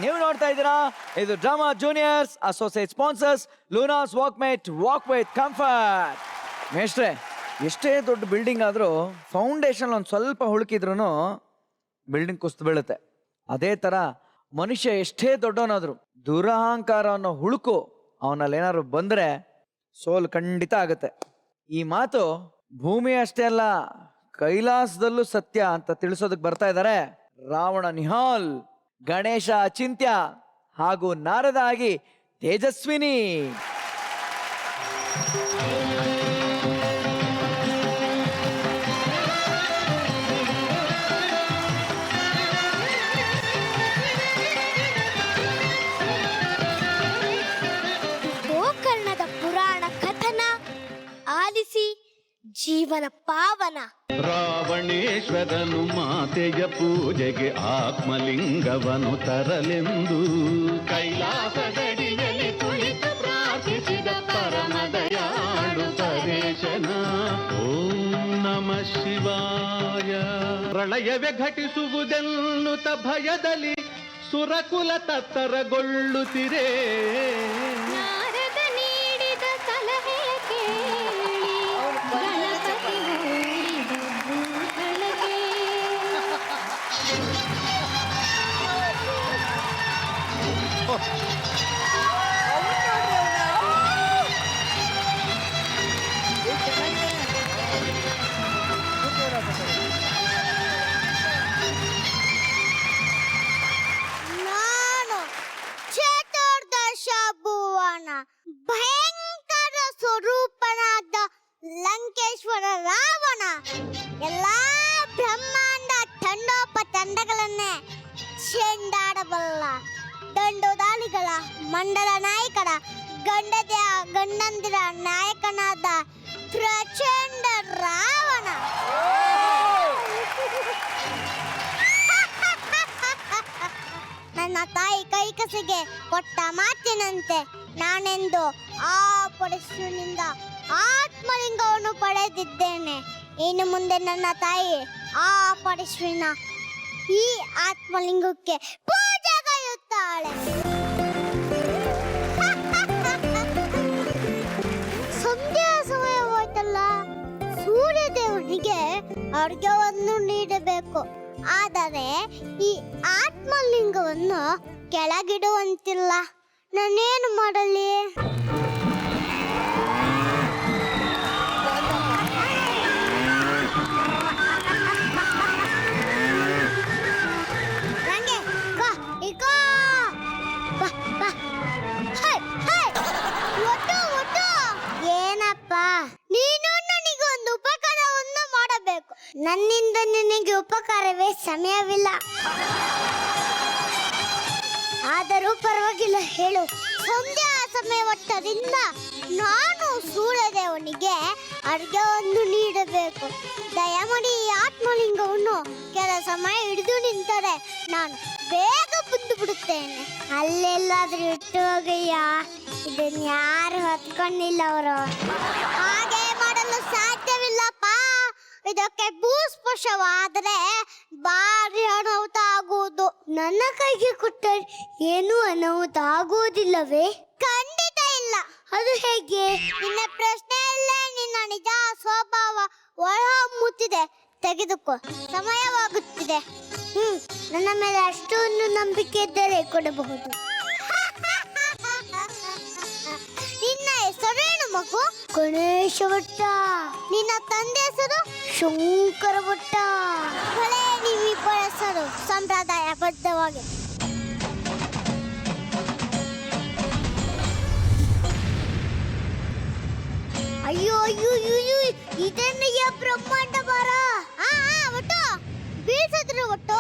ನೀವು ನೋಡ್ತಾ ಇದ್ದೀರಾ ಇದು Drama Juniors associate sponsors Lunars Walkmate walk with comfort. ಮೇಷ್ಟ್ರೆ, ಎಷ್ಟೇ ದೊಡ್ಡ ಬಿಲ್ಡಿಂಗ್ ಆದ್ರೂ ಫೌಂಡೇಶನ್ ಒಂದು ಸ್ವಲ್ಪ ಹುಳುಕಿದ್ರು ಬಿಲ್ಡಿಂಗ್ ಕುಸ್ತು ಬೀಳುತ್ತೆ. ಅದೇ ತರ ಮನುಷ್ಯ ಎಷ್ಟೇ ದೊಡ್ಡವನಾದ್ರು ದುರಹಂಕಾರ ಅನ್ನೋ ಹುಳುಕು ಅವನಲ್ಲಿ ಏನಾದ್ರು ಬಂದ್ರೆ ಸೋಲು ಖಂಡಿತ ಆಗುತ್ತೆ. ಈ ಮಾತು ಭೂಮಿ ಅಷ್ಟೇ ಅಲ್ಲ, ಕೈಲಾಸದಲ್ಲೂ ಸತ್ಯ ಅಂತ ತಿಳಿಸೋದಕ್ಕೆ ಬರ್ತಾ ಇದ್ದಾರೆ ರಾವಣ ನಿಹಾಲ್, ಗಣೇಶ ಅಚಿಂತ್ಯ ಹಾಗೂ ನಾರದ ಆಗಿ ತೇಜಸ್ವಿನಿ. ಗೋಕರ್ಣದ ಪುರಾಣ ಕಥನ ಆಲಿಸಿ ಜೀವನ ಪಾವನ. ರಾವಣೇಶ್ವರನು ಮಾತೆಯ ಪೂಜೆಗೆ ಆತ್ಮಲಿಂಗವನು ತರಲೆಂದು ಕೈಲಾಸದಡಿಯಲ್ಲಿ ಕುಳಿತು ಪ್ರಾರ್ಥಿಸಿದ ಪರಮದಯಾಳು ಪರೇಶನ. ಓಂ ನಮಃ ಶಿವಾಯ. ಪ್ರಳಯವೇ ಘಟಿಸುವುದೆನ್ನುತ್ತ ಭಯದಲ್ಲಿ ಸುರಕುಲ ತತ್ತರಗೊಳ್ಳುತ್ತಿರೇ. ನಾರದ ನೀಡಿದ ಸಲಹೆಯ ಕೇಳಿ ಗಣಪತಿ ಓಡಿದ ಭೂತಳಕ್ಕೆ. ನಾನು ಚತುರ್ದಶ ಭುವನ ಭಯಂಕರ ಸ್ವರೂಪನಾದ ಲಂಕೇಶ್ವರ ರಾವಣ ಎಲ್ಲಾ ಬ್ರಹ್ಮಾಂಡ ತಂಡೋಪತಂಡಗಳನ್ನೇ ಚೆಂಡಾಡಬಲ್ಲ ದಂಡುದಾಳಿಗಳ ಮಂಡಲ ನಾಯಕರ ಗಂಡಂದಿರ ನಾಯಕನಾದ ಪ್ರಚಂಡ ರಾವಣ. ನನ್ನ ತಾಯಿ ಕೈಕಸಿಗೆ ಕೊಟ್ಟ ಮಾತಿನಂತೆ ನಾನೆಂದು ಆ ಪರಶುನಿಂದ ಆತ್ಮಲಿಂಗವನ್ನು ಪಡೆದಿದ್ದೇನೆ. ಇನ್ನು ಮುಂದೆ ನನ್ನ ತಾಯಿ ಆ ಪರಶುವಿನ ಈ ಆತ್ಮಲಿಂಗಕ್ಕೆ ಪೂಜೆಗೈಯುತ್ತಾಳೆ. ಸಂಧ್ಯಾ ಸಮಯವಾಯ್ತಲ್ಲ, ಸೂರ್ಯದೇವನಿಗೆ ಅರ್ಘ್ಯವನ್ನು ನೀಡಬೇಕು. ಆದರೆ ಈ ಆತ್ಮಲಿಂಗವನ್ನು ಕೆಳಗಿಡುವಂತಿಲ್ಲ. ನಾನೇನು ಮಾಡಲಿ? ಏನಪ್ಪ, ನೀನು ನನಗೊಂದು ಉಪಕಾರವನ್ನು ಮಾಡಬೇಕು. ನನ್ನಿಂದ ನಿನಗೆ ಉಪಕಾರವೇ ಸಮಯವಿಲ್ಲ. ಆದರೂ ಪರವಾಗಿಲ್ಲ, ಹೇಳು. ಸಂಧ್ಯಾ ಸಮಯವದ್ದರಿಂದ ನಾನು ಸೂರ್ಯದೇವನಿಗೆ ಅರ್ಘ್ಯವನ್ನು ನೀಡಬೇಕು. ದಯಮಾಡಿ ಈ ಆತ್ಮಲಿಂಗವನ್ನು ಕೆಲ ಸಮಯ ಹಿಡಿದು ನಿಂತರೆ ನಾನು ಬೇಗ ಬಂದು ಬಿಡುತ್ತೇನೆ. ಅಲ್ಲೆಲ್ಲಾದ್ರೂ ಇಟ್ಟು ಹೋಗಯ್ಯ, ಇದನ್ನ ಯಾರು ಹೊತ್ಕೊಂಡಿಲ್ಲ ಅವರು. ಹಾಗೆ ಮಾಡಲು ಸಾಧ್ಯವಿಲ್ಲಪ್ಪ. ಇದಕ್ಕೆ ಭೂಸ್ಪರ್ಶವಾದರೆ ಭಾರಿ ಅನಾಹುತ ಆಗುವುದು. ನನ್ನ ಕೈಗೆ ಕೊಟ್ಟರೆ ಏನೂ ಅನಾಹುತ ಆಗುವುದಿಲ್ಲವೇ? ಖಂಡಿತ ಇಲ್ಲ. ಅದು ಹೇಗೆ? ನಿನ್ನ ಪ್ರಶ್ನೆಯಲ್ಲೇ ನಿನ್ನ ನಿಜ ಸ್ವಭಾವ ಹೊರಹೊಮ್ಮುತ್ತಿದೆ. ತೆಗೆದುಕೋ, ಸಮಯವಾಗುತ್ತಿದೆ. ನನ್ನ ಮೇಲೆ ಅಷ್ಟೊಂದು ನಂಬಿಕೆ ಇದ್ದರೆ ಕೊಡಬಹುದು. ನಿನ್ನ ಹೆಸರೇನು ಮಗು? ಗಣೇಶ ಭಟ್ಟ. ನಿನ್ನ ತಂದೆ ಹೆಸರು? ಶಂಕರ ಭಟ್ಟ. ಭಲೇ, ನೀವಿಬ್ಬರ ಹೆಸರು ಸಂಪ್ರದಾಯಬದ್ಧವಾಗಿ. ಅಯ್ಯೋ ಅಯ್ಯೋ ಅಯ್ಯೋ, ಇದನ್ನಯ್ಯ ಬ್ರಹ್ಮಾಂಡ ಬಾರ. ಒಟ್ಟು ಬೀಳ್ಸಿದ್ರು. ಒಟ್ಟು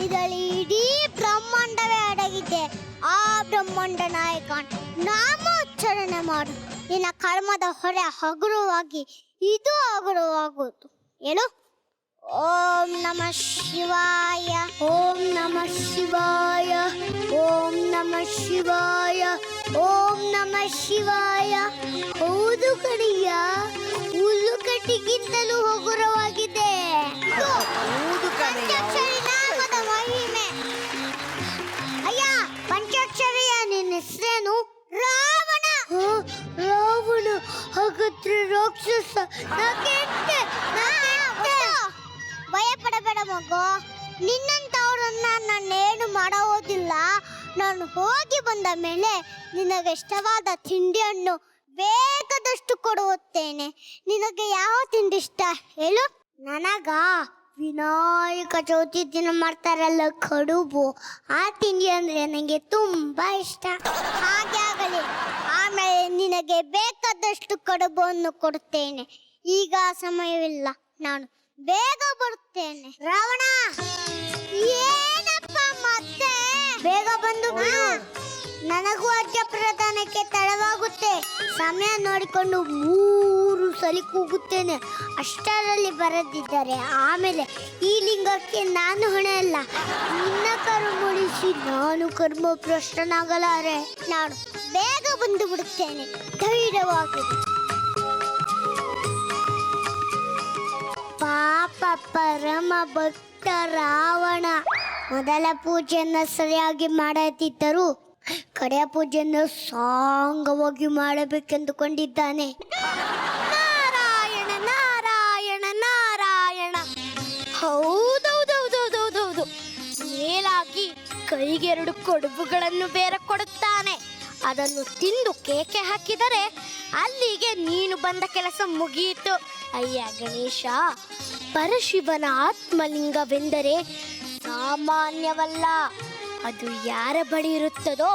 ಇದರಲ್ಲಿ ಇಡೀ ಬ್ರಹ್ಮಾಂಡವೇ ಅಡಗಿದೆ. ಆ ಬ್ರಹ್ಮಾಂಡ ನಾಯಕ ನಾಮೋಚ್ಚರಣೆ ಮಾಡು. ನಿನ್ನ ಕರ್ಮದ ಹೊರೆ ಹಗುರವಾಗಿ ಇದು ಹಗುರವಾಗುವುದು. ಏನು? ಓಂ ನಮಃ ಶಿವಾಯ, ಓಂ ನಮಃ ಶಿವಾಯ, ಓಂ ನಮಃ ಶಿವಾಯ, ಓಂ ನಮಃ ಶಿವಾಯ. ಹೌದು ಕಡೆಯ, ಹುಲ್ಲು ಕಟ್ಟಿಗಿಂತಲೂ ಹಗುರವಾಗಿದೆ. ನಾಮದ ಮಹಿಮೆ. ಅಯ್ಯ ರಾಕ್ಷಸ ಭಯ ಪಡಬೇಡ ಮಗು. ನಿನ್ನಂತವ್ರನ್ನ ನಾನೇನು ಮಾಡೋದಿಲ್ಲ. ನಾನು ಹೋಗಿ ಬಂದ ಮೇಲೆ ನಿನಗೆ ಇಷ್ಟವಾದ ತಿಂಡಿಯನ್ನು ಬೇಕಾದಷ್ಟು ಕೊಡುತ್ತೇನೆ. ನಿನಗೆ ಯಾವ ತಿಂಡಿ ಇಷ್ಟ ಹೇಳು? ನನಗ ವಿನಾಯಕ ಚೌತಿ ದಿನ ಮಾಡ್ತಾರಲ್ಲ ಕಡುಬು, ಆ ತಿಂಡಿ ಅಂದ್ರೆ ನನಗೆ ತುಂಬಾ ಇಷ್ಟ. ಹಾಗೆ ಆಗಲಿ. ಆಮೇಲೆ ನಿನಗೆ ಬೇಕಾದಷ್ಟು ಕಡುಬನ್ನು ಕೊಡುತ್ತೇನೆ. ಈಗ ಸಮಯವಿಲ್ಲ, ನಾನು ಬೇಗ ಬರುತ್ತೇನೆ. ರಾವಣ, ಏನಪ್ಪ ಮತ್ತೆ? ಬೇಗ ಬಂದು ಬಿಡು. ನನಗೂ ಅರ್ಘ್ಯ ಪ್ರದಾನಕ್ಕೆ ತಡವಾಗುತ್ತೆ. ಸಮಯ ನೋಡಿಕೊಂಡು 3 ಸಲ ಕೂಗುತ್ತೇನೆ. ಅಷ್ಟರಲ್ಲಿ ಬರದಿದ್ದರೆ ಆಮೇಲೆ ಈ ಲಿಂಗಕ್ಕೆ ನಾನು ಹೊಣೆ ಅಲ್ಲ. ನಿನ್ನ ಕರ್ಮಳಿಸಿ ನಾನು ಕರ್ಮ ಭ್ರಷ್ಟನಾಗಲಾರೆ. ನಾನು ಬೇಗ ಬಂದು ಬಿಡುತ್ತೇನೆ, ಧೈರ್ಯವಾಗಿದೆ. ಪಾಪ ಪರಮ ಭಕ್ತ ರಾವಣ ಮೊದಲ ಪೂಜೆಯನ್ನು ಸರಿಯಾಗಿ ಮಾಡದಿದ್ದರೂ ಕಡೆಯ ಪೂಜೆಯನ್ನು ಸಾಂಗವಾಗಿ ಮಾಡಬೇಕೆಂದುಕೊಂಡಿದ್ದಾನೆ. ನಾರಾಯಣ ನಾರಾಯಣ ನಾರಾಯಣ. ಹೌದೌದೌದೌದೌದೌದು. ಮೇಲಾಗಿ ಕೈಗೆ 2 ಕಡುಬುಗಳನ್ನು ಬೇರೆ ಕೊಡುತ್ತಾನೆ. ಅದನ್ನು ತಿಂದು ಕೇಕೆ ಹಾಕಿದರೆ ಅಲ್ಲಿಗೆ ನೀನು ಬಂದ ಕೆಲಸ ಮುಗಿಯಿತು. ಅಯ್ಯ ಗಣೇಶ, ಪರಶಿವನ ಆತ್ಮಲಿಂಗವೆಂದರೆ ಸಾಮಾನ್ಯವಲ್ಲ. ಅದು ಯಾರ ಬಳಿ ಇರುತ್ತದೋ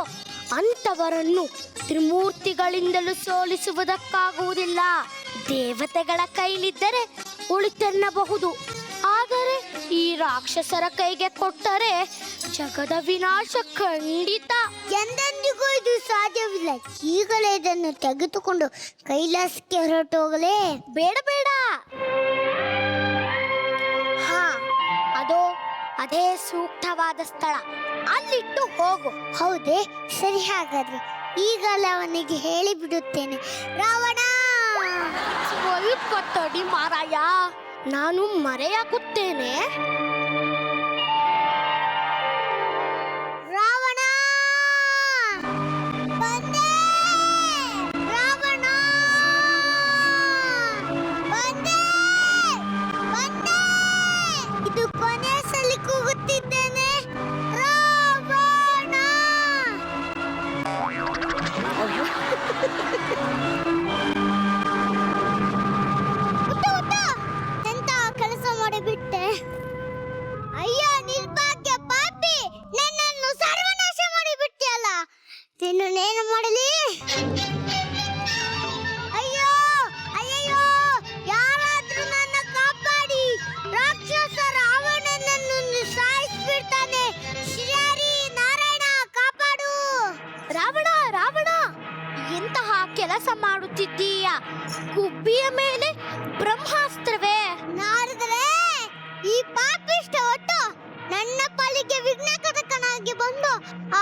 ಅಂಥವರನ್ನು ತ್ರಿಮೂರ್ತಿಗಳಿಂದಲೂ ಸೋಲಿಸುವುದಕ್ಕಾಗುವುದಿಲ್ಲ. ದೇವತೆಗಳ ಕೈಲಿದ್ದರೆ ಉಳಿತೆನ್ನಬಹುದು, ಆದರೆ ಈ ರಾಕ್ಷಸರ ಕೈಗೆ ಕೊಟ್ಟರೆ ಜಗದ ವಿನಾಶ ಖಂಡಿತ. ಎಂದೆಂದಿಗೂ ಇದು ಸಾಧ್ಯವಿಲ್ಲ. ಈಗಲೇ ಇದನ್ನು ತೆಗೆದುಕೊಂಡು ಕೈಲಾಸಕ್ಕೆ ಹೊರಟೋಗಲೇ? ಬೇಡ ಬೇಡ. ಹಾ, ಅದೇ ಸೂಕ್ತವಾದ ಸ್ಥಳ. ಅಲ್ಲಿಟ್ಟು ಹೋಗು. ಹೌದೇ? ಸರಿ, ಹಾಗಾದ್ರೆ ಈಗಲೇ ಅವನಿಗೆ ಹೇಳಿಬಿಡುತ್ತೇನೆ. ರಾವಣ, ಸ್ವಲ್ಪ ತಡಿ ಮಾರಾಯ, ನಾನು ಮರೆಯಾಗುತ್ತೇನೆ. ರಾವಣ ಬಂದೆ, ರಾವಣ ಬಂದೆ, ಬಂದೆ. ಇದು ಕೊನೆ ಸಲ ಕೂಗುತ್ತಿದ್ದೇನೆ. ರಾವಣ. ಎಂತ ಕೆಲಸ ಮಾಡಿಬಿಟ್ಟೆ. ಅಯ್ಯೋ ನಿರ್ಭಾಗ್ಯ ಪಾಪಿ, ನನ್ನನ್ನು ಸರ್ವನಾಶ ಮಾಡಿಬಿಟ್ಟಿಯಲ್ಲ. ನಿನ್ನನ್ನೇನು ಮಾಡಲಿ? ಅಯ್ಯೋ ಅಯ್ಯಯ್ಯೋ, ಯಾರಾದ್ರೂ ನನ್ನ ಕಾಪಾಡಿ. ರಾಕ್ಷಸ ರಾವಣನನ್ನು ಸಾಯಿಸ್ಬಿಡ್ತಾನೆ. ಶ್ರೀಹರಿ ನಾರಾಯಣ ಕಾಪಾಡು. ರಾವಣ ರಾವಣ, ಎಂತಹ ಕೆಲಸ ಮಾಡುತ್ತಿದ್ದೀಯ? ಗುಬ್ಬಿಯ ಮೇಲೆ ಬ್ರಹ್ಮಾಸ್ತ್ರವೇ? ನಾರದರೆ, ಈ ಪಾಪಿಷ್ಟ ಒಟ್ಟು ನನ್ನ ಪಾಲಿಗೆ ವಿಘ್ನಕರಕನಾಗಿ ಬಂದು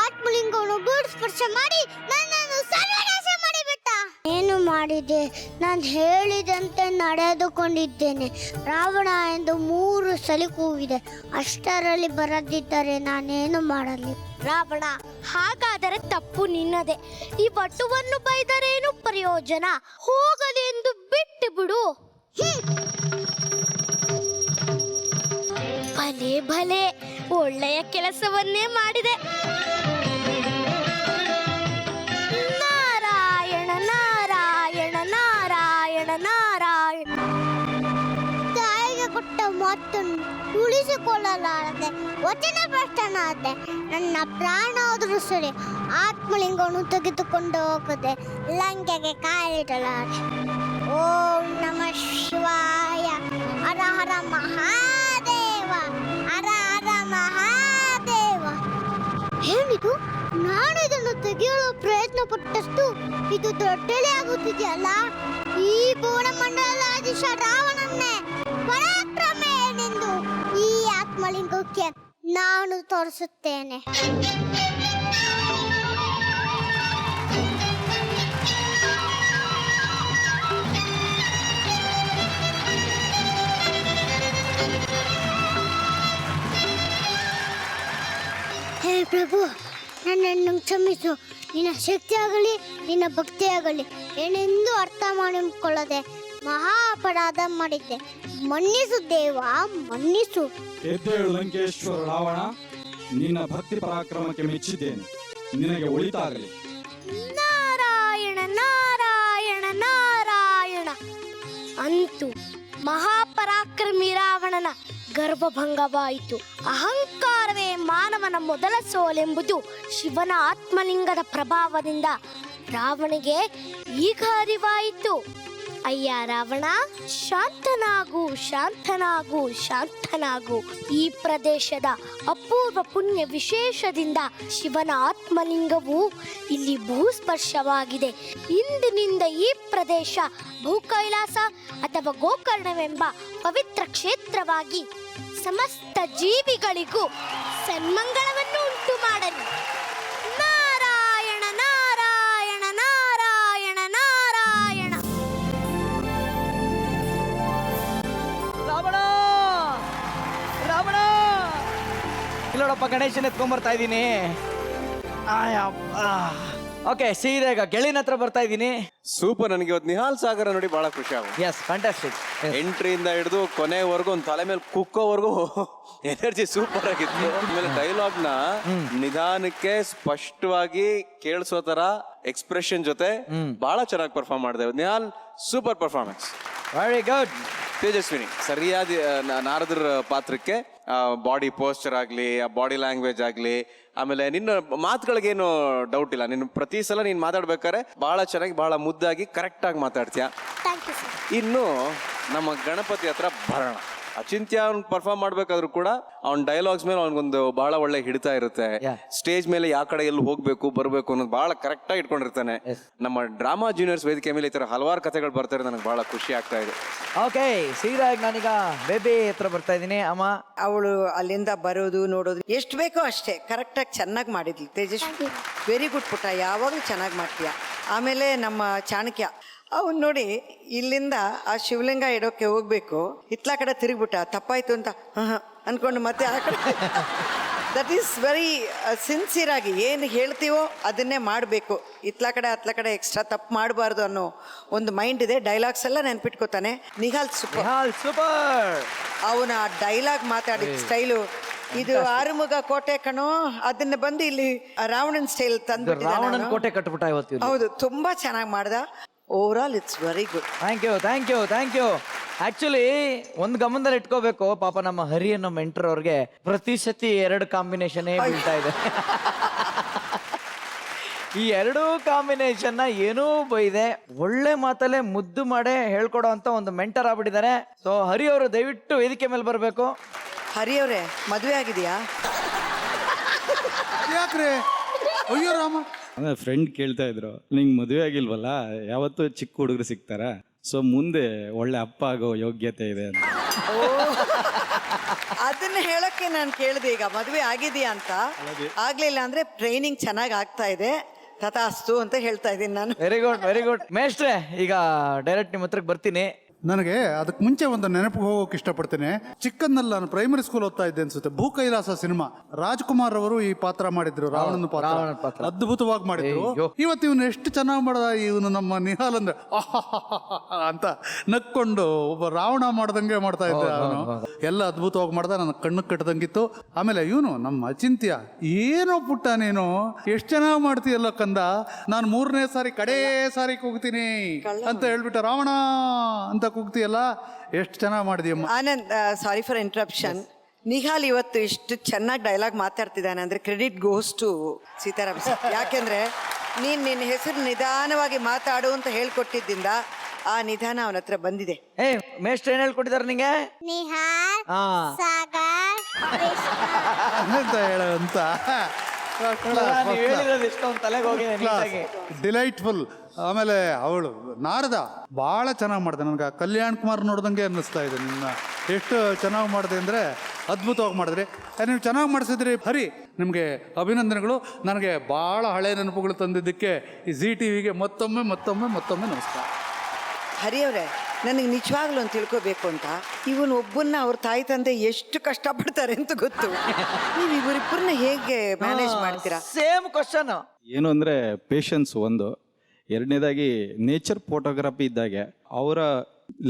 ಆತ್ಮಲಿಂಗವನ್ನು ಸ್ಪರ್ಶ ಮಾಡಿ ನನ್ನನ್ನು ಸರ್ವನಾಶ ಮಾಡಿಬಿಟ್ಟ. ಏನು ಮಾಡಿದೆ? ನಾನು ಹೇಳಿದಂತೆ ನಡೆದುಕೊಂಡಿದ್ದೇನೆ. ರಾವಣ ಎಂದು 3 ಸಲ ಕೂಗಿದೆ. ಅಷ್ಟರಲ್ಲಿ ಬರದಿದ್ದರೆ ನಾನೇನು ಮಾಡಲಿ? ರಾವಣ, ಹಾಗಾದರೆ ತಪ್ಪು ನಿನ್ನದೆ. ಈ ವಟುವನ್ನು ಬೈದರೇನು ಪ್ರಯೋಜನ? ಹೋಗಲಿ ಎಂದು ಬಿಟ್ಟು ಬಿಡು. ಭಲೆ ಭಲೆ, ಒಳ್ಳೆಯ ಕೆಲಸವನ್ನೇ ಮಾಡಿದೆ. ನಾರಾಯಣ ನಾರಾಯಣ ನಾರಾಯಣ ನಾರಾಯಣ. ತಾಯಿಗೆ ಕೊಟ್ಟ ಮಾತನ್ನು ಉಳಿಸಿಕೊಳ್ಳಲಾರದೆ ವಚನ ಭ್ರಷ್ಟನಾದೆ. ನನ್ನ ಪ್ರಾಣ ಹೋದರೂ ಸರಿ, ಆತ್ಮಲಿಂಗವನ್ನು ತೆಗೆದುಕೊಂಡು ಹೋಗದೆ ಲಂಕೆಗೆ ಕಾಲಿಡಲಾರೆ. ಓಂ ನಮಃ ಶಿವಾಯ. ಹರ ಹರ ಮಹಾದೇವ, ಹರ ಹರ ಮಹಾದೇವ. ಏನಿದು? ನಾನು ಇದನ್ನು ತೆಗೆಯಲು ಪ್ರಯತ್ನ ಪಟ್ಟಷ್ಟು ಇದು ದೊಡ್ಡಳೆ ಆಗುತ್ತಿದೆಯಲ್ಲ. ಈ ಭುವನಮಂಡಲಾಧೀಶ ರಾವಣನ್ನೇ ಪರಾಕ್ರಮ ಏನೆಂದು ಈ ಆತ್ಮಲಿಂಗಕ್ಕೆ ನಾನು ತೋರಿಸುತ್ತೇನೆ. ಹೇ ಪ್ರಭು, ನನ್ನನ್ನು ಕ್ಷಮಿಸು. ನಿನ್ನ ಶಕ್ತಿ ಆಗಲಿ ನಿನ್ನ ಭಕ್ತಿ ಆಗಲಿ ಏನೆಂದು ಅರ್ಥ ಮಾಡಿಕೊಳ್ಳದೆ ಮಹಾ ಅಪರಾಧ ಮಾಡಿದ್ದೆ, ಮನ್ನಿಸು ದೇವ, ಮನ್ನಿಸು. ಎದ್ದೇಳು ಲಂಕೇಶ್ವರ ರಾವಣ, ನಿನ್ನ ಭಕ್ತಿ ಪರಾಕ್ರಮಕ್ಕೆ ಮೆಚ್ಚಿದ್ದೇನೆ. ನಿನಗೆ ಒಳಿತಾಗಲಿ. ನಾರಾಯಣ ನಾರಾಯಣ ನಾರಾಯಣ. ಅಂತೂ ಮಹಾಪರಾಕ್ರಮಿ ರಾವಣನ ಗರ್ವಭಂಗವಾಯಿತು. ಅಹಂಕಾರವೇ ಮಾನವನ ಮೊದಲ ಸೋಲೆಂಬುದು ಶಿವನ ಆತ್ಮಲಿಂಗದ ಪ್ರಭಾವದಿಂದ ರಾವಣಿಗೆ ಈಗ ಅರಿವಾಯಿತು. ಅಯ್ಯ ರಾವಣ, ಶಾಂತನಾಗು ಶಾಂತನಾಗು ಶಾಂತನಾಗು. ಈ ಪ್ರದೇಶದ ಅಪೂರ್ವ ಪುಣ್ಯ ವಿಶೇಷದಿಂದ ಶಿವನ ಆತ್ಮಲಿಂಗವು ಇಲ್ಲಿ ಭೂಸ್ಪರ್ಶವಾಗಿದೆ. ಇಂದಿನಿಂದ ಈ ಪ್ರದೇಶ ಭೂಕೈಲಾಸ ಅಥವಾ ಗೋಕರ್ಣವೆಂಬ ಪವಿತ್ರ ಕ್ಷೇತ್ರವಾಗಿ ಸಮಸ್ತ ಜೀವಿಗಳಿಗೂ ಸನ್ಮಂಗಳವನ್ನು ಉಂಟು ಮಾಡಲಿ. ನಾರಾಯಣ ನಾರಾಯಣ ನಾರಾಯಣ ನಾರಾಯಣ. ರಾವಣ ರಾವಣ, ಇಲ್ಲೋಡಪ್ಪ ಗಣೇಶನ್ ಎತ್ಕೊಂಡ್ಬರ್ತಾ ಇದ್ದೀನಿ. ಓಕೆ, ಸೀದಾ ಈಗ ಗೆಳಿನ ಹತ್ರ ಬರ್ತಾ ಇದ್ದೀನಿ. ಸೂಪರ್. ನನಗೆ ಇವತ್ತು ನಿಹಾಲ್ ಸಾಗರ ನೋಡಿ ಬಹಳ ಖುಷಿ ಆಗುತ್ತೆ. S, fantastic. ಎಂಟ್ರಿಯಿಂದ ಹಿಡಿದು ಕೊನೆವರೆಗೂ ಒಂದು ತಲೆ ಮೇಲೆ ಕುಕ್ಕೋವರೆಗೂ ಎನರ್ಜಿ ಸೂಪರ್ ಆಗಿತ್ತು. ಆಮೇಲೆ ಡೈಲಾಗ್ ನ ನಿಧಾನಕ್ಕೆ ಸ್ಪಷ್ಟವಾಗಿ ಕೇಳಿಸೋ ತರ ಎಕ್ಸ್ಪ್ರೆಷನ್ ಜೊತೆ ಬಹಳ ಚೆನ್ನಾಗಿ ಪರ್ಫಾರ್ಮ್ ಮಾಡಿದೆ Nihal. Super performance, very good. Tejaswini ಸರಿಯಾದ ನಾರದರ ಪಾತ್ರಕ್ಕೆ ಬಾಡಿ ಪೋಸ್ಚರ್ ಆಗಲಿ, ಬಾಡಿ ಲ್ಯಾಂಗ್ವೇಜ್ ಆಗಲಿ, ಆಮೇಲೆ ನಿನ್ನ ಮಾತುಗಳಿಗೇನು ಡೌಟ್ ಇಲ್ಲ. ನಿನ್ನ ಪ್ರತಿ ಸಲ ನೀನು ಮಾತಾಡ್ಬೇಕಾದ್ರೆ ಬಹಳ ಚೆನ್ನಾಗಿ, ಬಹಳ ಮುದ್ದಾಗಿ, ಕರೆಕ್ಟ್ ಆಗಿ ಮಾತಾಡ್ತೀಯ. Thank you sir. ಇನ್ನು ನಮ್ಮ ಗಣಪತಿ ಹತ್ರ ಬರೋಣ. ಅಚಿಂತ್ಯ ಅವ್ನು ಪರ್ಫಾರ್ಮ್ ಮಾಡ್ಬೇಕಾದ್ರೂ ಕೂಡ ಅವ್ನ ಡೈಲಾಗ್ಸ್ ಮೇಲೆ ಅವ್ನಿಗೊಂದು ಬಹಳ ಒಳ್ಳೆ ಹಿಡಿತಾ ಇರುತ್ತೆ. ಸ್ಟೇಜ್ ಮೇಲೆ ಯಾವ ಕಡೆ ಎಲ್ಲಿ ಹೋಗ್ಬೇಕು ಬರ್ಬೇಕು ಅನ್ನೋದು ಬಹಳ ಕರೆಕ್ಟ್ ಆಗಿ ಇಟ್ಕೊಂಡಿರ್ತಾನೆ. ನಮ್ಮ ಡ್ರಾಮಾ ಜೂನಿಯರ್ಸ್ ವೇದಿಕೆ ಮೇಲೆ ಈ ತರ ಹಲವಾರು ಕಥೆಗಳು ಬರ್ತಾರೆ, ನನಗೆ ಬಹಳ ಖುಷಿ ಆಗ್ತಾ ಇದೆ. ಓಕೆ, ಸೀದಾ ನಾನೀಗ ಬೇಬಿ ಹತ್ರ ಬರ್ತಾ ಇದ್ದೀನಿ. ಅಮ್ಮ, ಅವಳು ಅಲ್ಲಿಂದ ಬರೋದು ನೋಡೋದು ಎಷ್ಟು ಬೇಕೋ ಅಷ್ಟೇ ಕರೆಕ್ಟಾಗಿ ಚೆನ್ನಾಗಿ ಮಾಡಿದ್ಲು ತೇಜಸ್ವಿ. ವೆರಿ ಗುಡ್ ಪುಟ್ಟ, ಯಾವಾಗಲೂ ಚೆನ್ನಾಗಿ ಮಾಡ್ತೀಯ. ಆಮೇಲೆ ನಮ್ಮ ಚಾಣಕ್ಯ ಅವನು ನೋಡಿ ಇಲ್ಲಿಂದ ಆ ಶಿವಲಿಂಗ ಇಡೋಕ್ಕೆ ಹೋಗ್ಬೇಕು, ಇತ್ಲಾ ಕಡೆ ತಿರುಗ್ಬಿಟ್ಟ, ತಪ್ಪಾಯ್ತು ಅಂತ ಅನ್ಕೊಂಡು ಮತ್ತೆ ಆ ಕಡೆ. ದಟ್ ಈಸ್ ವೆರಿ ಸಿನ್ಸಿಯರ್ ಆಗಿ ಏನು ಹೇಳ್ತೀವೋ ಅದನ್ನೇ ಮಾಡಬೇಕು. ಇತ್ಲಾ ಕಡೆ ಹತ್ಲಾ ಕಡೆ ಎಕ್ಸ್ಟ್ರಾ ತಪ್ಪು ಮಾಡಬಾರ್ದು ಅನ್ನೋ ಒಂದು ಮೈಂಡ್ ಇದೆ. ಡೈಲಾಗ್ಸ್ ಎಲ್ಲ ನೆನ್ಪಿಟ್ಕೋತಾನೆ. ನಿಹಾಲ್ ಸೂಪರ್. ಅವನ ಡೈಲಾಗ್ ಮಾತಾಡಿದ ಸ್ಟೈಲು, ಇದು ಆರುಮುಗ ಕೋಟೆ ಕಣೋ, ಅದನ್ನ ಬಂದು ಇಲ್ಲಿ ರಾವಣನ್ ಸ್ಟೈಲ್ ತಂದು ರಾವಣನ್ ಕೋಟೆ ಕಟ್ಬಿಟ್ಟ ಇವತ್ತು. ಹೌದು, ತುಂಬಾ ಚೆನ್ನಾಗಿ ಮಾಡ್ದ. Over all it's very good. Thank you thank you thank you. Actually ಒಂದು ಗಮನದಲ್ಲಿ ಇಟ್ಕೋಬೇಕು, ಪಾಪ ನಮ್ಮ ಹರಿ ಅನ್ನೋ ಮೆಂಟರ್ ಅವ್ರಿಗೆ ಪ್ರತಿ ಸತಿ 2 ಕಾಂಬಿನೇಷನ್ ಬೀಳ್ತಾ ಇದೆ. ಈ 2 ಕಾಂಬಿನೇಷನ್ ಏನೂ ಬೈದೆ ಒಳ್ಳೆ ಮಾತಲ್ಲೇ ಮುದ್ದು ಮಾಡೇ ಹೇಳ್ಕೊಡೋ ಅಂತ ಒಂದು ಮೆಂಟರ್ ಆಗ್ಬಿಟ್ಟಿದ್ದಾರೆ. ಸೊ ಹರಿ ಅವರು ದಯವಿಟ್ಟು ವೇದಿಕೆ ಮೇಲೆ ಬರಬೇಕು. ಹರಿ ಅವರೇ, ಮದುವೆ ಆಗಿದೆಯಾ? ಯಾಕ್ರೆ? ಅಯ್ಯೋ ರಾಮ. ಅಂದ್ರೆ ಫ್ರೆಂಡ್ ಕೇಳ್ತಾ ಇದ್ರು, ನಿಂಗೆ ಮದುವೆ ಆಗಿಲ್ವಲ್ಲ, ಯಾವತ್ತೂ ಚಿಕ್ಕ ಹುಡುಗರು ಸಿಗ್ತಾರ, ಸೊ ಮುಂದೆ ಒಳ್ಳೆ ಅಪ್ಪ ಆಗೋ ಯೋಗ್ಯತೆ ಇದೆ ಅಂತ. ಅದನ್ನ ಹೇಳಕ್ಕೆ ನಾನು ಕೇಳಿದೆ. ಈಗ ಮದುವೆ ಆಗಿದೆಯಾ ಅಂತ. ಆಗ್ಲಿಲ್ಲ ಅಂದ್ರೆ ಟ್ರೈನಿಂಗ್ ಚೆನ್ನಾಗಿ ಆಗ್ತಾ ಇದೆ, ತಥಾಸ್ತು ಅಂತ ಹೇಳ್ತಾ ಇದ್ದೀನಿ ನಾನು. Very good very good. ಮೇಷ್ಟ್ರೆ, ಈಗ ಡೈರೆಕ್ಟ್ ನಿಮ್ಮ ಹತ್ರಕ್ಕೆ ಬರ್ತೀನಿ. ನನಗೆ ಅದಕ್ಕೆ ಮುಂಚೆ ಒಂದು ನೆನಪು ಹೋಗೋಕೆ ಇಷ್ಟಪಡ್ತೇನೆ. ಚಿಕ್ಕಂದಲ್ಲಿ ನಾನು ಪ್ರೈಮರಿ ಸ್ಕೂಲ್ ಓದ್ತಾ ಇದ್ದೆ ಅನ್ಸುತ್ತೆ. ಭೂಕೈಲಾಸ ಸಿನಿಮಾ, ರಾಜ್ಕುಮಾರ್ ಅವರು ಈ ಪಾತ್ರ ಮಾಡಿದ್ರು, ರಾವಣನ ಪಾತ್ರ ಅದ್ಭುತವಾಗಿ ಮಾಡಿದ್ರು. ಇವತ್ತು ಇವನು ಎಷ್ಟು ಚೆನ್ನಾಗಿ ಮಾಡ್ದ, ಇವನು ನಮ್ಮ ನಿಹಾಲ್ ಅಂದ್ರೆ ಅಂತ ನಕ್ಕೊಂಡು ಒಬ್ಬ ರಾವಣ ಮಾಡ್ದಂಗೆ ಮಾಡ್ತಾ ಇದ್ದ ಅವನು. ಎಲ್ಲ ಅದ್ಭುತವಾಗಿ ಮಾಡ್ದ, ನನ್ನ ಕಣ್ಣು ಕಟ್ಟದಂಗಿತ್ತು. ಆಮೇಲೆ ಇವನು ನಮ್ಮ ಅಚಿಂತ್ಯ, ಏನೋ ಪುಟ್ಟ ನೀನು ಎಷ್ಟು ಚೆನ್ನಾಗಿ ಮಾಡ್ತೀಯಲ್ಲ ಕಂದ, ನಾನು 3ನೇ ಸಾರಿ ಕಡೇ ಸಾರಿ ಕೂಗ್ತೀನಿ ಅಂತ ಹೇಳ್ಬಿಟ್ಟ, ರಾವಣ ಅಂತ ಕೂಗ್ತೀಯಲ್ಲ, ಎಷ್ಟು ಚೆನ್ನಾಗಿ ಮಾಡಿದೀಯಮ್ಮ. Anand, sorry for interruption. Nihal ಇವತ್ತು ಇಷ್ಟು ಚೆನ್ನಾಗಿ ಡೈಲಾಗ್ ಮಾತಾಡ್ತಿದ್ದಾನೆ ಅಂದ್ರೆ credit goes to Sitaram sir. ಯಾಕೆಂದ್ರೆ ನೀನ್ ನಿನ್ನ ಹೆಸರು ನಿಧಾನವಾಗಿ ಮಾತಾಡು ಅಂತ ಹೇಳ್ಕೊಟ್ಟಿದ್ದಿಂದ ಆ ನಿಧಾನ ಅವನ ಹತ್ರ ಬಂದಿದೆ. ಮೇಷ್ಟ್ರು ಏನ್ ಹೇಳ್ಕೊಟ್ಟಿದ್ದಾರೆ ನಿಂಗೆ? ನಿಹಾಲ್, ಹಾ, ಸಾಗರ್, ಅಂತ ಹೇಳಂತ ನೀವು ಹೇಳಿರೋದು ಎಷ್ಟೊಂದು ತಲೆಗೆ ಹೋಗಿದೆ ನೀಟಾಗಿ. ಡಿಲೈಟ್ಫುಲ್. ಆಮೇಲೆ ಅವಳು ನಾರದ ಭಾಳ ಚೆನ್ನಾಗಿ ಮಾಡಿದೆ. ನನಗೆ ಕಲ್ಯಾಣ್ ಕುಮಾರ್ ನೋಡ್ದಂಗೆ ಅನ್ನಿಸ್ತಾ ಇದೆ. ನಿನ್ನ ಎಷ್ಟು ಚೆನ್ನಾಗಿ ಮಾಡಿದೆ ಅಂದರೆ ಅದ್ಭುತವಾಗಿ ಮಾಡಿದ್ರಿ. ನೀವು ಚೆನ್ನಾಗಿ ಮಾಡಿಸಿದ್ರಿ ಹರಿ, ನಿಮಗೆ ಅಭಿನಂದನೆಗಳು. ನನಗೆ ಭಾಳ ಹಳೆ ನೆನಪುಗಳು ತಂದಿದ್ದಕ್ಕೆ ಈ ZTVಗೆ ಮತ್ತೊಮ್ಮೆ ಮತ್ತೊಮ್ಮೆ ಮತ್ತೊಮ್ಮೆ ನಮಸ್ಕಾರ. ಹರಿಯವರೇ, ನನಗೆ ನಿಜವಾಗ್ಲೂ ಅಂತ ತಿಳ್ಕೊಬೇಕು ಅಂತ, ಇವನು ಒಬ್ಬನ್ನ ಅವ್ರ ತಾಯಿ ತಂದೆ ಎಷ್ಟು ಕಷ್ಟಪಡ್ತಾರೆ ಅಂತ ಗೊತ್ತು. ನೀವು ಇವರಿಬ್ಬರನ್ನ ಹೇಗೆ ಮ್ಯಾನೇಜ್ ಮಾಡ್ತೀರಾ? Same question. ಏನು ಅಂದರೆ ಪೇಷನ್ಸ್ ಒಂದು, ಎರಡನೇದಾಗಿ ನೇಚರ್ ಫೋಟೋಗ್ರಫಿ ಇದ್ದಾಗೆ ಅವರ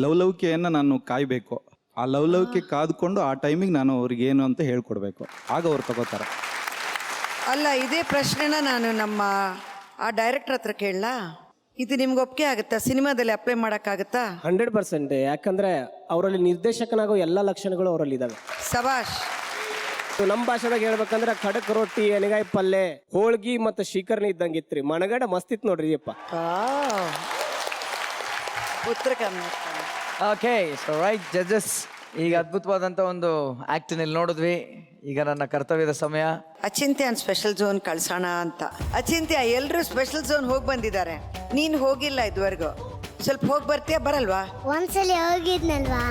ಲವಲವಿಕೆಯನ್ನು ನಾನು ಕಾಯಬೇಕು. ಆ ಲವಲವಿಕೆ ಕಾದ್ಕೊಂಡು ಆ ಟೈಮಿಗೆ ನಾನು ಅವ್ರಿಗೆ ಏನು ಅಂತ ಹೇಳ್ಕೊಡ್ಬೇಕು, ಆಗ ಅವ್ರು ತಗೋತಾರೆ. ಅಲ್ಲ, ಇದೇ ಪ್ರಶ್ನೆನ ನಾನು ನಮ್ಮ ಆ ಡೈರೆಕ್ಟರ್ ಹತ್ರ ಕೇಳಲಾ? ಇದು ನಿಮ್ಗೆ ಒಪ್ಪಿಗೆ ಆಗುತ್ತಾ? ಸಿನಿಮಾದಲ್ಲಿ ಅಪ್ಲೈ ಮಾಡೋಕ್ಕಾಗುತ್ತಾ? 100%. ಯಾಕಂದ್ರೆ ಅವರಲ್ಲಿ ನಿರ್ದೇಶಕನಾಗೋ ಎಲ್ಲ ಲಕ್ಷಣಗಳು ಅವರಲ್ಲಿ ಇದಾವೆ. ಸಬಾಷ್. ನಮ್ಮ ಭಾಷೆದಾಗ ಹೇಳ್ಬೇಕಂದ್ರೆ ಖಡಕ್ ರೊಟ್ಟಿ, ಎಣಗಾಯಿ ಪಲ್ಲೆ, ಹೋಳ್ಗಿ ಮತ್ತು ಶಿಖರ್ನಿ ಇದ್ದಂಗಿತ್ರಿ. ಮಣಗಡ ಮಸ್ತಿತ್ ನೋಡ್ರಿ ಅಪ್ಪ. Uttara Kannada. Okay, so right judges, ಈಗ ಅದ್ಭುತವಾದಂಥ ಒಂದು ಆಕ್ಟ್ ಇಲ್ಲಿ ನೋಡಿದ್ವಿ. ಈಗ ನನ್ನ ಕರ್ತವ್ಯದ ಸಮಯ. ಅಚಿಂತ್ಯನ್ ಸ್ಪೆಷಲ್ ಝೋನ್ ಕಳ್ಸೋಣ ಅಂತ. ಅಚಿಂತ್ಯ, ಎಲ್ಲರೂ ಸ್ಪೆಷಲ್ ಝೋನ್ ಹೋಗಿ ಬಂದಿದ್ದಾರೆ, ನೀನು ಹೋಗಿಲ್ಲ ಇದುವರೆಗೂ. ಸ್ವಲ್ಪ ಹೋಗಿ ಬರ್ತೀಯಾ, ಬರಲ್ವಾ? ಒಂದ್ಸಲಿ ಹೋಗಿದ್ನಲ್ವಾ?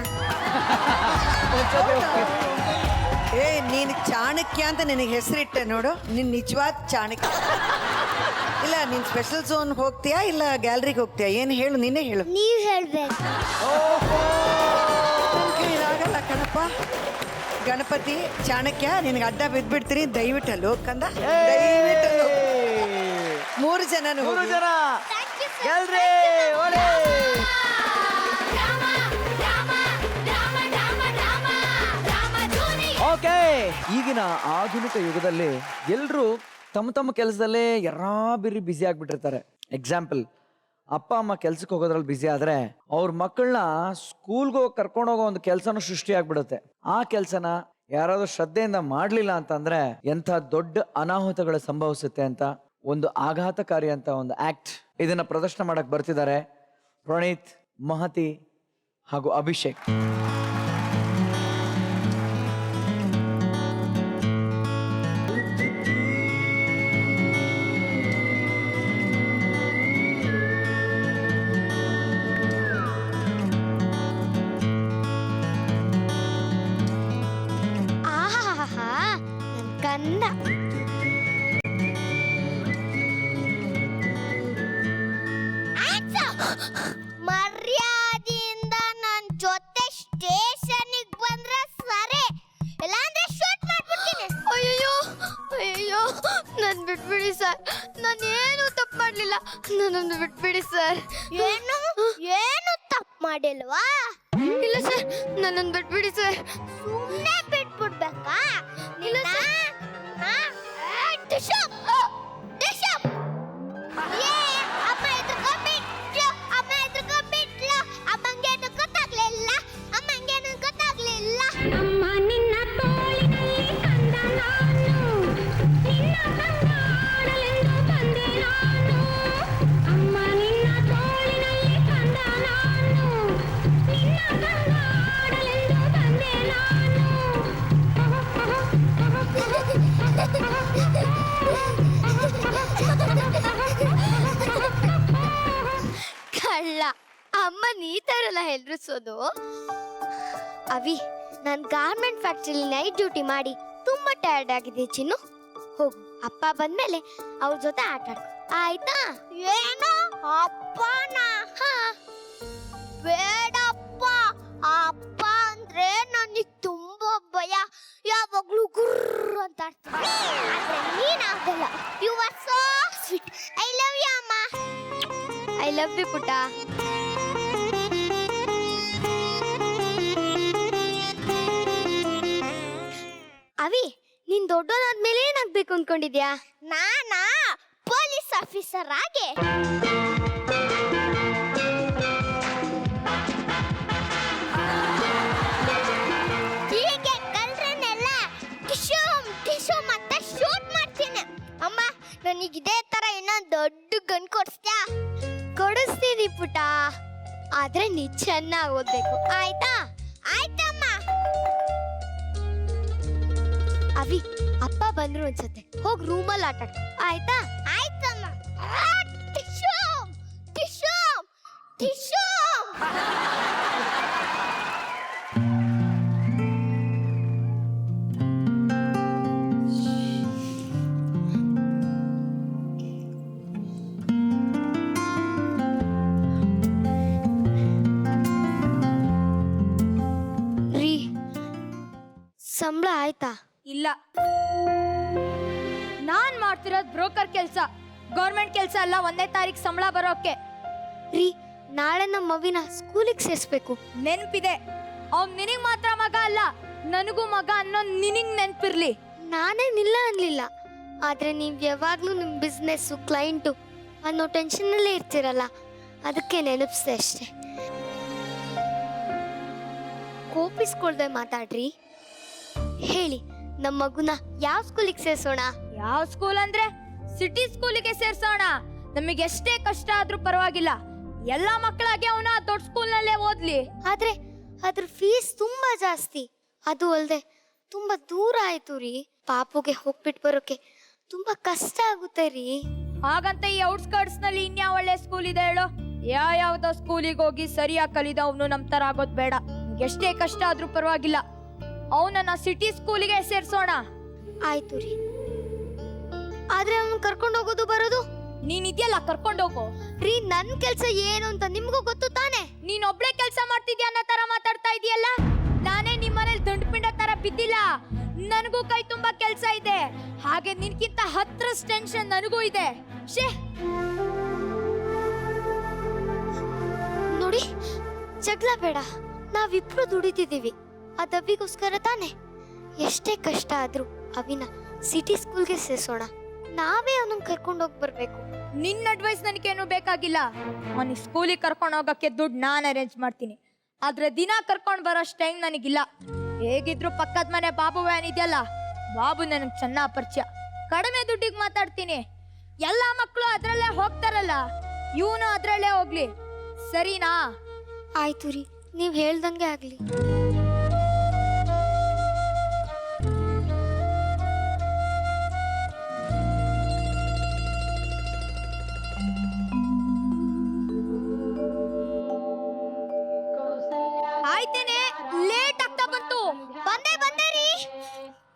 ಏ, ನೀನು ಚಾಣಕ್ಯ ಅಂತ ನಿನಗೆ ಹೆಸರಿಟ್ಟೆ ನೋಡು, ನಿನ್ ನಿಜವಾದ ಚಾಣಕ್ಯ. ಇಲ್ಲ, ನೀನು ಸ್ಪೆಷಲ್ ಝೋನ್ ಹೋಗ್ತೀಯಾ ಇಲ್ಲ ಗ್ಯಾಲರಿಗೆ ಹೋಗ್ತೀಯಾ? ಏನು ಹೇಳು, ನೀನೇ ಹೇಳು. ನೀವ್ ಹೇಳ್ಬೇಕು. ಆಗಲ್ಲ ಕಣಪ್ಪ. ಗಣಪತಿ, ಚಾಣಕ್ಯ, ನಿನಗೆ ಅಡ್ಡ ಬಿದ್ಬಿಡ್ತೀನಿ, ದಯವಿಟ್ಟು ಅಲ್ಲಿ ಹೋಗ್ಕಂದ, ದಯವಿಟ್ಟು ಅಲ್ಲಿ ಹೋಗು. 3 ಜನನು ಮೂರು ಹೋಗಿ. ಜನ ಗೆಲ್ರಿ, ಒಳ್ಳೆ. ಓಕೆ, ಈಗಿನ ಆಧುನಿಕ ಯುಗದಲ್ಲಿ ಎಲ್ಲರೂ ತಮ್ಮ ತಮ್ಮ ಕೆಲಸದಲ್ಲೇ ಯರಾಬಿರಿ ಬ್ಯುಸಿ ಆಗ್ಬಿಟ್ಟಿರ್ತಾರೆ. ಎಕ್ಸಾಂಪಲ್, ಅಪ್ಪ ಅಮ್ಮ ಕೆಲ್ಸಕ್ಕೆ ಹೋಗೋದ್ರಲ್ಲಿ ಬ್ಯುಸಿ ಆದ್ರೆ ಅವ್ರ ಮಕ್ಕಳನ್ನ ಸ್ಕೂಲ್ಗೆ ಹೋಗಿ ಕರ್ಕೊಂಡು ಹೋಗೋ ಒಂದು ಕೆಲಸನೂ ಸೃಷ್ಟಿ ಆಗ್ಬಿಡುತ್ತೆ. ಆ ಕೆಲಸನ ಯಾರಾದ್ರೂ ಶ್ರದ್ಧೆಯಿಂದ ಮಾಡ್ಲಿಲ್ಲ ಅಂತಂದ್ರೆ ಎಂಥ ದೊಡ್ಡ ಅನಾಹುತಗಳು ಸಂಭವಿಸುತ್ತೆ ಅಂತ ಒಂದು ಆಘಾತಕಾರಿ ಅಂತ ಒಂದು ಆಕ್ಟ್ ಇದನ್ನ ಪ್ರದರ್ಶನ ಮಾಡಕ್ ಬರ್ತಿದ್ದಾರೆ ಪ್ರಣೀತ್, ಮಹತಿ ಹಾಗೂ ಅಭಿಷೇಕ್. ಆಹಾಹಾ, ನನ್ ಕಂದ. ಮರ್ಯಾದೆಯಿಂದ ನನ್ ಜೊತೆ ಸ್ಟೇಷನ್ಗೆ ಬಂದ್ರೆ ಸರಿ, ಇಲ್ಲಾಂದ್ರೆ ಶೂಟ್ ಮಾಡ್ಬಿಡ್ತೀನಿ. ಅಯ್ಯೋ ಅಯ್ಯೋ, ನನ್ ಬಿಟ್ಬಿಡಿ ಸರ್, ನಾನು ಏನು ತಪ್ಪು ಮಾಡ್ಲಿಲ್ಲ, ನನ್ನನ್ನು ಬಿಟ್ಬಿಡಿ ಸರ್. ಏನು ಏನು ತಪ್ಪು ಮಾಡಿಲ್ವಾ? ಇಲ್ಲ ಸರ್, ನನ್ನನ್ನು ಬಿಟ್ಬಿಡಿ ಸರ್. ಸುಮ್ಮನೆ ಬಿಟ್ಬಿಡ್ಬೇಕಾ? ಇಲ್ಲ ಸರ್. ಕಳ್ಳ ಅಮ್ಮನ ಈ ತರ ಎಲ್ಲ ಹೆದರಿಸೋದು. ಅವಿ, ನಾನು ಗಾರ್ಮೆಂಟ್ ಫ್ಯಾಕ್ಟ್ರಿಲಿ ನೈಟ್ ಡ್ಯೂಟಿ ಮಾಡಿ ತುಂಬಾ ಟಯರ್ಡ್ ಆಗಿದೆ ಚಿನ್ನು. ಹೋಗು, ಅಪ್ಪ ಬಂದ್ಮೇಲೆ ಅವ್ರ ಜೊತೆ ಆಟ ಆಡ್ಕೊ, ಆಯ್ತಾ? ಏನೋ ಅಪ್ಪನ? ಬೇಡಪ್ಪ, ಅಪ್ಪ ಅಂದ್ರೆ ನನಗೆ ತುಂಬಾ ಭಯ. ಯಾವಾಗ್ಲೂ ಗುರ್ರ್ ಅಂತ ಆಡ್ತೀನಿ. ಆದ್ರೆ ನೀನಾಗಲ್ಲ. You are so sweet. I love you ಅಮ್ಮ. ಐ ಲವ್ ಯು ಪುಟ್ಟ. ಅವಿ, ನೀನ್ ದೊಡ್ಡೋನಾದ್ಮೇಲೆ ಏನಾಗ್ಬೇಕು ಅನ್ಕೊಂಡಿದ್ಯಾ? ನಾನಾ ಪೊಲೀಸ್ ಆಫೀಸರ್ ಆಗಿ. ಹೀಗೆ ಕಲ್ರನ್ನೆಲ್ಲ ಟಿಶ್ಯೂ ಮತ್ತೆ ಶೂಟ್ ಮಾಡ್ತೀನಿ. ಅಮ್ಮ, ನನಗೆ ಇದೇ ತರ ಇನ್ನೊಂದು ದೊಡ್ಡ ಗನ್ ಕೊಡಿಸ್ತ್ಯಾ? ಕೊಡಿಸ್ತೀನಿ ಪುಟ್ಟ, ಆದ್ರೆ ನೀ ಚೆನ್ನಾಗಿ ಓದ್ಬೇಕು, ಆಯ್ತಾ? ಆಯ್ತಮ್ಮ. ಅವಿ, ಅಪ್ಪ ಬಂದ್ರು ಅನ್ಸತ್ತೆ, ಹೋಗ್ ರೂಮಲ್ಲಿ ಆಟ ಆಡ್ಕೊ, ಆಯ್ತಾ? ಆಯ್ತಮ್ಮ. Tissue tissue tissue. ರೀ, ಸಂಬಳ ಆಯ್ತಾ? ಇಲ್ಲ, ನಾನ್ ಮಾಡ್ತಿರೋದು ಬ್ರೋಕರ್ ಕೆಲಸ, ಗೌರ್ಮೆಂಟ್ ಕೆಲಸ ಅಲ್ಲ. 1ನೇ ತಾರೀಕು ಸಂಬಳ ಬರೋಕೆ. ರೀ, ನಾಳೆ ನಮ್ಮ ಅವಿನ ಸ್ಕೂಲಿಗೆ ಸೇರಿಸ್ಬೇಕು. ನೆನ್ಪಿದೆ, ಅವ್ನ್ ನಿನಗ್ ಮಾತ್ರ ಮಗ ಅಲ್ಲ, ನನಗೂ ಮಗ ಅನ್ನೋ ನಿನಗ್ ನೆನ್ಪಿರ್ಲಿ. ನಾನೇನಿಲ್ಲ ಅನ್ಲಿಲ್ಲ, ಆದ್ರೆ ನೀವ್ ಯಾವಾಗ್ಲೂ ನಿಮ್ ಬಿಸ್ನೆಸ್ ಕ್ಲೈಂಟು ಅನ್ನೋ ಟೆನ್ಷನ್ ಅಲ್ಲೇ ಇರ್ತೀರಲ್ಲ, ಅದಕ್ಕೆ ನೆನಪಿಸ್ದೆ ಅಷ್ಟೇ. ಕೋಪಿಸ್ಕೊಳ್ದೆ ಮಾತಾಡ್ರಿ. ಹೇಳಿ, ನಮ್ಮ ಮಗುನ ಯಾವ ಸ್ಕೂಲಿಗೆ ಸೇರ್ಸೋಣ? ಯಾವ ಸ್ಕೂಲ್ ಅಂದ್ರೆ ಸಿಟಿ ಸ್ಕೂಲಿಗೆ ಸೇರ್ಸೋಣ. ನಮಗೆ ಎಷ್ಟೇ ಕಷ್ಟ ಆದ್ರೂ ಪರವಾಗಿಲ್ಲ, ಎಲ್ಲಾ ಮಕ್ಕಳಾಗೆ ಅವನ ದೊಡ್ಡ ಸ್ಕೂಲ್ ನಲ್ಲೇ ಓದ್ಲಿ. ಆದ್ರೆ ಅದ್ರ ಫೀಸ್ ತುಂಬಾ ಜಾಸ್ತಿ, ಅದು ಅಲ್ದೆ ತುಂಬಾ ದೂರ ಆಯ್ತು ರೀ. ಪಾಪುಗೆ ಹೋಗ್ಬಿಟ್ಟು ಬರೋಕೆ ತುಂಬಾ ಕಷ್ಟ ಆಗುತ್ತೆ ರೀ. ಹಾಗಂತ ಈ ಔಟ್ಸ್ಕರ್ಟ್ಸ್ ನಲ್ಲಿ ಇನ್ಯಾವ ಒಳ್ಳೆ ಸ್ಕೂಲ್ ಇದೆ ಹೇಳು? ಯಾವ್ದೋ ಸ್ಕೂಲಿಗೆ ಹೋಗಿ ಸರಿಯಾಗಿ ಕಲಿದ ಅವನು ನಮ್ ತರ ಆಗೋದ್ ಬೇಡ. ಎಷ್ಟೇ ಕಷ್ಟ ಆದ್ರೂ ಪರವಾಗಿಲ್ಲ, ಅವನನ್ನ ಸಿಟಿ ಸ್ಕೂಲಿಗೆ ಸೇರ್ಸೋಣ. ಆಯ್ತು ರೀ, ಆದ್ರೆ ಅವನ್ ಕರ್ಕೊಂಡು ಹೋಗೋದು ಬರೋದು ನೀನ್ ಇದೆಯಲ್ಲ, ಕರ್ಕೊಂಡೋಗು ರೀ. ನನ್ ಕೆಲ್ಸ ಏನು ಅಂತ ನಿಮ್ಗೂ ಗೊತ್ತು ತಾನೆ. ನೀನ್ ಒಬ್ಳೆ ಕೆಲ್ಸ ಮಾಡ್ತಿದ್ಯಾ ಅನ್ನೋ ತರ ಮಾತಾಡ್ತಾ ಇದೀಯಲ್ಲ. ನಾನೇ ನಿಮ್ಮನೇಲಿ ದಂಡಪಿಂಡ ತರ ಬಿದ್ದಿಲ್ಲ, ನನಗೂ ಕೈ ತುಂಬಾ ಕೆಲ್ಸ ಇದೆ. ಹಾಗೆ ನಿನ್ಕಿಂತ 10 ಟೆನ್ಷನ್ ನನಗೂ ಇದೆ. ಶೇ, ನೋಡಿ, ಜಗಳ ಬೇಡ. ನಾವಿಬ್ರು ದುಡಿತಿದೀವಿ, ಅದ್ ಅವಿಗೋಸ್ಕರ ತಾನೆ. ಎಷ್ಟೇ ಕಷ್ಟ ಆದ್ರೂ ಅವಿನ ಸಿಟಿ ಸ್ಕೂಲ್ಗೆ ಸೇರ್ಸೋಣ. ನಾವೇ ಅವನನ್ನ ಕರ್ಕೊಂಡು ಹೋಗಿ ಬರ್ಬೇಕು. ನಿನ್ನ ಅಡ್ವೈಸ್ ನನಗೇನು ಬೇಕಾಗಿಲ್ಲ. ಅವನಿಗೆ ಸ್ಕೂಲಿಗೆ ಕರ್ಕೊಂಡು ಹೋಗಕ್ಕೆ ದುಡ್ಡು ನಾನು ಅರೇಂಜ್ ಮಾಡ್ತೀನಿ, ಆದ್ರೆ ದಿನ ಕರ್ಕೊಂಡು ಬರೋಷ್ಟು ಟೈಮ್ ನನಗಿಲ್ಲ. ಹೇಗಿದ್ರು ಪಕ್ಕದ ಮನೆ ಬಾಬು ವ್ಯಾನ್ ಇದೆಯಲ್ಲ, ಬಾಬು ನನಗೆ ಚೆನ್ನಾಗಿ ಪರಿಚಯ. ಕಡಿಮೆ ದುಡ್ಡಿಗೆ ಮಾತಾಡ್ತೀನಿ. ಎಲ್ಲ ಮಕ್ಕಳು ಅದ್ರಲ್ಲೇ ಹೋಗ್ತಾರಲ್ಲ, ಇವನು ಅದ್ರಲ್ಲೇ ಹೋಗ್ಲಿ, ಸರಿನಾ? ಆಯ್ತು ರೀ, ನೀವ್ ಹೇಳ್ದಂಗೆ ಆಗ್ಲಿ. ಆಯ್ತೇನೆ, ಲೇಟ್ ಆಗ್ತಾ ಬಂತು. ಬಂದೆ ರೀ,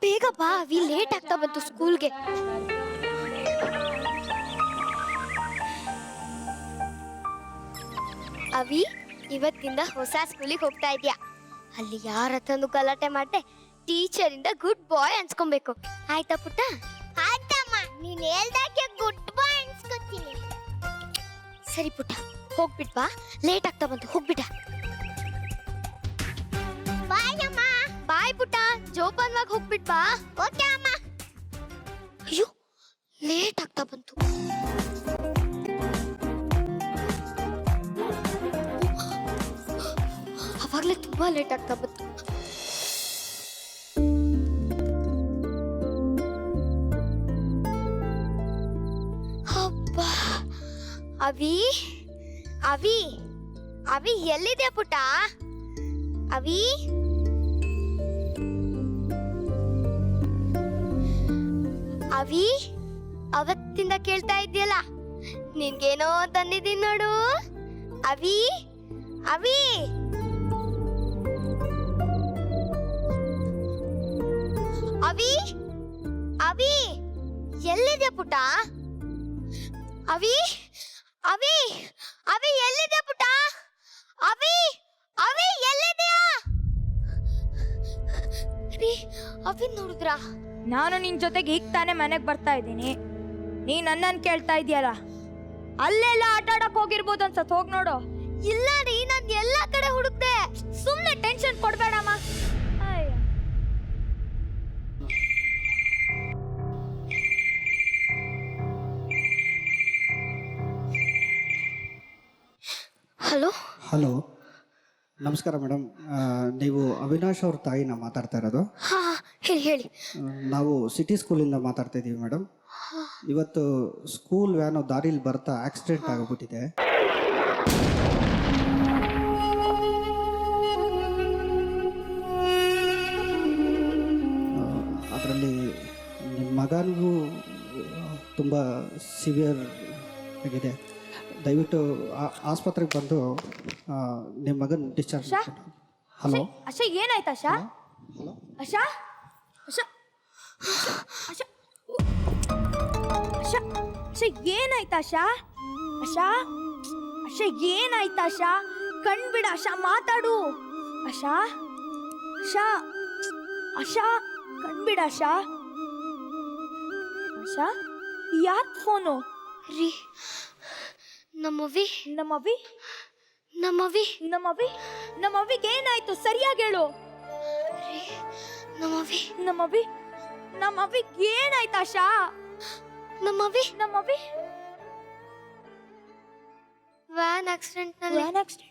ಬೇಗ ಬಾ. ಅವಿ ಲೇಟ್ ಆಗ್ತಾ ಬಂತು ಸ್ಕೂಲ್ಗೆ. ಅವಿ, ಇವತ್ತಿಂದ ಹೊಸ ಸ್ಕೂಲಿಗೆ ಹೋಗ್ತಾ ಇದ್ಯಾ. ಅಲ್ಲಿ ಯಾರ ಹತ್ರನೂ ಗಲಾಟೆ ಮಾಡ್ದೆ ಟೀಚರ್ ಇಂದ ಗುಡ್ ಬಾಯ್ ಅನ್ಸ್ಕೊಬೇಕು, ಆಯ್ತಾ ಪುಟ್ಟ? ಆಯ್ತಮ್ಮ, ನೀನ್ ಹೇಳ್ದಾಗೆ ಗುಡ್ ಬಾಯ್ ಅನ್ಸ್ಕೊತೀನಿ. ಸರಿ ಪುಟ್ಟ, ಹೋಗ್ಬಿಟ್ ಬಾ. ಲೇಟ್ ಆಗ್ತಾ ಬಂತು, ಹೋಗ್ಬಿಟ. ಬಾಯ್ ಅಮ್ಮ. ಬಾಯ್ ಪುಟ್ಟ, ಜೋಪಾನವಾಗಿ ಹೋಗ್ಬಿಟ್ ಬಾ. ಓಕೆ ಅಮ್ಮ. ಅಯ್ಯೋ, ಲೇಟ್ ಆಗ್ತಾ ಬಂತು. ಅವಾಗ್ಲೇ ತುಂಬಾ ಲೇಟ್ ಆಗ್ತಾ ಬಂತು. ಅಬ್ಬಾ, ಅವಿ ಅವಿ ಅವಿ ಎಲ್ಲಿದೆ ಪುಟ್ಟ? ಅವಿ, ಅವಿ, ಅವತ್ತಿಂದ ಕೇಳ್ತಾ ಇದ್ಯಲ್ಲ, ನಿನ್ಗೇನೋ ತಂದಿದ್ದೀನಿ ನೋಡು. ಅವಿ ಅವಿ ಅವಿ ಅವಿ ಎಲ್ಲಿದೆ ಪುಟ್ಟ? ಅವಿ ಅವಿ ಅವಿ ಎಲ್ಲಿದೆ ಪುಟ್ಟ? ಅವಿ ಅವಿ ಎಲ್ಲಿದ್ಯಾ? ರೀ, ಅವಿ ನೋಡಿದ್ರಾ? ನಾನು ನಿನ್ ಜೊತೆಗೆ ಈಗ ತಾನೇ ಮನೆಗೆ ಬರ್ತಾ ಇದ್ದೀನಿ. ನೀ ನನ್ನನ್ನು ಕೇಳ್ತಾ ಇದೆಯಲ್ಲ, ಅಲ್ಲೆಲ್ಲ ಆಟ ಆಡಕ್ ಹೋಗಿರ್ಬೋದು ಅನ್ಸತ್, ಹೋಗ್ ನೋಡು. ಇಲ್ಲ ರೀ, ನಾನು ಎಲ್ಲಾ ಕಡೆ ಹುಡುಕ್ದೆ. ಸುಮ್ನೆ ಟೆನ್ಷನ್ ಕೊಡ್ಬೇಡಮ್ಮ. ಹಲೋ ಹಲೋ, ನಮಸ್ಕಾರ ಮೇಡಮ್. ನೀವು ಅವಿನಾಶ್ ಅವ್ರ ತಾಯಿನ ಮಾತಾಡ್ತಾ ಇರೋದು? ಹಾ, ಹೇಳಿ ಹೇಳಿ. ನಾವು ಸಿಟಿ ಸ್ಕೂಲಿಂದ ಮಾತಾಡ್ತಾ ಇದ್ದೀವಿ ಮೇಡಮ್. ಇವತ್ತು ಸ್ಕೂಲ್ ವ್ಯಾನು ದಾರಿಲಿ ಬರ್ತಾ ಆಕ್ಸಿಡೆಂಟ್ ಆಗಿಬಿಟ್ಟಿದೆ. ಅದರಲ್ಲಿ ನಿಮ್ಮ ಮಗನಿಗೂ ತುಂಬ ಸಿವಿಯರ್ ಆಗಿದೆ. ದಯವಿಟ್ಟು ಆಸ್ಪತ್ರೆಗೆ ಬಂದು ನಿಮ್ಮ ಮಗನ ಡಿಸ್ಚಾರ್ಜ್ ಮಾಡಿ. ಹಲೋ ಅಶಾ, ಏನಾಯ್ತು ಅಶಾ? ಅಶಾ ಅಶಾ ಅಶಾ ಅಶಾ ಅಶಾ ಏನಾಯ್ತು ಅಶಾ? ಅಶಾ ಅಶಾ ಏನಾಯ್ತು ಅಶಾ? ಕಣ್ಬಿಡ ಅಶಾ, ಮಾತಾಡು ಅಶಾ. ಅಶಾ ಅಶಾ ಕಣ್ಬಿಡ ಅಶಾ. ಅಶಾ, ಯಾರ್ ಫೋನು? ರೀ, ನಮ್ಮವಿ ನಮ್ಮವಿ ನಮ್ಮವಿ ನಮ್ಮವಿ ನಮ್ಮವಿಗೆ ಏನಾಯ್ತು ಸರಿಯಾಗಿ ಹೇಳು. ನಮ್ಮವಿ ನಮ್ಮವಿ ನಮ್ಮವಿಗೆ ಏನಾಯ್ತು ಆಶಾ? ನಮ್ಮವಿ ನಮ್ಮವಿ ವ್ಯಾನ್ ಆಕ್ಸಿಡೆಂಟ್ ನಲ್ಲಿ ವ್ಯಾನ್ ಆಕ್ಸಿಡೆಂಟ್.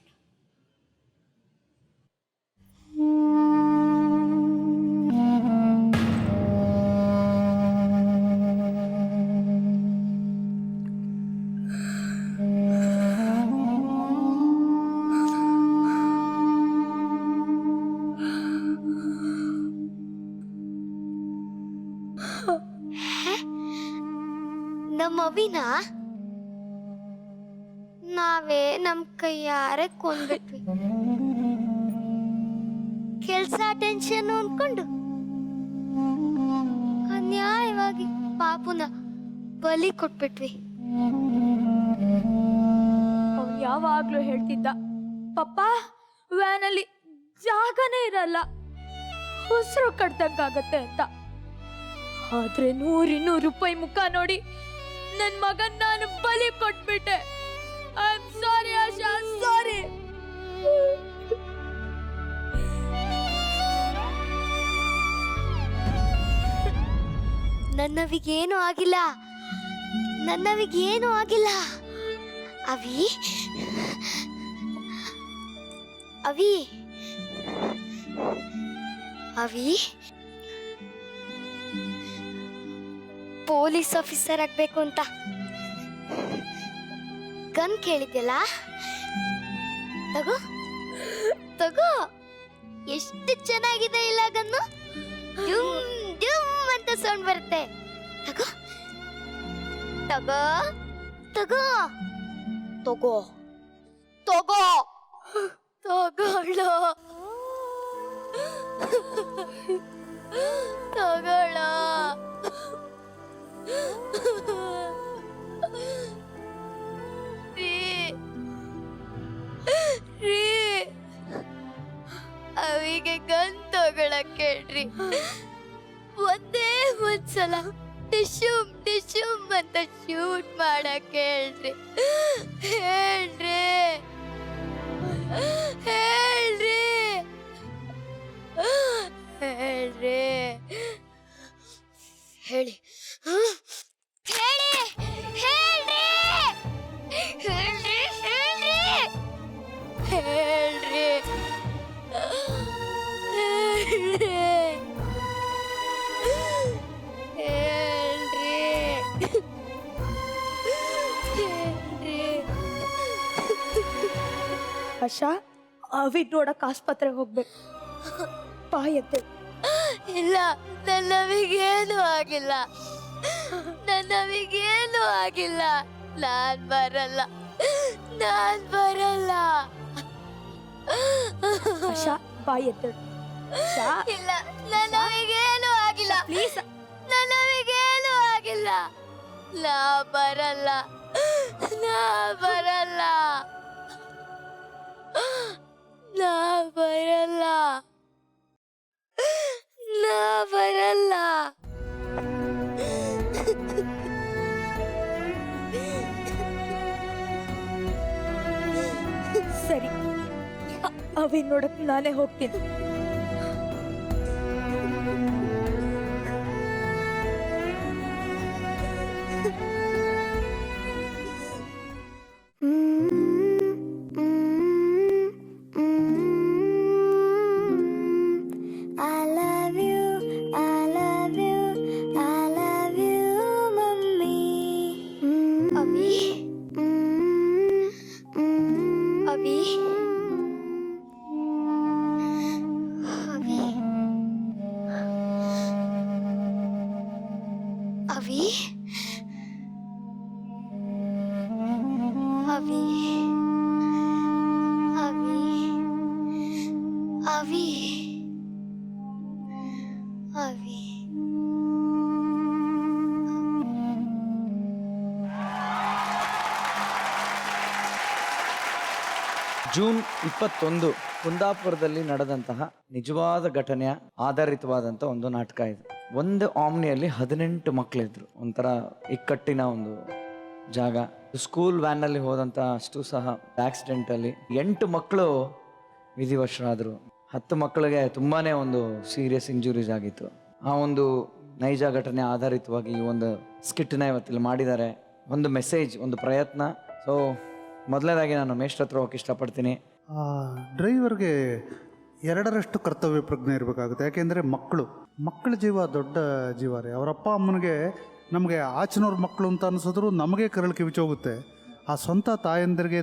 ನಮ್ಮವಿನ ನಾವೇ ನಮ್ ಕೈಯಾರೆ ಕೊಂದ್ಬಿಟ್ವಿ. ಕೆಲ್ಸ ಟೆನ್ಷನ್ ಅನ್ಕೊಂಡು ಅನ್ಯಾಯವಾಗಿ ಪಾಪುನ ಬಲಿ ಕೊಟ್ಬಿಟ್ವಿ. ಅವ್ನು ಯಾವಾಗ್ಲೂ ಹೇಳ್ತಿದ್ದ, ಪಪ್ಪ ವ್ಯಾನಲ್ಲಿ ಜಾಗನೇ ಇರಲ್ಲ, ಉಸಿರು ಕಟ್ದಂಗಾಗತ್ತೆ ಅಂತ. ಆದ್ರೆ 100-200 ರೂಪಾಯಿ ಮುಖ ನೋಡಿ ನನ್ ಮಗನ್ ನಾನು ಬಲಿ ಕೊಟ್ಬಿಟ್ಟೆ. ಐ ಆಮ್ ಸಾರಿ ಆಶಾ, ಸಾರಿ. ನನ್ನವಿಗೇನು ಆಗಿಲ್ಲ, ನನ್ನವಿಗೇನು ಆಗಿಲ್ಲ. ಅವಿ ಅವಿ ಅವಿ ಪೊಲೀಸ್ ಆಫೀಸರ್ ಆಗ್ಬೇಕು ಅಂತ ಗನ್ ಕೇಳಿದ್ಯಲ್ಲ, ತಗೋ ತಗೋ. ಎಷ್ಟು ಚೆನ್ನಾಗಿದೆ ಇಲ್ಲ ಗನ್ನು, ಡುಮ್ ಡುಮ್ ಅಂತ ಸೌಂಡ್ ಬರುತ್ತೆ. ತಗೋ ತಗೋ ತಗೋ ತಗೋ ತಗೋ ತಗೊಳ್ಳೋ ತಗೊಳ್ಳ. ಅವಿಗೆ ಗನ್ ತಗೊಳಕ್ ಹೇಳ್ರಿ. ಒಂದೇ ಒಂದ್ಸಲ ಟಿಶುಮ್ ಟಿಶುಮ್ ಅಂತ ಶೂಟ್ ಮಾಡಕ್ ಹೇಳ್ರಿ. ಹೇಳ್ರಿ ಹೇಳ್ರಿ ಹೇಳ್ರಿ ಹೇಳಿ ಹೇಳಿ ಹೇಳ್ರಿ ಹೇಳ್ರಿ ಹೇಳ್ರಿ ಹೇಳ್ರಿ ಹೇಳ್ರಿ ಆಶಾ, ಅವಿ ನೋಡಕ್ ಆಸ್ಪತ್ರೆಗೆ ಹೋಗ್ಬೇಕು. ಬಾಯತ್ತೆ. ಇಲ್ಲ, ನನ್ನವಿಗೇನು ಆಗಿಲ್ಲ, ನನ್ನವಿಗೇನು ಆಗಿಲ್ಲ. ನಾನ್ ಬರಲ್ಲ, ನಾನ್ ಬರಲ್ಲ. ಆಶಾ, ಬಾಯತ್ತೆ. ಇಲ್ಲ, ನನ್ನವಿಗೇನು ಆಗಿಲ್ಲ. ಪ್ಲೀಸ್, ನನ್ನವಿಗೇನು ಆಗಿಲ್ಲ. ನಾ ಬರಲ್ಲ, ನಾ ಬರಲ್ಲ, ನಾ ಬರಲ್ಲ, ನಾ ಬರಲ್ಲ. ಸರಿ, ಅವಿ ನೋಡಕ್ ನಾನೇ ಹೋಗ್ತೀನಿ. ಅವಿ ಅವಿ ಅವಿ ಅವಿ ಅವಿ. ಜೂನ್ 21 ಕುಂದಾಪುರದಲ್ಲಿ ನಡೆದಂತಹ ನಿಜವಾದ ಘಟನೆಯ ಆಧಾರಿತವಾದಂಥ ಒಂದು ನಾಟಕ ಇದು. ಒಂದು ಆಮ್ನಿಯಲ್ಲಿ 18 ಮಕ್ಕಳಿದ್ರು. ಒಂಥರ ಇಕ್ಕಟ್ಟಿನ ಒಂದು ಜಾಗ. ಸ್ಕೂಲ್ ವ್ಯಾನಲ್ಲಿ ಹೋದಂಥ ಅಷ್ಟು ಸಹ ಆಕ್ಸಿಡೆಂಟಲ್ಲಿ 8 ಮಕ್ಕಳು ವಿಧಿವಶರಾದರು. 10 ಮಕ್ಕಳಿಗೆ ತುಂಬಾ ಒಂದು ಸೀರಿಯಸ್ ಇಂಜುರೀಸ್ ಆಗಿತ್ತು. ಆ ಒಂದು ನೈಜ ಘಟನೆ ಆಧಾರಿತವಾಗಿ ಈ ಒಂದು ಸ್ಕಿಟ್ನ ಇವತ್ತಿಲ್ಲಿ ಮಾಡಿದ್ದಾರೆ. ಒಂದು ಮೆಸೇಜ್, ಒಂದು ಪ್ರಯತ್ನ. ಸೊ ಮೊದಲನೇದಾಗಿ ನಾನು ಮೇಷ್ಟ್ರ ಹತ್ರ ಹೋಗಕ್ಕೆ ಇಷ್ಟಪಡ್ತೀನಿ. ಡ್ರೈವರ್ಗೆ 2ರಷ್ಟು ಕರ್ತವ್ಯ ಪ್ರಜ್ಞೆ ಇರಬೇಕಾಗುತ್ತೆ. ಯಾಕೆಂದರೆ ಮಕ್ಕಳ ಜೀವ ದೊಡ್ಡ ಜೀವ ರೀ. ಅವರ ಅಪ್ಪ ಅಮ್ಮನಿಗೆ ನಮಗೆ ಆಚಿನವ್ರ ಮಕ್ಕಳು ಅಂತ ಅನಿಸಿದ್ರು ನಮಗೆ ಕರಳು ಕಿವಿಚೋಗುತ್ತೆ. ಆ ಸ್ವಂತ ತಾಯಂದಿರಿಗೆ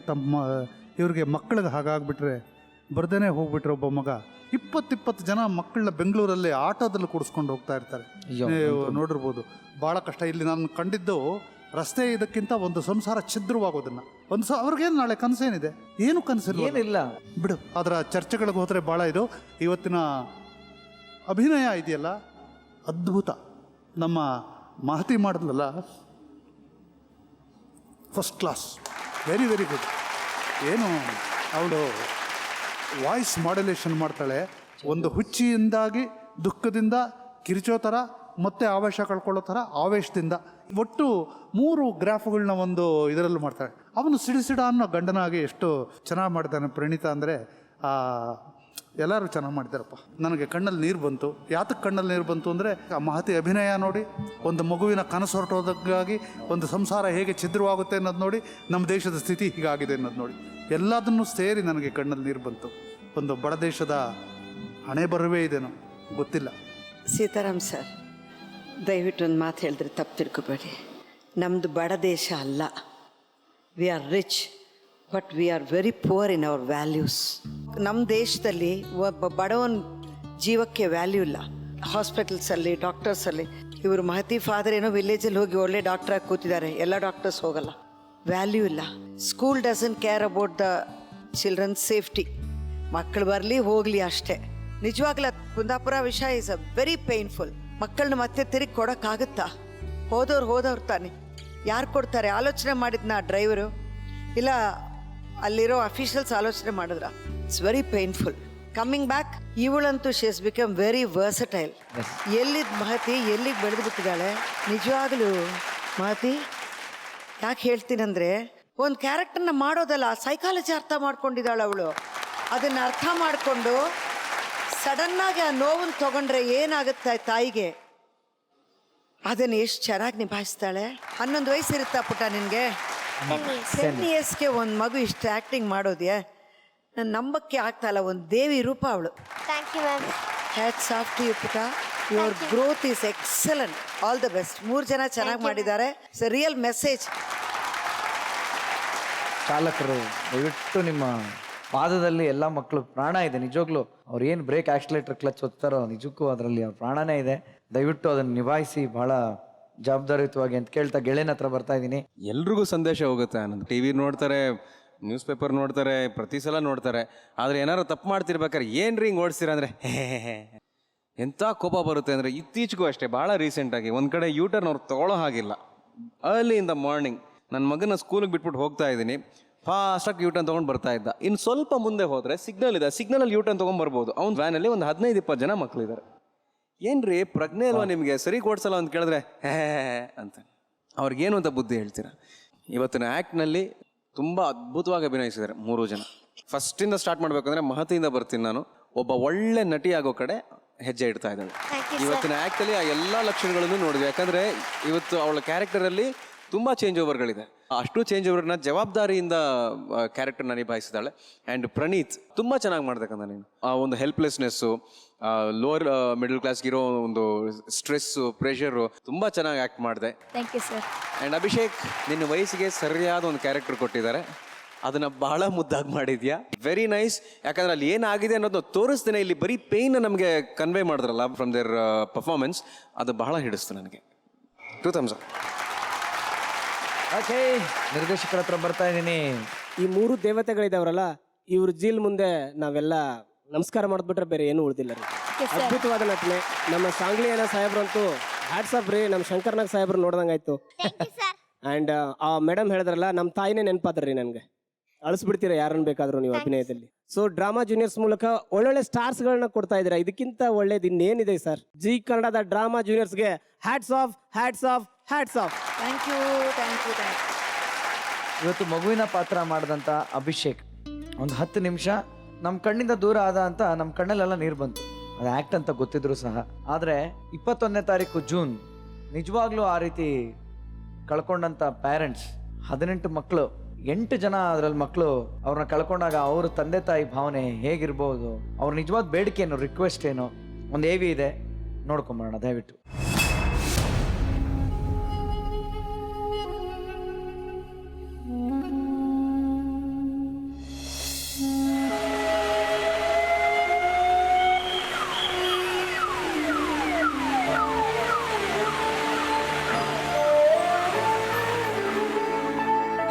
ಇವ್ರಿಗೆ ಮಕ್ಕಳಿಗೆ ಹಾಗಾಗ್ಬಿಟ್ರೆ ಬರ್ದೇನೆ ಹೋಗ್ಬಿಟ್ರೆ ಒಬ್ಬ ಮಗ 20 ಜನ ಮಕ್ಕಳನ್ನ ಬೆಂಗಳೂರಲ್ಲಿ ಆಟೋದಲ್ಲಿ ಕೂಡಿಸ್ಕೊಂಡು ಹೋಗ್ತಾ ಇರ್ತಾರೆ. ನೀವು ನೋಡಿರ್ಬೋದು, ಭಾಳ ಕಷ್ಟ. ಇಲ್ಲಿ ನಾನು ಕಂಡಿದ್ದು ರಸ್ತೆ ಇದಕ್ಕಿಂತ ಒಂದು ಸಂಸಾರ ಛಿದ್ರವಾಗೋದನ್ನ. ಅವ್ರಿಗೇನು ನಾಳೆ ಕನಸೇನಿದೆ? ಏನು ಕನಸಿಲ್ಲ ಬಿಡು. ಅದರ ಚರ್ಚೆಗಳಿಗೆ ಹೋದರೆ ಭಾಳ ಇದು. ಇವತ್ತಿನ ಅಭಿನಯ ಇದೆಯಲ್ಲ ಅದ್ಭುತ. ನಮ್ಮ ಮಹತಿ ಮಾಡಿದ್ಲಲ್ಲ, first class, very very good. ಏನು ಅವಳು ವಾಯ್ಸ್ ಮಾಡ್ಯುಲೇಷನ್ ಮಾಡ್ತಾಳೆ. ಒಂದು ಹುಚ್ಚಿಯಿಂದಾಗಿ ದುಃಖದಿಂದ ಕಿರಿಚೋ ಥರ, ಮತ್ತೆ ಆವೇಶ ಕಳ್ಕೊಳ್ಳೋ ಥರ ಆವೇಶದಿಂದ, ಒಟ್ಟು 3 ಗ್ರಾಫ್ಗಳನ್ನ ಒಂದು ಇದರಲ್ಲೂ ಮಾಡ್ತಾಳೆ. ಅವನು ಸಿಡಿಸಿಡ ಅನ್ನೋ ಗಂಡನಾಗಿ ಎಷ್ಟು ಚೆನ್ನಾಗಿ ಮಾಡ್ತಾನೆ ಪ್ರಣೀತಾ ಅಂದರೆ. ಎಲ್ಲರೂ ಚೆನ್ನಾಗಿ ಮಾಡಿದಾರಪ್ಪ. ನನಗೆ ಕಣ್ಣಲ್ಲಿ ನೀರು ಬಂತು. ಯಾತಕ್ಕೆ ಕಣ್ಣಲ್ಲಿ ನೀರು ಬಂತು ಅಂದರೆ ಆ ಮಹತಿ ಅಭಿನಯ ನೋಡಿ, ಒಂದು ಮಗುವಿನ ಕನಸು ಹೊರಟೋದಕ್ಕಾಗಿ ಒಂದು ಸಂಸಾರ ಹೇಗೆ ಛಿದ್ರವಾಗುತ್ತೆ ಅನ್ನೋದು ನೋಡಿ, ನಮ್ಮ ದೇಶದ ಸ್ಥಿತಿ ಹೀಗಾಗಿದೆ ಅನ್ನೋದು ನೋಡಿ, ಎಲ್ಲದನ್ನೂ ಸೇರಿ ನನಗೆ ಕಣ್ಣಲ್ಲಿ ನೀರು ಬಂತು. ಒಂದು ಬಡ ದೇಶದ ಹಣೆ ಬರವೇ ಇದೇನೋ ಗೊತ್ತಿಲ್ಲ. ಸೀತಾರಾಮ್ ಸರ್, ದಯವಿಟ್ಟು ಒಂದು ಮಾತು ಹೇಳಿದ್ರೆ ತಪ್ಪು ತಿಳ್ಕೊಬೇಡಿ. ನಮ್ಮದು ಬಡ ದೇಶ ಅಲ್ಲ. We are rich but we are very poor in our values. ನಮ್ಮ ದೇಶದಲ್ಲಿ ಒಬ್ಬ ಬಡವನ ಜೀವಕ್ಕೆ ವ್ಯಾಲ್ಯೂ ಇಲ್ಲ. ಹಾಸ್ಪಿಟಲ್ಸಲ್ಲಿ, ಡಾಕ್ಟರ್ಸಲ್ಲಿ, ಇವರು ಮಹತಿ ಫಾದರ್ ಏನೋ ವಿಲೇಜಲ್ಲಿ ಹೋಗಿ ಒಳ್ಳೆ ಡಾಕ್ಟ್ರಾಗಿ ಕೂತಿದ್ದಾರೆ. ಎಲ್ಲ ಡಾಕ್ಟರ್ಸ್ ಹೋಗಲ್ಲ. ವ್ಯಾಲ್ಯೂ ಇಲ್ಲ. School doesn't care about the children's safety. ಮಕ್ಕಳು ಬರಲಿ ಹೋಗಲಿ ಅಷ್ಟೇ. ನಿಜವಾಗ್ಲೂ ಕುಂದಾಪುರ ವಿಷಯ ಇಸ್ ಅ ವೆರಿ ಪೇನ್ಫುಲ್. ಮಕ್ಕಳನ್ನ ಮತ್ತೆ ತಿರುಗಿ ಕೊಡೋಕ್ಕಾಗುತ್ತಾ? ಹೋದವ್ರು ತಾನೆ. ಯಾರು ಕೊಡ್ತಾರೆ? ಆಲೋಚನೆ ಮಾಡಿದ್ನ ಡ್ರೈವರು ಇಲ್ಲ ಅಲ್ಲಿರೋ ಅಫಿಷಿಯಲ್ಸ್ ಆಲೋಚನೆ ಮಾಡಿದ್ರ? It's very painful. Coming back, ಇವಳಂತೂ she has become very versatile. ಎಲ್ಲಿದ್ದ ಮಹತಿ ಎಲ್ಲಿಗೆ ಬೆಳೆದು ಬಿಟ್ಟಿದ್ದಾಳೆ. ನಿಜವಾಗ್ಲೂ ಮಹತಿ ಯಾಕೆ ಹೇಳ್ತೀನಂದರೆ, ಒಂದು ಕ್ಯಾರೆಕ್ಟರ್ನ ಮಾಡೋದಲ್ಲ, ಸೈಕಾಲಜಿ ಅರ್ಥ ಮಾಡ್ಕೊಂಡಿದ್ದಾಳೆ ಅವಳು. ಅದನ್ನು ಅರ್ಥ ಮಾಡಿಕೊಂಡು ಸಡನ್ನಾಗಿ ಆ ನೋವನ್ನು ತಗೊಂಡ್ರೆ ಏನಾಗುತ್ತೆ ತಾಯಿಗೆ, ಅದನ್ನು ಎಷ್ಟು ಚೆನ್ನಾಗಿ ನಿಭಾಯಿಸ್ತಾಳೆ. 11 ವಯಸ್ಸು ಇರುತ್ತಾ ಪುಟ್ಟ ನಿನಗೆ? 10 ಇಯರ್ಸ್ಗೆ ಒಂದು ಮಗು ಇಷ್ಟು ಆ್ಯಕ್ಟಿಂಗ್ ಮಾಡೋದ್ಯಾ? ನನ್ನ ನಂಬಕ್ಕೆ ಆಗ್ತಾಯಿಲ್ಲ. ಒಂದು ದೇವಿ ರೂಪ ಅವಳು. Thank you ma'am. Hats off to you ಪುಟ. Your growth is excellent. All the best. 3 ಜನ ಚೆನ್ನಾಗಿ ಮಾಡಿದ್ದಾರೆ. It's a real message. ಚಾಲಕರು ದಯವಿಟ್ಟು ನಿಮ್ಮ ಪಾದದಲ್ಲಿ ಎಲ್ಲ ಮಕ್ಕಳು ಪ್ರಾಣ ಇದೆ. ನಿಜವಾಗ್ಲೂ ಅವ್ರು ಏನು ಬ್ರೇಕ್ ಆಕ್ಸಿಲೇಟರ್ ಕ್ಲಚ್ ಒತ್ತಾರೋ ನಿಜಕ್ಕೂ ಅದರಲ್ಲಿ ಅವ್ರ ಪ್ರಾಣನೇ ಇದೆ. ದಯವಿಟ್ಟು ಅದನ್ನು ನಿಭಾಯಿಸಿ ಬಹಳ ಜವಾಬ್ದಾರಿಯುತವಾಗಿ ಅಂತ ಕೇಳ್ತಾ ಗೆಳೆಯನ ಹತ್ರ ಬರ್ತಾ ಇದ್ದೀನಿ. ಎಲ್ರಿಗೂ ಸಂದೇಶ ಹೋಗುತ್ತೆ. ಆನಂದ್ ಟಿವಿ ನೋಡ್ತಾರೆ, ನ್ಯೂಸ್ ಪೇಪರ್ ನೋಡ್ತಾರೆ, ಪ್ರತಿ ಸಲ ನೋಡ್ತಾರೆ. ಆದರೆ ಏನಾರು ತಪ್ಪು ಮಾಡ್ತಿರ್ಬೇಕಾದ್ರೆ ಏನ್ರಿ ಹಿಂಗೆ ಓಡಿಸ್ತೀರ ಅಂದರೆ ಎಂಥ ಕೋಪ ಬರುತ್ತೆ ಅಂದರೆ, ಇತ್ತೀಚೆಗೂ ಅಷ್ಟೇ ಭಾಳ ರೀಸೆಂಟಾಗಿ ಒಂದು ಕಡೆ ಯೂಟರ್ನ್ ಅವ್ರು ತೊಗೊಳ್ಳೋ ಹಾಗಿಲ್ಲ. ಅರ್ಲಿ ಇನ್ ದ ಮಾರ್ನಿಂಗ್ ನನ್ನ ಮಗನ ಸ್ಕೂಲಿಗೆ ಬಿಟ್ಬಿಟ್ಟು ಹೋಗ್ತಾ ಇದ್ದೀನಿ. ಫಾಸ್ಟಾಗಿ ಯೂಟರ್ನ್ ತೊಗೊಂಡು ಬರ್ತಾ ಇದ್ದ. ಇನ್ನು ಸ್ವಲ್ಪ ಮುಂದೆ ಹೋದರೆ ಸಿಗ್ನಲ್ ಇದೆ, ಸಿಗ್ನಲಲ್ಲಿ ಯೂಟರ್ನ್ ತೊಗೊಂಡ್ಬರ್ಬೋದು. ಅವ್ನ ವ್ಯಾನಲ್ಲಿ ಒಂದು 15-20 ಜನ ಮಕ್ಕಳಿದ್ದಾರೆ. ಏನ್ರಿ ಪ್ರಜ್ಞೆ ಅಲ್ವಾ ನಿಮಗೆ? ಸರಿ ಕೊಡ್ಸಲ್ಲ ಅಂತ ಕೇಳಿದ್ರೆ ಅಂತ. ಅವ್ರಿಗೇನು ಅಂತ ಬುದ್ಧಿ ಹೇಳ್ತೀರಾ? ಇವತ್ತಿನ ಆ್ಯಕ್ಟ್ನಲ್ಲಿ ತುಂಬ ಅದ್ಭುತವಾಗಿ ಅಭಿನಯಿಸಿದ್ದಾರೆ 3 ಜನ. ಫಸ್ಟಿಂದ ಸ್ಟಾರ್ಟ್ ಮಾಡಬೇಕಂದ್ರೆ ಮಹತಿಯಿಂದ ಬರ್ತೀನಿ ನಾನು. ಒಬ್ಬ ಒಳ್ಳೆ ನಟಿ ಆಗೋ ಕಡೆ ಹೆಜ್ಜೆ ಇಡ್ತಾ ಇದ್ದಾಳೆ. ಇವತ್ತಿನ ಆ್ಯಕ್ಟಲ್ಲಿ ಆ ಎಲ್ಲ ಲಕ್ಷಣಗಳನ್ನು ನೋಡಿದ್ವಿ. ಯಾಕಂದರೆ ಇವತ್ತು ಅವಳ ಕ್ಯಾರೆಕ್ಟರಲ್ಲಿ ತುಂಬ ಚೇಂಜ್ ಓವರ್ಗಳಿದೆ. ಅಷ್ಟು ಚೇಂಜ್ ಓವರ್ನ ಜವಾಬ್ದಾರಿಯಿಂದ ಕ್ಯಾರೆಕ್ಟರ್ನ ನಿಭಾಯಿಸಿದಾಳೆ. ಆ್ಯಂಡ್ ಪ್ರಣೀತ್ ತುಂಬ ಚೆನ್ನಾಗಿ ಮಾಡ್ಬೇಕಂದ ನೀನು. ಆ ಒಂದು ಹೆಲ್ಪ್ಲೆಸ್ನೆಸ್ಸು, ಲೋವರ್ ಮಿಡಲ್ ಕ್ಲಾಸ್ಗಿರೋ ಒಂದು ಸ್ಟ್ರೆಸ್ಸು, ಪ್ರೆಷರು ತುಂಬ ಚೆನ್ನಾಗಿ ಆ್ಯಕ್ಟ್ ಮಾಡಿದೆ. Thank you sir. And Abhishek, ನಿನ್ನ ವಯಸ್ಸಿಗೆ ಸರಿಯಾದ ಒಂದು ಕ್ಯಾರೆಕ್ಟರ್ ಕೊಟ್ಟಿದ್ದಾರೆ. ಅದನ್ನು ಬಹಳ ಮುದ್ದಾಗಿ ಮಾಡಿದ್ಯಾ. Very nice. ಯಾಕಂದ್ರೆ ಅಲ್ಲಿ ಏನಾಗಿದೆ ಅನ್ನೋದು ತೋರಿಸ್ದೇನೆ ಇಲ್ಲಿ ಬರೀ ಪೇಯ್ನ ನಮಗೆ ಕನ್ವೆ ಮಾಡಿದ್ರಲ್ಲ ಫ್ರಮ್ ದೇರ್ ಪರ್ಫಾರ್ಮೆನ್ಸ್, ಅದು ಬಹಳ ಹಿಡಿಸ್ತು ನನಗೆ. 2 thumbs up. ಓಕೆ, ನಿರ್ದೇಶಕರ ಹತ್ರ ಬರ್ತಾ ಇದ್ದೀನಿ. ಈ 3 ದೇವತೆಗಳಿದಾವ್ರಲ್ಲ, ಇವ್ರ ಜೀಲ್ ಮುಂದೆ ನಾವೆಲ್ಲ ನಮಸ್ಕಾರ ಮಾಡಿದ್ಬಿಟ್ರೆ ಬೇರೆ ಏನೂ ಉಳಿದಿಲ್ಲ ರೀ. ಅದ್ಭುತವಾದ ನಟನೆ. ನಮ್ಮ ಸಾಂಗ್ಲಿಯನ ಸಾಹೇಬ್ರಂತೂ ಹ್ಯಾಟ್ಸ್ ಆಫ್ ರೀ. ನಮ್ಮ ಶಂಕರ್ನಾಗ್ ಸಾಹೇಬ್ರು ನೋಡ್ದಂಗಾಯ್ತು. ಆ್ಯಂಡ್ ಆ ಮೇಡಮ್ ಹೇಳಿದ್ರಲ್ಲ, ನಮ್ಮ ತಾಯಿನೇ ನೆನಪಾದ್ರಿ ನನಗೆ. ಅಳಿಸ್ಬಿಡ್ತೀರಾ ಯಾರನ್ನ ಬೇಕಾದ್ರೂ ನೀವು ಅಭಿನಯದಲ್ಲಿ. ಸೊ ಡ್ರಾಮಾ ಜೂನಿಯರ್ಸ್ ಮೂಲಕ ಒಳ್ಳೊಳ್ಳೆ ಸ್ಟಾರ್ಸ್ಗಳನ್ನ ಕೊಡ್ತಾ ಇದ್ದೀರಾ. ಇದಕ್ಕಿಂತ ಒಳ್ಳೇದು ಇನ್ನೇನಿದೆ ಸರ್? ಜಿ ಕನ್ನಡದ ಡ್ರಾಮಾ ಜೂನಿಯರ್ಸ್ಗೆ hats off, hats off, hats off. Thank you. ಇವತ್ತು ಮಗುವಿನ ಪಾತ್ರ ಮಾಡಿದಂಥ ಅಭಿಷೇಕ್ ಒಂದು 10 ನಿಮಿಷ ನಮ್ಮ ಕಣ್ಣಿಂದ ದೂರ ಆದ ಅಂತ ನಮ್ಮ ಕಣ್ಣಲ್ಲೆಲ್ಲ ನೀರು ಬಂತು. ಅದು ಆ್ಯಕ್ಟ್ ಅಂತ ಗೊತ್ತಿದ್ರು ಸಹ. ಆದರೆ 21ನೇ ತಾರೀಕು ಜೂನ್ ನಿಜವಾಗ್ಲೂ ಆ ರೀತಿ ಕಳ್ಕೊಂಡಂಥ ಪೇರೆಂಟ್ಸ್ 18 ಮಕ್ಕಳು 8 ಜನ ಅದರಲ್ಲಿ ಮಕ್ಕಳು ಅವ್ರನ್ನ ಕಳ್ಕೊಂಡಾಗ ಅವ್ರ ತಂದೆ ತಾಯಿ ಭಾವನೆ ಹೇಗಿರ್ಬೋದು, ಅವ್ರ ನಿಜವಾದ ಬೇಡಿಕೆ ಏನು, ರಿಕ್ವೆಸ್ಟ್ ಏನು, ಒಂದು AV ಇದೆ ನೋಡ್ಕೊಂಬರೋಣ ದಯವಿಟ್ಟು.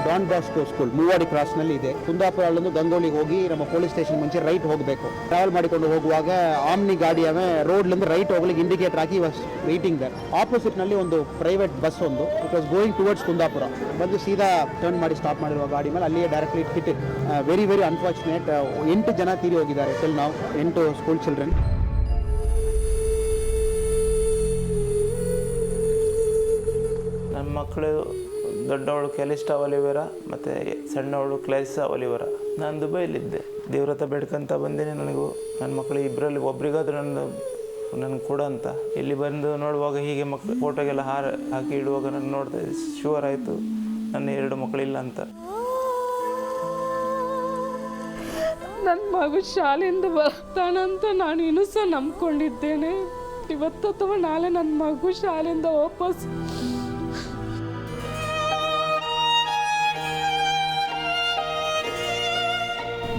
ಡಾನ್ ಬಾಸ್ಕೋ ಸ್ಕೂಲ್ ಮೂವಾಡಿ ಕ್ರಾಸ್ನಲ್ಲಿ ಇದೆ. ಕುಂದಾಪುರ ಅಲ್ಲೊಂದು ಗಂಗೋಳಿಗೆ ಹೋಗಿ ನಮ್ಮ ಪೊಲೀಸ್ ಸ್ಟೇಷನ್ ಮುಂಚೆ ರೈಟ್ ಹೋಗಬೇಕು. ಟ್ರಾವೆಲ್ ಮಾಡಿಕೊಂಡು ಹೋಗುವಾಗ ಆಮ್ನಿ ಗಾಡಿಯವೇ ರೋಡ್ಲಿಂದ ರೈಟ್ ಹೋಗ್ಲಿಕ್ಕೆ ಇಂಡಿಕೇಟರ್ ಹಾಕಿ ವಾಸ್ ವೆಯ್ಟಿಂಗ್ ದರ್. ಆಪೋಸಿಟ್ನಲ್ಲಿ ಒಂದು ಪ್ರೈವೇಟ್ ಬಸ್ ಒಂದು it was going towards Kundapura. ಬಂದು ಸೀದಾ ಟರ್ನ್ ಮಾಡಿ ಸ್ಟಾಪ್ ಮಾಡಿರುವ ಗಾಡಿ ಮೇಲೆ ಅಲ್ಲಿಯೇ directly hit. Very very unfortunate. 8 ಜನ ತೀರಿ ಹೋಗಿದ್ದಾರೆ ಟಿಲ್ ನಾವು, 8 ಸ್ಕೂಲ್ ಚಿಲ್ಡ್ರನ್. ನನ್ನ ಮಕ್ಕಳು ದೊಡ್ಡವಳು ಕೆಲಿಸ್ಟಾ ಒಲಿವೆರಾ ಮತ್ತು ಸಣ್ಣವಳು ಕ್ಲೈಸಾ ಒಲಿವೆರಾ. ನಾನು ದುಬೈಲಿದ್ದೆ, ದೇವ್ರತ ಬೇಡ್ಕೊಂತ ಬಂದೇನೆ. ನನ್ನ ಮಕ್ಕಳು ಇಬ್ಬರಲ್ಲಿ ಒಬ್ರಿಗಾದ್ರೂ ನನಗೆ ಕೊಡ ಅಂತ. ಇಲ್ಲಿ ಬಂದು ನೋಡುವಾಗ ಹೀಗೆ ಮಕ್ಕಳು ಫೋಟೋಗೆಲ್ಲ ಹಾಕಿ ಇಡುವಾಗ ನಾನು ನೋಡ್ತಾ ಶೂರ್ ಆಯಿತು ನನ್ನ 2 ಮಕ್ಕಳಿಲ್ಲ ಅಂತ. ನನ್ನ ಮಗು ಶಾಲೆಯಿಂದ ಬರ್ತಾನಂತ ನಾನು ಇನ್ನೂ ಸಹ ನಂಬ್ಕೊಂಡಿದ್ದೇನೆ. ಇವತ್ತು ಅಥವಾ ನಾಳೆ ನನ್ನ ಮಗು ಶಾಲೆಯಿಂದ ವಾಪಸ್.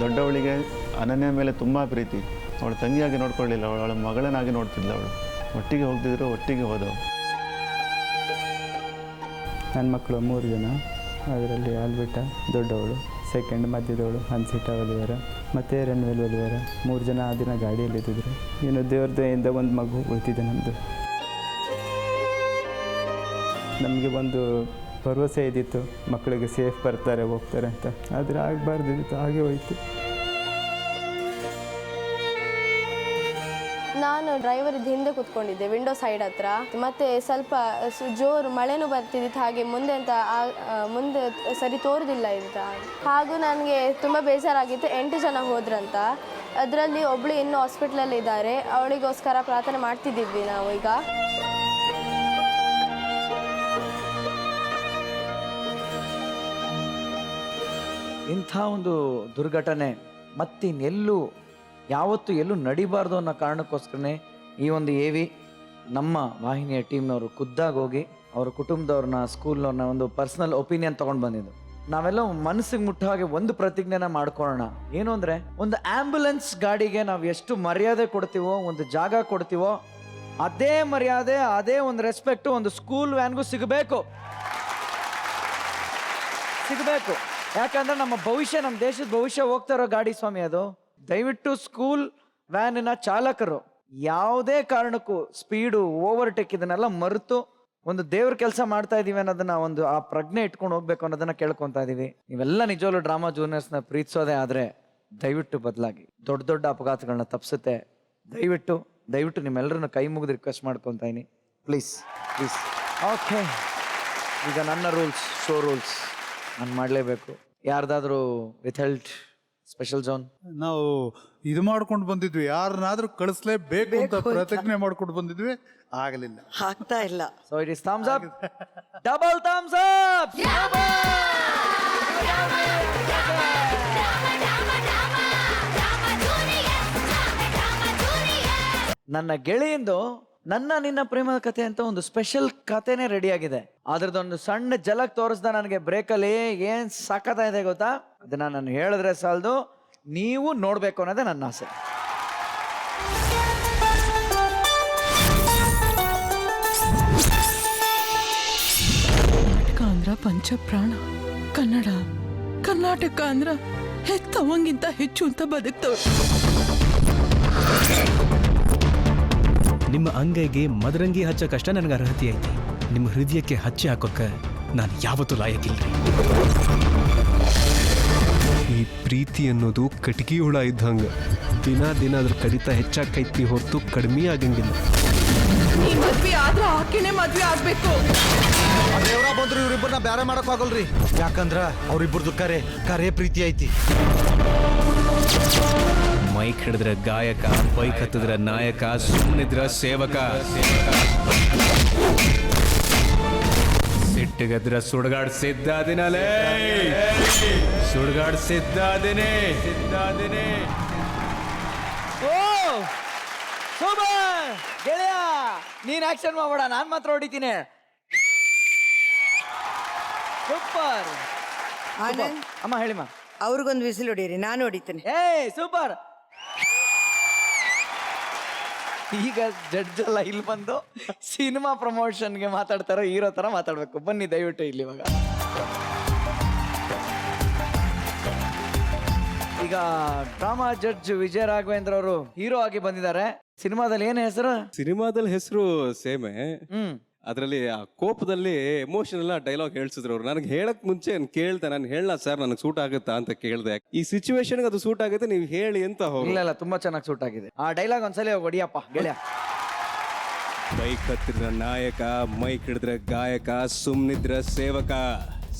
ದೊಡ್ಡವಳಿಗೆ ಅನನ್ಯ ಮೇಲೆ ತುಂಬ ಪ್ರೀತಿ. ಅವಳು ತಂಗಿಯಾಗಿ ನೋಡ್ಕೊಳ್ಳಿಲ್ಲ, ಅವಳ ಮಗಳನ್ನಾಗಿ ನೋಡ್ತಿದ್ಲ. ಅವಳು ಒಟ್ಟಿಗೆ ಹೋಗ್ತಿದ್ರು, ಒಟ್ಟಿಗೆ ಹೋದವು. ನನ್ನ ಮಕ್ಕಳು 3 ಜನ. ಅದರಲ್ಲಿ ಆಲ್ಬಿಟಾ ದೊಡ್ಡವಳು, ಸೆಕೆಂಡ್ ಮಧ್ಯದವಳು ಹನ್ಸಿಟಾ ಒಲಿವೆರಾ ಮತ್ತು ರೆನ್ವೆಲ್ ಒಲಿವೆರಾ. 3 ಜನ ಆ ದಿನ ಗಾಡಿಯಲ್ಲಿದ್ದಿದ್ರು. ಇನ್ನು ದೇವ್ರ ದಯೆಯಿಂದ ಒಂದು ಮಗು ಉಳಿತಿದೆ ನಮ್ಮದು. ನಮಗೆ ಒಂದು ಭರವಸೆ ಇದ್ದಿತ್ತು ಮಕ್ಕಳಿಗೆ ಸೇಫ್ ಬರ್ತಾರೆ ಹೋಗ್ತಾರೆ ಅಂತ. ಆದರೆ ಆಗಬಾರ್ದಿತ್ತು, ಹಾಗೆ ಹೋಯಿತು. ನಾನು ಡ್ರೈವರ್ ಹಿಂದೆ ಕೂತ್ಕೊಂಡಿದ್ದೆ ವಿಂಡೋ ಸೈಡ್ ಹತ್ರ. ಮತ್ತು ಸ್ವಲ್ಪ ಜೋರು ಮಳೆನೂ ಬರ್ತಿದ್ದಿತ್ತು. ಹಾಗೆ ಮುಂದೆ ಸರಿ ತೋರುದಿಲ್ಲ ಅಂತ. ಹಾಗೂ ನನಗೆ ತುಂಬ ಬೇಜಾರಾಗಿತ್ತು. 8 ಜನ ಹೋದ್ರಂತ. ಅದರಲ್ಲಿ ಒಬ್ಬಳು ಇನ್ನೂ ಹಾಸ್ಪಿಟ್ಲಲ್ಲಿ ಇದ್ದಾರೆ. ಅವಳಿಗೋಸ್ಕರ ಪ್ರಾರ್ಥನೆ ಮಾಡ್ತಿದ್ದಿದ್ವಿ ನಾವು. ಈಗ ಇಂಥ ಒಂದು ದುರ್ಘಟನೆ ಯಾವತ್ತೂ ಎಲ್ಲೂ ನಡಿಬಾರ್ದು ಅನ್ನೋ ಕಾರಣಕ್ಕೋಸ್ಕರನೇ ಈ ಒಂದು AV ನಮ್ಮ ವಾಹಿನಿಯ ಟೀಮ್ನವರು ಖುದ್ದಾಗಿ ಹೋಗಿ ಅವ್ರ ಕುಟುಂಬದವ್ರನ್ನ ಸ್ಕೂಲ್ನವ್ರನ್ನ ಒಂದು ಪರ್ಸನಲ್ ಒಪಿನಿಯನ್ ತೊಗೊಂಡು ಬಂದಿದ್ದು. ನಾವೆಲ್ಲ ಮನಸ್ಸಿಗೆ ಮುಟ್ಟ ಹಾಗೆ ಒಂದು ಪ್ರತಿಜ್ಞೆನ ಮಾಡ್ಕೊಳ್ಳೋಣ. ಏನು ಅಂದರೆ, ಒಂದು ಆಂಬ್ಯುಲೆನ್ಸ್ ಗಾಡಿಗೆ ನಾವು ಎಷ್ಟು ಮರ್ಯಾದೆ ಕೊಡ್ತೀವೋ, ಒಂದು ಜಾಗ ಕೊಡ್ತೀವೋ, ಅದೇ ಮರ್ಯಾದೆ, ಅದೇ ಒಂದು ರೆಸ್ಪೆಕ್ಟು ಒಂದು ಸ್ಕೂಲ್ ವ್ಯಾನ್ಗೂ ಸಿಗಬೇಕು. ಯಾಕಂದ್ರೆ ನಮ್ಮ ಭವಿಷ್ಯ, ನಮ್ಮ ದೇಶದ ಭವಿಷ್ಯ ಹೋಗ್ತಾ ಇರೋ ಗಾಡಿ ಸ್ವಾಮಿ ಅದು. ದಯವಿಟ್ಟು ಸ್ಕೂಲ್ ವ್ಯಾನಿನ ಚಾಲಕರು ಯಾವುದೇ ಕಾರಣಕ್ಕೂ ಸ್ಪೀಡು, ಓವರ್ಟೇಕ್ ಇದನ್ನೆಲ್ಲ ಮರೆತು ಒಂದು ದೇವ್ರ ಕೆಲಸ ಮಾಡ್ತಾ ಇದೀವಿ ಅನ್ನೋದನ್ನ ಒಂದು ಆ ಪ್ರಜ್ಞೆ ಇಟ್ಕೊಂಡು ಹೋಗ್ಬೇಕು ಅನ್ನೋದನ್ನ ಕೇಳ್ಕೊತಾ ಇದೀವಿ. ನೀವೆಲ್ಲ ನಿಜವಾಗ್ಲೂ ಡ್ರಾಮಾ ಜೂನಿಯರ್ಸ್ನ ಪ್ರೀತಿಸೋದೇ ಆದರೆ ದಯವಿಟ್ಟು ಬದಲಾಗಿ. ದೊಡ್ಡ ದೊಡ್ಡ ಅಪಘಾತಗಳನ್ನ ತಪ್ಪಿಸುತ್ತೆ. ದಯವಿಟ್ಟು ನಿಮ್ಮೆಲ್ಲರನ್ನ ಕೈ ಮುಗಿದು ರಿಕ್ವೆಸ್ಟ್ ಮಾಡ್ಕೊತಾ ಇದೀನಿ, ಪ್ಲೀಸ್. ಓಕೆ, ಈಗ ನನ್ನ ರೂಲ್ಸ್, ಶೋ ರೂಲ್ಸ್ ನಾನು ಮಾಡಲೇಬೇಕು. ಯಾರ್ದಾದ್ರೂ ವಿತ್ ಹೆಲ್ತ್ ಸ್ಪೆಷಲ್ ಝೋನ್ ನಾವು ಇದು ಮಾಡ್ಕೊಂಡು ಬಂದಿದ್ವಿ, ಯಾರನ್ನಾದ್ರೂ ಕಳಿಸ್ಲೇಬೇಕು ಅಂತ ಪ್ರತಿಜ್ಞೆ ಮಾಡ್ಕೊಂಡು ಬಂದಿದ್ವಿ, ಆಗಲಿಲ್ಲ, ಆಗ್ತಾ ಇಲ್ಲ. So it is thumbs up, double thumbs up. ನನ್ನ ಗೆಳೆಯಂದು ನಿನ್ನ ಪ್ರೇಮದ ಕಥೆ ಅಂತ ಒಂದು ಸ್ಪೆಷಲ್ ಕಥೆನೇ ರೆಡಿ ಆಗಿದೆ. ಅದ್ರದ್ದೊಂದು ಸಣ್ಣ ಜಲಕ್ ತೋರಿಸ್ದ ನನಗೆ ಬ್ರೇಕಲ್ಲಿ. ಏನ್ ಸಾಕತ್ತ ಇದೆ ಗೊತ್ತಾ? ಅದನ್ನ ನಾನು ಹೇಳಿದ್ರೆ ಸಾಲದು, ನೀವು ನೋಡ್ಬೇಕು ಅನ್ನೋದೇ ನನ್ನ ಆಸೆ. ಕರ್ನಾಟಕ ಅಂದ್ರ ಪಂಚಪ್ರಾಣ. ಕರ್ನಾಟಕ ಅಂದ್ರ ಹೆತ್ತವಂಗಿಂತ ಹೆಚ್ಚು ಅಂತ ಬದುಕ್ತವ್ರು. ನಿಮ್ಮ ಅಂಗೈಗೆ ಮದರಂಗಿ ಹಚ್ಚಕ್ಕಷ್ಟ ನನಗೆ ಅರ್ಹತೆ ಐತಿ. ನಿಮ್ಮ ಹೃದಯಕ್ಕೆ ಹಚ್ಚಿ ಹಾಕೋಕ್ಕೆ ನಾನು ಯಾವತ್ತೂ ಲಾಯಕ್ಕಿಲ್ರಿ. ಈ ಪ್ರೀತಿ ಅನ್ನೋದು ಕಟಕಿ ಹುಳ ಇದ್ದಂಗೆ ದಿನ ಅದ್ರ ಕಡಿತ ಹೆಚ್ಚಾಕೈತಿ ಹೊರತು ಕಡಿಮೆ ಆಗಂಗಿಲ್ಲ. ನೀ ಮದ್ವೆ ಆದ್ರೆ ಆಕೆನೆ ಮದ್ವೆ ಆಗ್ಬೇಕು. ದೇವ್ರ ಬಂದ್ರು ಇವ್ರಿಬ್ಬರನ್ನ ಬೇರೆ ಮಾಡಕ್ ಆಗಲ್ರಿ, ಯಾಕಂದ್ರ ಅವ್ರಿಬ್ಬರದು ಕರೆ ಪ್ರೀತಿ ಐತಿ. ಮೈಕ್ ಹಿಡಿದ್ರೆ ಗಾಯಕ, ಬೈಕ್ ಹತ್ತಿದ್ರೆ ನಾಯಕ, ಸುಮ್ಮನಿದ್ರ ಸೇವಕ. ಸಿಟ್ಟಿಗದ್ರ ಸುಡ್ಗಾಡ್ ಸಿದ್ದಾದಿನಲೇ, ಸುಡ್ಗಾಡ್ ಸಿದ್ದಾದಿನೇ. ಓ ಸೂಪರ್ ಗೆಳೆಯ, ನೀನ್ ಆಕ್ಷನ್ ಮಾಡ್ಬೇಡ, ನಾನ್ ಮಾತ್ರ ಹೊಡಿತೀನಿ. ಸೂಪರ್. ಆನಂದ್ ಅಮ್ಮ ಹೇಳಿಮ್ಮ. ಅವ್ರಿಗೊಂದು ವಿಸಿಲ್ ಹೊಡೀರಿ, ನಾನು ಹೊಡಿತೀನಿ. ಏ ಸೂಪರ್. ಈಗ ಜಡ್ಜ್ ಎಲ್ಲ ಇಲ್ಲಿ ಬಂದು ಸಿನಿಮಾ ಪ್ರಮೋಷನ್ಗೆ ಮಾತಾಡ್ತಾರೋ ಹೀರೋ ತರ ಮಾತಾಡ್ಬೇಕು. ಬನ್ನಿ ದಯವಿಟ್ಟು ಇಲ್ಲಿ. ಇವಾಗ ಈಗ ಡ್ರಾಮಾ ಜಡ್ಜ್ ವಿಜಯ ರಾಘವೇಂದ್ರ ಅವರು ಹೀರೋ ಆಗಿ ಬಂದಿದ್ದಾರೆ. ಸಿನಿಮಾದಲ್ಲಿ ಏನ್ ಹೆಸರು? ಸಿನಿಮಾದಲ್ಲಿ ಹೆಸರು ಸೇಮೆ. ಅದರಲ್ಲಿ ಆ ಕೋಪದಲ್ಲಿ ಎಮೋಷನ್ ಎಲ್ಲ ಡೈಲಾಗ್ ಹೇಳ್ಸಿದ್ರು ಅವ್ರು. ನನಗೆ ಹೇಳಕ್ ಮುಂಚೆ ಕೇಳ್ದೆ, ನಾನು ಹೇಳ ಸರ್ ನನಗೆ ಸೂಟ್ ಆಗುತ್ತಾ ಅಂತ ಕೇಳ್ದೆ. ಈ ಸಿಚುವೇಶನ್ ಅದು ಸೂಟ್ ಆಗುತ್ತೆ, ನೀವು ಹೇಳಿ ಅಂತ ಹೋಗಿ. ಇಲ್ಲ ತುಂಬಾ ಚೆನ್ನಾಗಿ ಸೂಟ್ ಆಗಿದೆ ಆ ಡೈಲಾಗ್. ಒಂದ್ಸಲಿ ಹೊಡಿಯಪ್ಪ ಗೆಳೆಯ. ಬೈಕ್ ಹತ್ತಿರ ನಾಯಕ, ಮೈಕ್ ಹಿಡಿದ್ರೆ ಗಾಯಕ, ಸುಮ್ನಿದ್ರ ಸೇವಕ,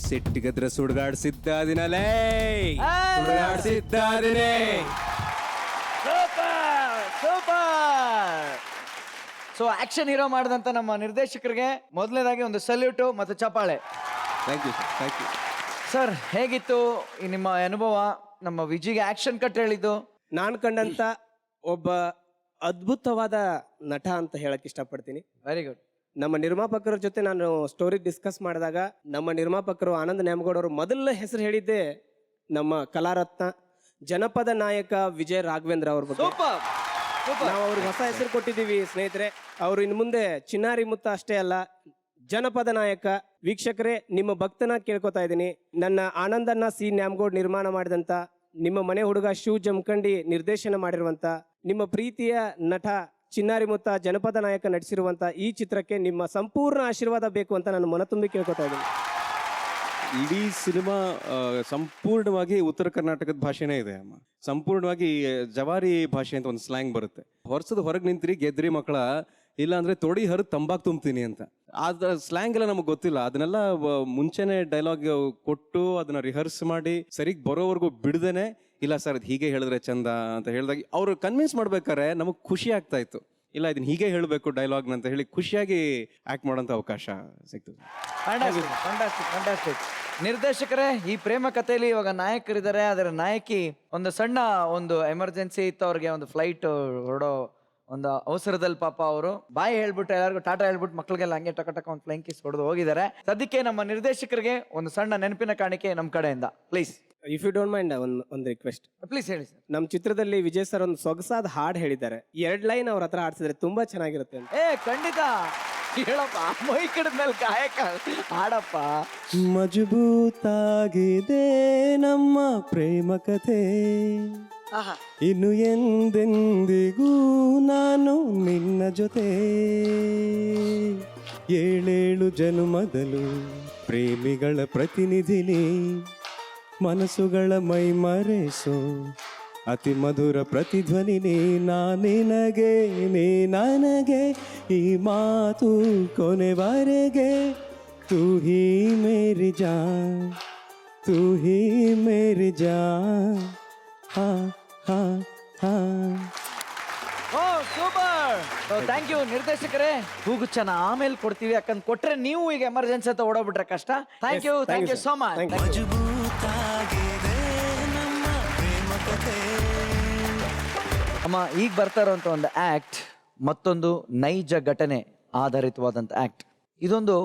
ಸಿಟ್ಟಿಗದ್ರ ಸುಡ್ಗಾಡ್ಸಿದ್ದಾದಿನಲೇ, ಸುಡ್ಗಾಡ್ಸಿದ್ದಾದಿನೇ. Super super. So action hero ಮಾಡಿದಂತ ನಮ್ಮ ನಿರ್ದೇಶಕರಿಗೆ ಮೊದಲನೇದಾಗಿ ಒಂದು ಸಲ್ಯೂಟು ಮತ್ತು ಚಪ್ಪಾಳೆ. Thank you sir, thank you sir. ಹೇಗಿತ್ತು ಈ ನಿಮ್ಮ ಅನುಭವ? ನಮ್ಮ ವಿಜಿಗೆ ಆಕ್ಷನ್ ಕಟ್ ಹೇಳಿದ್ದು. ನಾನು ಕಂಡಂತ ಒಬ್ಬ ಅದ್ಭುತವಾದ ನಟ ಅಂತ ಹೇಳಕ್ ಇಷ್ಟಪಡ್ತೀನಿ. Very good. ನಮ್ಮ ನಿರ್ಮಾಪಕರ ಜೊತೆ ನಾನು ಸ್ಟೋರಿ ಡಿಸ್ಕಸ್ ಮಾಡಿದಾಗ ನಮ್ಮ ನಿರ್ಮಾಪಕರು ಆನಂದ್ ನ್ಯಾಮಗೌಡ ಅವರು ಮೊದಲ ಹೆಸರು ಹೇಳಿದ್ದೆ ನಮ್ಮ ಕಲಾರತ್ನ ಜನಪದ ನಾಯಕ ವಿಜಯ ರಾಘವೇಂದ್ರ ಅವ್ರ ಬಗ್ಗೆ. ನಾವು ಅವ್ರಿಗೆ ಹೊಸ ಹೆಸರು ಕೊಟ್ಟಿದ್ದೀವಿ ಸ್ನೇಹಿತರೆ. ಅವರು ಇನ್ನು ಮುಂದೆ ಚಿನ್ನಾರಿ ಮುತ್ತ ಅಷ್ಟೇ ಅಲ್ಲ, ಜನಪದ ನಾಯಕ. ವೀಕ್ಷಕರೇ, ನಿಮ್ಮ ಭಕ್ತನ ಕೇಳ್ಕೊತಾ ಇದ್ದೀನಿ, ನನ್ನ ಆನಂದನ್ನ ಸಿ ನ್ಯಾಮಗೌಡ್ ನಿರ್ಮಾಣ ಮಾಡಿದಂತ, ನಿಮ್ಮ ಮನೆ ಹುಡುಗ ಶಿವ್ ಜಮಖಂಡಿ ನಿರ್ದೇಶನ ಮಾಡಿರುವಂತ, ನಿಮ್ಮ ಪ್ರೀತಿಯ ನಟ ಚಿನ್ನಾರಿ ಮುತ್ತ ಜನಪದ ನಾಯಕ ನಟಿಸಿರುವಂತ ಈ ಚಿತ್ರಕ್ಕೆ ನಿಮ್ಮ ಸಂಪೂರ್ಣ ಆಶೀರ್ವಾದ ಬೇಕು ಅಂತ ನಾನು ಮನತುಂಬಿ ಕೇಳ್ಕೊತಾ ಇದ್ದೀನಿ. ಇಡೀ ಸಿನಿಮಾ ಸಂಪೂರ್ಣವಾಗಿ ಉತ್ತರ ಕರ್ನಾಟಕದ ಭಾಷೆನೇ ಇದೆ ಅಮ್ಮ. ಸಂಪೂರ್ಣವಾಗಿ ಜವಾರಿ ಭಾಷೆ ಅಂತ ಒಂದು ಸ್ಲ್ಯಾಂಗ್ ಬರುತ್ತೆ. ಹೊರಗೆ ನಿಂತ್ರಿ ಗೆದ್ರಿ ಮಕ್ಕಳ, ಇಲ್ಲ ಅಂದ್ರೆ ತೊಡಿ ಹರಿದು ತಂಬಾಕ್ ತುಂಬ್ತೀನಿ ಅಂತ. ಅದ್ರ ಸ್ಲ್ಯಾಂಗ್ ಎಲ್ಲ ನಮಗೆ ಗೊತ್ತಿಲ್ಲ. ಅದನ್ನೆಲ್ಲ ಮುಂಚೆನೆ ಡೈಲಾಗ್ ಕೊಟ್ಟು ಅದನ್ನ ರಿಹರ್ಸ್ ಮಾಡಿ ಸರಿಗ್ ಬರೋವರೆಗೂ ಬಿಡದೇನೆ, ಇಲ್ಲ ಸರ್ ಅದು ಹೀಗೆ ಹೇಳಿದ್ರೆ ಚಂದ ಅಂತ ಹೇಳಿದಾಗ ಅವ್ರು ಕನ್ವಿನ್ಸ್ ಮಾಡ್ಬೇಕಾರೆ ನಮಗೆ ಖುಷಿ ಆಗ್ತಾ ಇತ್ತು. ಇಲ್ಲ ಇದನ್ನ ಹೀಗೆ ಹೇಳಬೇಕು ಡೈಲಾಗ್ನ ಅಂತ ಹೇಳಿ ಖುಷಿಯಾಗಿ ಆಕ್ಟ್ ಮಾಡೋಂಥ ಅವಕಾಶ ಸಿಗ್ತದೆ. ಫ್ಯಾಂಟಾಸ್ಟಿಕ್. ನಿರ್ದೇಶಕರೇ, ಈ ಪ್ರೇಮ ಕಥೆಯಲ್ಲಿ ಇವಾಗ ನಾಯಕರಿದ್ದಾರೆ, ಅದರ ನಾಯಕಿ ಒಂದು ಸಣ್ಣ ಒಂದು ಎಮರ್ಜೆನ್ಸಿ ಇತ್ತು ಅವ್ರಿಗೆ, ಒಂದು ಫ್ಲೈಟ್ ಹೊರಡೋ ಒಂದು ಅವಸರದಲ್ಲಿ ಪಾಪ ಅವರು ಬಾಯಿ ಹೇಳ್ಬಿಟ್ಟು ಎಲ್ಲರಿಗೂ ಟಾಟಾ ಹೇಳ್ಬಿಟ್ಟು ಮಕ್ಳಿಗೆಲ್ಲ ಹಂಗೆ ಟಕ ಒಂದು ಫ್ಲೈಂಗ್ ಕಿಸ್ ಹೊಡೆದು ಹೋಗಿದ್ದಾರೆ. ಸದ್ಯಕ್ಕೆ ನಮ್ಮ ನಿರ್ದೇಶಕರಿಗೆ ಒಂದು ಸಣ್ಣ ನೆನಪಿನ ಕಾಣಿಕೆ ನಮ್ಮ ಕಡೆಯಿಂದ please. If you don't mind ಒಂದು ರಿಕ್ವೆಸ್ಟ್ ಪ್ಲೀಸ್ ಹೇಳಿ ಸರ್. ನಮ್ಮ ಚಿತ್ರದಲ್ಲಿ ವಿಜಯ್ ಸರ್ ಒಂದು ಸೊಗಸಾದ ಹಾಡು ಹೇಳಿದ್ದಾರೆ. 2 ಲೈನ್ ಅವ್ರ ಹತ್ರ ಹಾಡ್ಸಿದ್ರೆ ತುಂಬಾ ಚೆನ್ನಾಗಿರುತ್ತೆ ಅಂತ. ಖಂಡಿತ ಹೇಳಪ್ಪ, ಮೈ ಕಡಿದ್ಮೇಲೆ ಕಾಯಕ ಹಾಡಪ್ಪ. ಮಜಬೂತಾಗಿದೆ ನಮ್ಮ ಪ್ರೇಮ ಕಥೆ, ಇನ್ನು ಎಂದೆಂದಿಗೂ ನಾನು ನಿನ್ನ ಜೊತೆ, 7 ಜನುಮದಲು ಪ್ರೇಮಿಗಳ ಪ್ರತಿನಿಧಿನಿ, ಮನಸ್ಸುಗಳ ಮೈ ಮರೆಸೋ ಅತಿ ಮಧುರ ಪ್ರತಿಧ್ವನಿ ನಿನಗೆ, ನೀ ನನಗೆ ಈ ಮಾತು ಕೊನೆವರೆಗೆ, ತೂ ಹಿ ಮೇರಿ ಜಾನ್, ತೂ ಹಿ ಮೇರಿ ಜಾನ್. ಹಾ ಹಾ ಹಾ. ಓ ಸೂಪರ್. ಥ್ಯಾಂಕ್ ಯು ನಿರ್ದೇಶಕರೇ. ಹೂಗುಚ್ಚನ ಆಮೇಲೆ ಕೊಡ್ತೀವಿ, ಯಾಕಂದ್ರೆ ಕೊಟ್ರೆ ನೀವು ಈಗ ಎಮರ್ಜೆನ್ಸಿ ಅಂತ ಓಡೋಗ್ಬಿಟ್ರೆ ಕಷ್ಟ. Thank you so much. ಅಮ್ಮ, ಈಗ ಬರ್ತಾ ಇರೋಂಥ ಒಂದು ಆಕ್ಟ್ ಮತ್ತೊಂದು ನೈಜ ಘಟನೆ ಆಧಾರಿತವಾದಂಥ ಆಕ್ಟ್. ಇದೊಂದು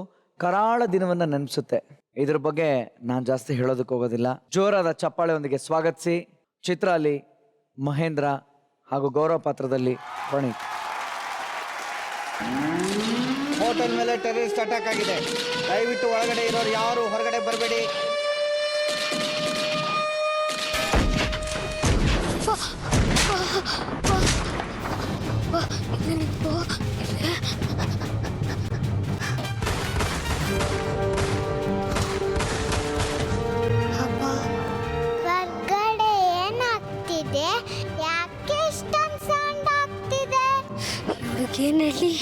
ಕರಾಳ ದಿನವನ್ನ ನೆನಪಿಸುತ್ತೆ. ಇದ್ರ ಬಗ್ಗೆ ನಾನು ಜಾಸ್ತಿ ಹೇಳೋದಕ್ಕೆ ಹೋಗೋದಿಲ್ಲ. ಜೋರಾದ ಚಪ್ಪಾಳೆಯೊಂದಿಗೆ ಸ್ವಾಗತಿಸಿ ಚಿತ್ರಾಲಿ, ಮಹೇಂದ್ರ ಹಾಗೂ ಗೌರವ ಪಾತ್ರದಲ್ಲಿ ಪ್ರಣೀತ್. ಹೋಟೆಲ್ ಮೇಲೆ ಟೆರರಿಸ್ಟ್ ಅಟ್ಯಾಕ್ ಆಗಿದೆ, ದಯವಿಟ್ಟು ಒಳಗಡೆ ಇರೋರು ಯಾರು ಹೊರಗಡೆ ಬರಬೇಡಿ. ಹೊರಗಡೆ ಏನಾಗ್ತಿದೆ? ಯಾಕೆ ಇಷ್ಟೊಂದು ಸೌಂಡ್ ಆಗ್ತಿದೆ? ಹುಡುಗೇನಲ್ಲಿ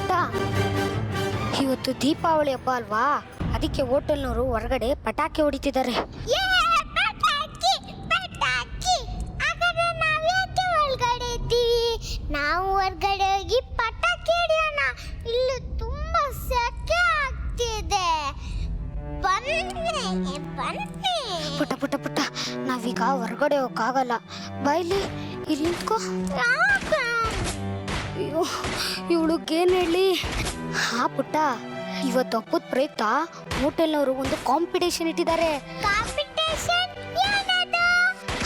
ಪುಟ್ಟ, ಇವತ್ತು ದೀಪಾವಳಿ ಹಬ್ಬ ಅಲ್ವಾ, ಅದಕ್ಕೆ ಹೋಟೆಲ್ನವರು ಹೊರಗಡೆ ಪಟಾಕಿ ಹೊಡಿತಿದ್ದಾರೆ. ಒಳಗಡೆ ಇದ್ದೀವಿ, ನಾವು ಹೊರಗಡೆ ಹೋಗಿ ಪಟಾಕಿ ಹೊಡಿಯೋಣ. ಇಲ್ಲಿ ತುಂಬಾ ಸೆಕೆ ಆಗ್ತಿದೆ. ಬನ್ನಿ ಪುಟ್ಟ ಪುಟ್ಟ ಪುಟ್ಟ, ನಾವೀಗ ಹೊರಗಡೆ ಹೋಗಕ್ಕಾಗಲ್ಲ. ಬಾಯ್ಲಿ ಇಲ್ಲಿ ನಿಂತ್ಕೋ. ಅಯ್ಯೋ, ಇವಳಿಗೇನು ಹೇಳಿ? ಹಾ ಪುಟ್ಟ, ಇವತ್ತು ಹಬ್ಬದ ಪ್ರಯುಕ್ತ ಹೋಟೆಲ್ನವರು ಒಂದು ಕಾಂಪಿಟೇಷನ್ ಇಟ್ಟಿದ್ದಾರೆ.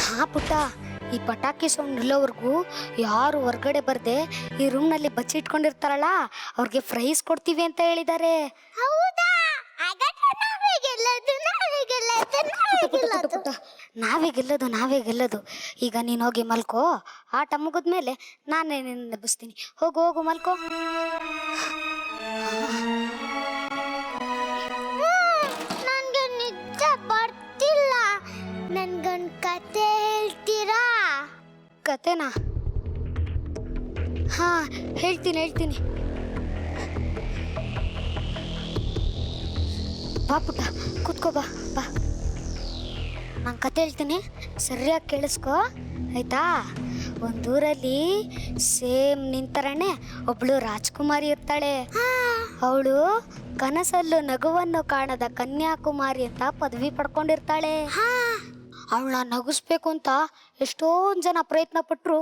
ಹಾ ಪುಟ್ಟ, ಈ ಪಟಾಕಿ ಸೌಂಡ್ ನಿಲ್ಲೋವರೆಗೂ ಯಾರು ಹೊರಗಡೆ ಬರ್ದೆ ಈ ರೂಮ್ನಲ್ಲಿ ಬಚ್ಚಿಟ್ಕೊಂಡಿರ್ತಾರಲ್ಲ ಅವ್ರಿಗೆ ಪ್ರೈಸ್ ಕೊಡ್ತೀವಿ ಅಂತ ಹೇಳಿದ್ದಾರೆ. ನಾವೇ ಗೆಲ್ಲೋದು. ಈಗ ನೀನು ಹೋಗಿ ಮಲ್ಕೋ, ಆಟ ಮುಗಿದ್ಮೇಲೆ ನಾನೇ ನಿನ್ನ ಎಬ್ಬಿಸ್ತೀನಿ. ಹೋಗು ಹೋಗು ಮಲ್ಕೋ. ನನಗೆ ನಿದ್ದೆ ಬರ್ತಿಲ್ಲ. ನನ್ಗೊಂದು ಕತೆ ಹೇಳ್ತೀರಾ? ಕತೆನಾ? ಹಾ, ಹೇಳ್ತೀನಿ. ಬಾ ಪುಟ್ಟ, ಕೂತ್ಕೋ, ಬಾ. ನಾನು ಕತೆ ಹೇಳ್ತೀನಿ, ಸರಿಯಾಗಿ ಕೇಳಿಸ್ಕೊ ಆಯ್ತಾ? ಒಂದೂರಲ್ಲಿ ಸೇಮ್ ನಿಂತರನೆ ಒಬ್ಳು ರಾಜ್ಕುಮಾರಿ ಇರ್ತಾಳೆ. ಅವಳು ಕನಸಲ್ಲೂ ನಗುವನ್ನು ಕಾಣದ ಕನ್ಯಾಕುಮಾರಿ ಅಂತ ಪದವಿ ಪಡ್ಕೊಂಡಿರ್ತಾಳೆ. ಅವಳನ್ನ ನಗಿಸ್ಬೇಕು ಅಂತ ಎಷ್ಟೊಂದು ಜನ ಪ್ರಯತ್ನ ಪಟ್ರು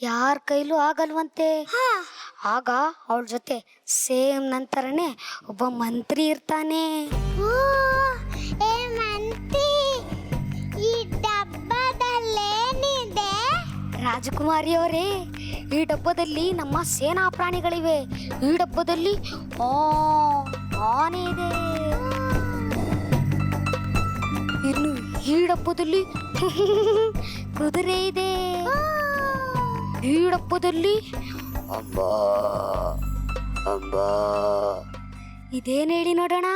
ಯಾರ ಕೈಲೂ ಆಗಲ್ವಂತೆ. ಆಗ ಅವಳ ಜೊತೆ ಸೇಮ್ ನಂತರನೇ ಒಬ್ಬ ಮಂತ್ರಿ ಇರ್ತಾನೆ. ಈ ಡಬ್ಬದಲ್ಲೇನಿದೆ? ರಾಜಕುಮಾರಿ ಅವರೇ, ಈ ಡಬ್ಬದಲ್ಲಿ ನಮ್ಮ ಸೇನಾ ಪ್ರಾಣಿಗಳಿವೆ. ಈ ಡಬ್ಬದಲ್ಲಿ ಆನೆ ಇದೆ. ಇನ್ನು ಈ ಡಬ್ಬದಲ್ಲಿ ಕುದುರೆ ಇದೆ. ಈ ಡಬ್ಬದಲ್ಲಿ ಇದೇನು ಹೇಳಿ ನೋಡೋಣ?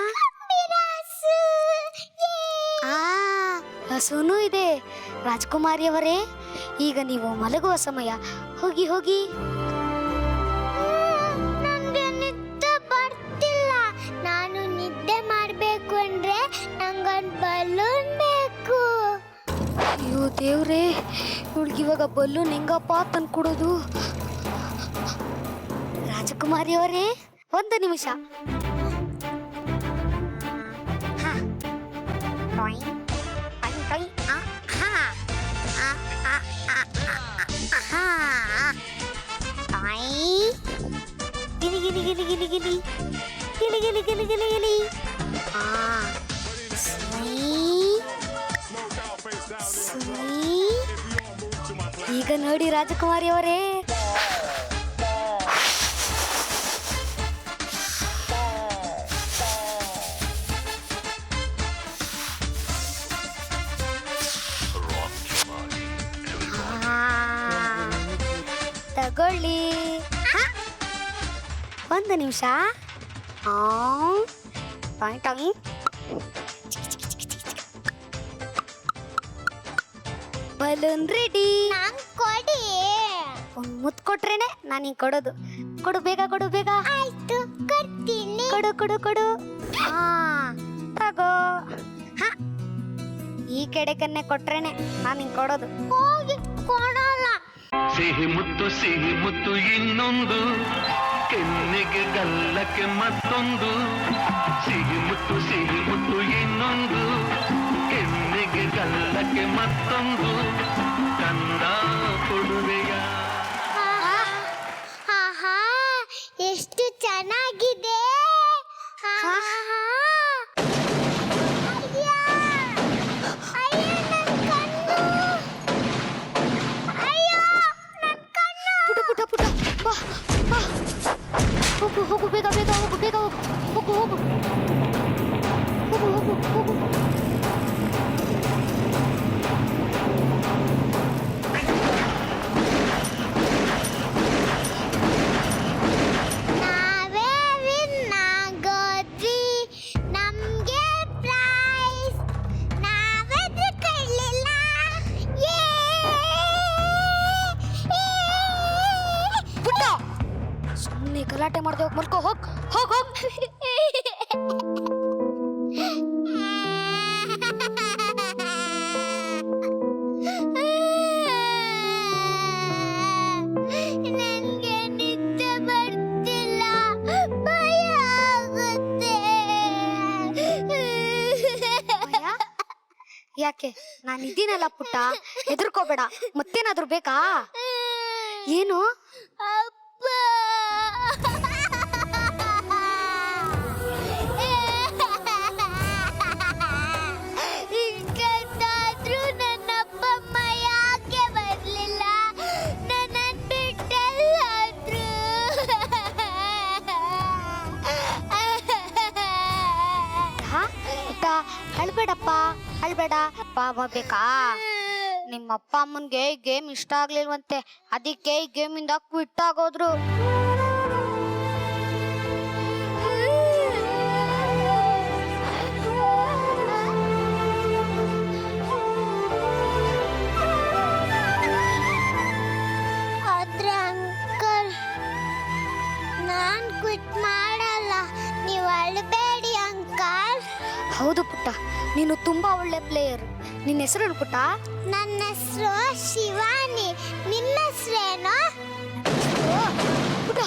ಹಸುನೂ ಇದೆ. ರಾಜ್ಕುಮಾರಿಯವರೇ, ಈಗ ನೀವು ಮಲಗುವ ಸಮಯ. ಹೋಗಿ. ನನಗೆ ನಿದ್ದೆ ಬರ್ತಿಲ್ಲ. ನಾನು ನಿದ್ದೆ ಮಾಡಬೇಕು ಅಂದ್ರೆ ನಂಗೊಂದು ಬಲೂನ್ ಬೇಕು. ಅಯ್ಯೋ ದೇವ್ರೇ, ಇವಾಗ ಬಲೂನ್ ಹೆಂಗಪ್ಪ ತಂದ್ಕೊಡೋದು? ರಾಜಕುಮಾರಿಯವರೇ, 1 ನಿಮಿಷ. ಈಗ ನೋಡಿ ರಾಜಕುಮಾರಿ ಅವರೇ, ತಗೊಳ್ಳಿ. 1 ನಿಮಿಷ. Balloon ready. ಕೊಡಿ. ಒಂದು ಮುತ್ತು ಕೊಟ್ರೇನೆ ನಾನು ಹಿಂಗೆ ಕೊಡೋದು. ಕೊಡು ಬೇಗ. ಆಯ್ತು, ಕೊಡ್ತೀನಿ. ಕೊಡು. ತಗೋ. ಈ ಕಡೆಕನ್ನೇ ಕೊಟ್ರೇನೆ ನಾನು ಹಿಂಗೆ ಕೊಡೋದು. ಹೋಗಿ ಕೊಡೋಲ್ಲ. ಸಿಹಿ ಮುತ್ತು ಇನ್ನೊಂದು, ಕೆನ್ನೆಗೆ ಗಲ್ಲಕ್ಕೆ ಮತ್ತೊಂದು. ಸಿಹಿ ಮುತ್ತು ಇನ್ನೊಂದು, ಕೆನ್ನೆಗೆ ಗಲ್ಲಕ್ಕೆ ಮತ್ತೊಂದು. ಕಂದ ಕೊಡುವೆಯ. ಎಷ್ಟು ಚೆನ್ನಾಗಿದೆ. ಹೋಗು ಬೇಗ ಹೋಗು. ನಾವೇ ವಿನ್ ಆಗೋದ್ವಿ, ನಮ್ಗೆ ಪ್ರೈಸ್. ನಾವೆದ್ರೆ ಕಳ್ಳಿಲ್ಲ. ಪುಟ್ಟ, ಸುಮ್ಮನೆ ಗಲಾಟೆ ಮಾಡ ಮಾಡದೆ ಹೋಗಿ ಮಲ್ಕೋ. ಹೋಗ್ ಹೋಗ್ ಹೋಗ್. ನನ್ಗೆ ನಿದ್ದೆ ಬರ್ತಿಲ್ಲ, ಭಯ ಆಗುತ್ತೆ. ಯಾಕೆ ನಾನು ಇದ್ದೀನಲ್ಲ ಪುಟ್ಟ, ಹೆದರ್ಕೋಬೇಡ. ಮತ್ತೇನಾದ್ರೂ ಬೇಕಾ? ಏನು? ಅಪ್ಪ ಹಿಂಗಾದ್ರೂ ನನ್ನ ಅಪ್ಪ ಅಮ್ಮ ಯಾಕೆ ಬರ್ಲಿಲ್ಲ? ನನ್ನ ಬಿಟ್ಟೆಲ್ಲಾದ್ರು. ಪುಟ್ಟ ಅಳ್ಬೇಡಪ್ಪ, ಅಳ್ಬೇಡ. ಅಪ್ಪ ಅಮ್ಮ ಬೇಕಾ? ನಿಮ್ಮ ಅಪ್ಪ ಅಮ್ಮನ್ಗೆ ಈ ಗೇಮ್ ಇಷ್ಟ ಆಗ್ಲಿಲ್ವಂತೆ, ಅದಕ್ಕೆ ಈ ಗೇಮಿಂದ ಕ್ವಿಟ್ ಆಗೋದ್ರು. ಆದ್ರೆ ಅಂಕಲ್, ನಾನ್ ಕ್ವಿಟ್ ಮಾಡಲ್ಲ, ನೀವು ಅಳ್ಬೇಡಿ ಅಂಕಲ್. ಹೌದು ಪುಟ್ಟ, ನೀನು ತುಂಬಾ ಒಳ್ಳೆ ಪ್ಲೇಯರ್. ನಿನ್ನ ಹೆಸರು ಪುಟ್ಟ? ನನ್ನ ಹೆಸರು ಶಿವಾನಿ. ನಿನ್ನ ಹೆಸರೇನು? ಪುಟ್ಟ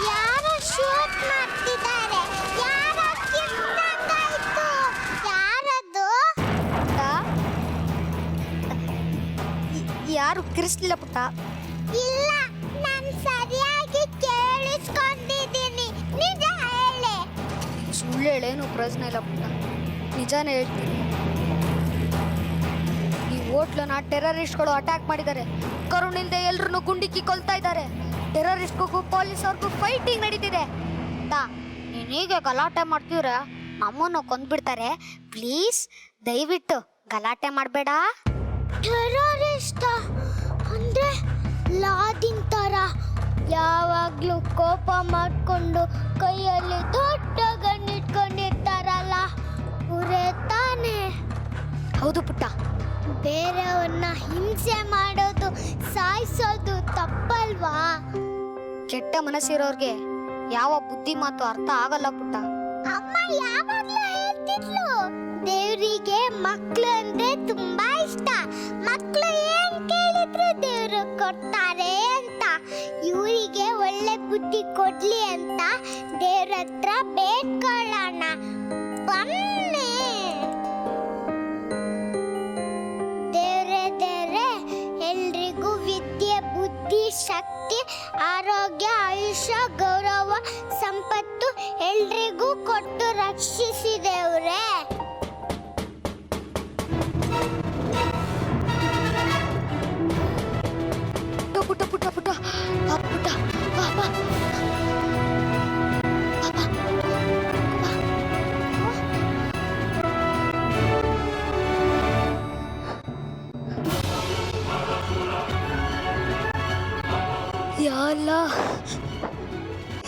ಯಾರೋ ಶೂಟ್ ಮಾಡ್ತಿದ್ದಾರೆ. ಯಾರೋ ಕಿತ್ತಂಗಾಯ್ತು. ಯಾರದು? ಯಾರು ಕಿರಿಸ್ಲಿಲ್ಲ ಪುಟ್ಟ. ಇಲ್ಲ, ನಾನು ಸರಿಯಾಗಿ ಕೇಳಿಸ್ಕೊಂಡಿದ್ದೀನಿ. ನಿಜ ಹೇಳಿ. ಸುಳ್ಳು ಹೇಳೇನು ಪ್ರಯೋಜನ ಇಲ್ಲ ಪುಟ್ಟ, ನಿಜಾನೇ ಹೇಳ್ತೀನಿ. ಈ ಹೋಟ್ಲನ್ನ ಟೆರರಿಸ್ಟ್ಗಳು ಅಟ್ಯಾಕ್ ಮಾಡಿದ್ದಾರೆ. ಕರುಣಿಲ್ದೆ ಎಲ್ರನ್ನೂ ಗುಂಡಿಕ್ಕಿ ಕೊಲ್ತಾ ಇದ್ದಾರೆ. ಟೆರರಿಸ್ಟ್ಗೂ ಪೊಲೀಸವ್ರಿಗೂ ಫೈಟಿಂಗ್ ನಡೀತಿದೆ. ನೀನೀಗ ಗಲಾಟೆ ಮಾಡ್ತಿದ್ರೆ ನಮ್ಮನ್ನು ಕೊಂದ್ಬಿಡ್ತಾರೆ. ಪ್ಲೀಸ್ ದಯವಿಟ್ಟು ಗಲಾಟೆ ಮಾಡಬೇಡ. ಟೆರರಿಸ್ಟ್ ಅಂದ್ರೆ ಲಾದಿನ್ ತರ ಯಾವಾಗ್ಲೂ ಕೋಪ ಮಾಡ್ಕೊಂಡು ಕೈಯಲ್ಲಿ ದೊಡ್ಡ ಗನ್ ಇಟ್ಕೊಂಡಿರ್ತಾರಲ್ಲ, ಅವರೇ ತಾನೆ? ಹೌದು ಪುಟ್ಟ. ಬೇರೆಯವ್ರನ್ನ ಹಿಂಸೆ ಮಾಡೋದು, ಸಾಯಿಸೋದು ತಪ್ಪಲ್ವಾ? ಕೆಟ್ಟ ಮನಸ್ಸಿರೋರ್ಗೆ ಯಾವ ಬುದ್ಧಿ ಮಾತು ಅರ್ಥ ಆಗಲ್ಲ ಪುಟ್ಟ. ಅಮ್ಮ ಯಾವಾಗ್ಲೂ ಹೇಳ್ತಿದ್ಲು, ದೇವರಿಗೆ ಮಕ್ಕಳು ಅಂದ್ರೆ ತುಂಬಾ ಇಷ್ಟ. ಮಕ್ಕಳು ಏನ್ ಕೇಳಿದ್ರು ದೇವ್ರು ಕೊಡ್ತಾರೆ ಅಂತ. ಇವರಿಗೆ ಒಳ್ಳೆ ಬುದ್ಧಿ ಕೊಡ್ಲಿ ಅಂತ ದೇವ್ರ ಹತ್ರ ಬೇಡ್ಕೊಳ್ಳೋಣ ಬನ್ನಿ. ದೇವ್ರೆ ಎಲ್ರಿಗೂ ವಿದ್ಯೆ, ಬುದ್ಧಿ, ಶಕ್ತಿ, ಆರೋಗ್ಯ, ಆಯುಷ್ಯ, ಗೌರವ, ಸಂಪತ್ತು ಎಲ್ರಿಗೂ ಕೊಟ್ಟು ರಕ್ಷಿಸಿ ದೇವ್ರೆ. ಪುಟ್ಟ ಪುಟ್ಟ ಪುಟ್ಟ ಪುಟ್ಟ ಪಾಪ या अल्लाह,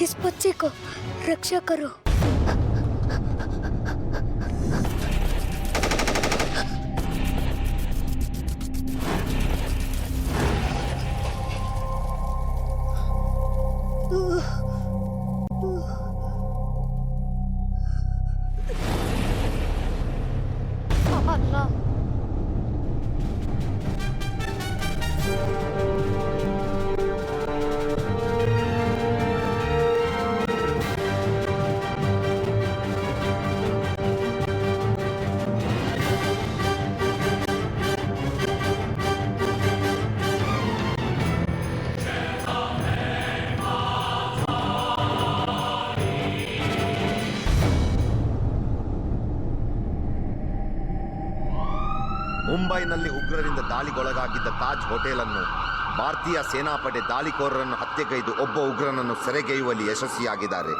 इस बच्चे को रक्षा करो. अल्लाह. ಮುಂಬೈನಲ್ಲಿ ಉಗ್ರರಿಂದ ದಾಳಿಗೊಳಗಾಗಿದ್ದ ತಾಜ್ ಹೋಟೆಲ್ ಅನ್ನು ಭಾರತೀಯ ಸೇನಾಪಡೆ ದಾಳಿಕೋರರನ್ನು ಹತ್ಯೆಗೈದು ಒಬ್ಬ ಉಗ್ರನನ್ನು ಸೆರೆಗೈಯುವಲ್ಲಿ ಯಶಸ್ವಿಯಾಗಿದ್ದಾರೆ.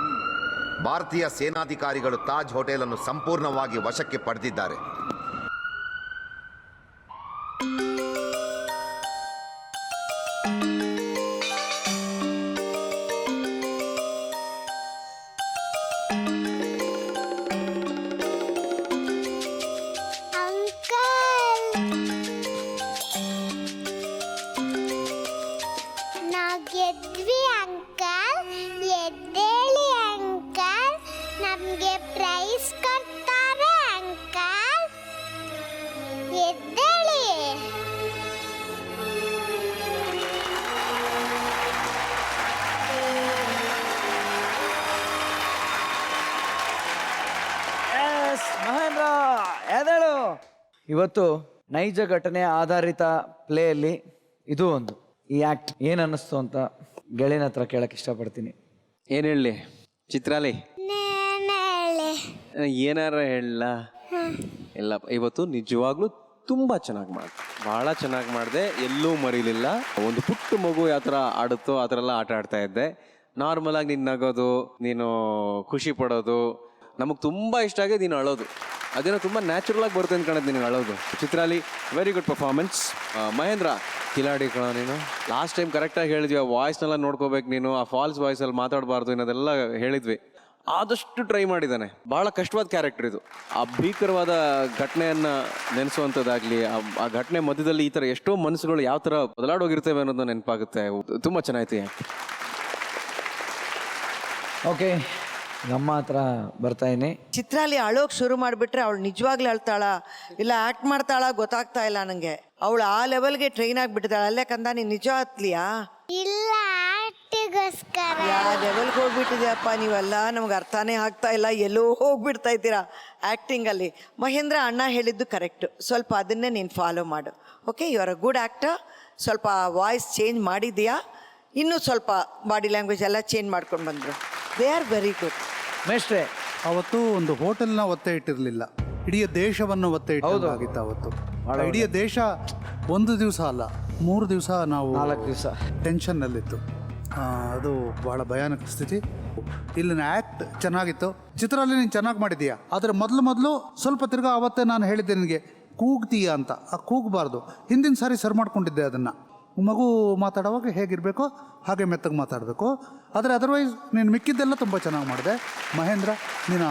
ಭಾರತೀಯ ಸೇನಾಧಿಕಾರಿಗಳು ತಾಜ್ ಹೋಟೆಲ್ ಅನ್ನು ಸಂಪೂರ್ಣವಾಗಿ ವಶಕ್ಕೆ ಪಡೆದಿದ್ದಾರೆ. ಅಂಕಲ್ ಇವತ್ತು ನೈಜ ಘಟನೆ ಆಧಾರಿತ ಪ್ಲೇಯಲ್ಲಿ ಇದು ಒಂದು ಈ ಆಕ್ಟ್ ಏನ್ ಅನ್ನಿಸ್ತು ಅಂತ ಗೆಳೆಯನ ಹತ್ರ ಕೇಳಕ್ ಇಷ್ಟಪಡ್ತೀನಿ. ಏನು ಹೇಳಲಿ ಚಿತ್ರಾಲಿ, ಏನಾರ ಹೇಳ ಇಲ್ಲ, ಇವತ್ತು ನಿಜವಾಗ್ಲೂ ತುಂಬ ಚೆನ್ನಾಗಿ ಮಾಡಿದೆ, ಭಾಳ ಚೆನ್ನಾಗಿ ಮಾಡಿದೆ, ಎಲ್ಲೂ ಮರೀಲಿಲ್ಲ. ಒಂದು ಪುಟ್ಟ ಮಗು ಯಾವ ಥರ ಆಡುತ್ತೋ ಆ ಥರ ಎಲ್ಲ ಆಟ ಆಡ್ತಾ ಇದ್ದೆ. ನಾರ್ಮಲ್ ಆಗಿ ನೀನು ನಗೋದು, ನೀನು ಖುಷಿ ಪಡೋದು ನಮಗೆ ತುಂಬ ಇಷ್ಟ ಆಗಿ ನೀನು ಅಳೋದು, ಅದೇನೋ ತುಂಬ ನ್ಯಾಚುರಲ್ ಆಗಿ ಬರುತ್ತೆ ಅನ್ಕೊಂಡೆ ನೀನು ಅಳೋದು. Chitrali very good performance. Mahendra ಕಿಲಾಡಿ ಕಣ ನೀನು. ಲಾಸ್ಟ್ ಟೈಮ್ ಕರೆಕ್ಟಾಗಿ ಹೇಳಿದ್ವಿ, ಆ ವಾಯ್ಸ್ನೆಲ್ಲ ನೋಡ್ಕೋಬೇಕು ನೀನು, ಆ ಫಾಲ್ಸ್ ವಾಯ್ಸಲ್ಲಿ ಮಾತಾಡಬಾರ್ದು ಅನ್ನೋದೆಲ್ಲ ಹೇಳಿದ್ವಿ. ಆದಷ್ಟು ಟ್ರೈ ಮಾಡಿದ್ದಾನೆ. ಭಾಳ ಕಷ್ಟವಾದ ಕ್ಯಾರೆಕ್ಟರ್ ಇದು. ಆ ಭೀಕರವಾದ ಘಟನೆಯನ್ನು ನೆನೆಸುವಂಥದ್ದಾಗಲಿ, ಆ ಘಟನೆ ಮಧ್ಯದಲ್ಲಿ ಈ ಥರ ಎಷ್ಟೋ ಮನಸ್ಸುಗಳು ಯಾವ ಥರ ಬದಲಾಡೋಗಿರ್ತೇವೆ ಅನ್ನೋದು ನೆನಪಾಗುತ್ತೆ. ತುಂಬ ಚೆನ್ನಾಯ್ತು. ಓಕೆ, ನಮ್ಮ ಹತ್ರ ಬರ್ತಾ ಇದೀನಿ. ಚಿತ್ರಾಲಿ ಅಳೋಕ್ ಶುರು ಮಾಡಿಬಿಟ್ರೆ ಅವಳು ನಿಜವಾಗ್ಲೂ ಅಳ್ತಾಳ ಇಲ್ಲ ಆಕ್ಟ್ ಮಾಡ್ತಾಳ ಗೊತ್ತಾಗ್ತಾ ಇಲ್ಲ ನನಗೆ. ಅವಳು ಆ ಲೆವೆಲ್ಗೆ ಟ್ರೈನ್ ಆಗಿಬಿಟ್ಟಿದ್ದಾಳೆ. ಅಲ್ಲೇ ಕಂದ ನೀನು ನಿಜ ಹತ್ಲಿಯಾ? ಇಲ್ಲ, ಆಕ್ಟಿಗೋಸ್ಕರ. ಯಾವ ಲೆವೆಲ್ಗೆ ಹೋಗ್ಬಿಟ್ಟಿದ್ಯಪ್ಪ ನೀವೆಲ್ಲ, ನಮ್ಗೆ ಅರ್ಥನೇ ಆಗ್ತಾ ಇಲ್ಲ. ಎಲ್ಲೋ ಹೋಗ್ಬಿಡ್ತಾ ಇದ್ದೀರಾ ಆ್ಯಕ್ಟಿಂಗಲ್ಲಿ. ಮಹೇಂದ್ರ ಅಣ್ಣ ಹೇಳಿದ್ದು ಕರೆಕ್ಟು, ಸ್ವಲ್ಪ ಅದನ್ನೇ ನೀನು ಫಾಲೋ ಮಾಡು. Okay, you are a good actor. ಸ್ವಲ್ಪ ವಾಯ್ಸ್ ಚೇಂಜ್ ಮಾಡಿದ್ಯಾ, ಇನ್ನೂ ಸ್ವಲ್ಪ ಬಾಡಿ ಲ್ಯಾಂಗ್ವೇಜ್ ಎಲ್ಲ ಚೇಂಜ್ ಮಾಡ್ಕೊಂಡು ಬಂದರು. They are very good. ಮೇಷ್ಟ್ರೆ, ಅವತ್ತು ಒಂದು ಹೋಟೆಲ್ನ ಒತ್ತೆ ಇಟ್ಟಿರಲಿಲ್ಲ, ಇಡೀ ದೇಶವನ್ನು ಒತ್ತೆ ಇಟ್ಟಿದ್ದಾಗಿತ್ತು ಅವತ್ತು. ಇಡೀ ದೇಶ ಒಂದು ದಿವಸ ಅಲ್ಲ 3 ದಿವಸ ನಾವು 4 ದಿವಸ ಟೆನ್ಷನ್ನಲ್ಲಿತ್ತು. ಅದು ಬಹಳ ಭಯಾನಕ ಸ್ಥಿತಿ. ಇಲ್ಲಿನ ಆ್ಯಕ್ಟ್ ಚೆನ್ನಾಗಿತ್ತು. ಚಿತ್ರದಲ್ಲಿ ನೀನು ಚೆನ್ನಾಗಿ ಮಾಡಿದ್ದೀಯಾ, ಆದರೆ ಮೊದಲು ಸ್ವಲ್ಪ ತಿರ್ಗಾ ಆವತ್ತೇ ನಾನು ಹೇಳಿದ್ದೆ ನಿನಗೆ ಕೂಗ್ತೀಯ ಅಂತ. ಆ ಕೂಗಬಾರ್ದು. ಹಿಂದಿನ ಸಾರಿ ಸರ್ ಮಾಡ್ಕೊಂಡಿದ್ದೆ ಅದನ್ನು. ಮಗು ಮಾತಾಡುವಾಗ ಹೇಗಿರಬೇಕೋ ಹಾಗೆ ಮೆತ್ತಗೆ ಮಾತಾಡಬೇಕು. ಆದರೆ ಅದರ್ವೈಸ್ ನೀನು ಮಿಕ್ಕಿದ್ದೆಲ್ಲ ತುಂಬ ಚೆನ್ನಾಗಿ ಮಾಡಿದೆ. ಮಹೇಂದ್ರ, ನೀನು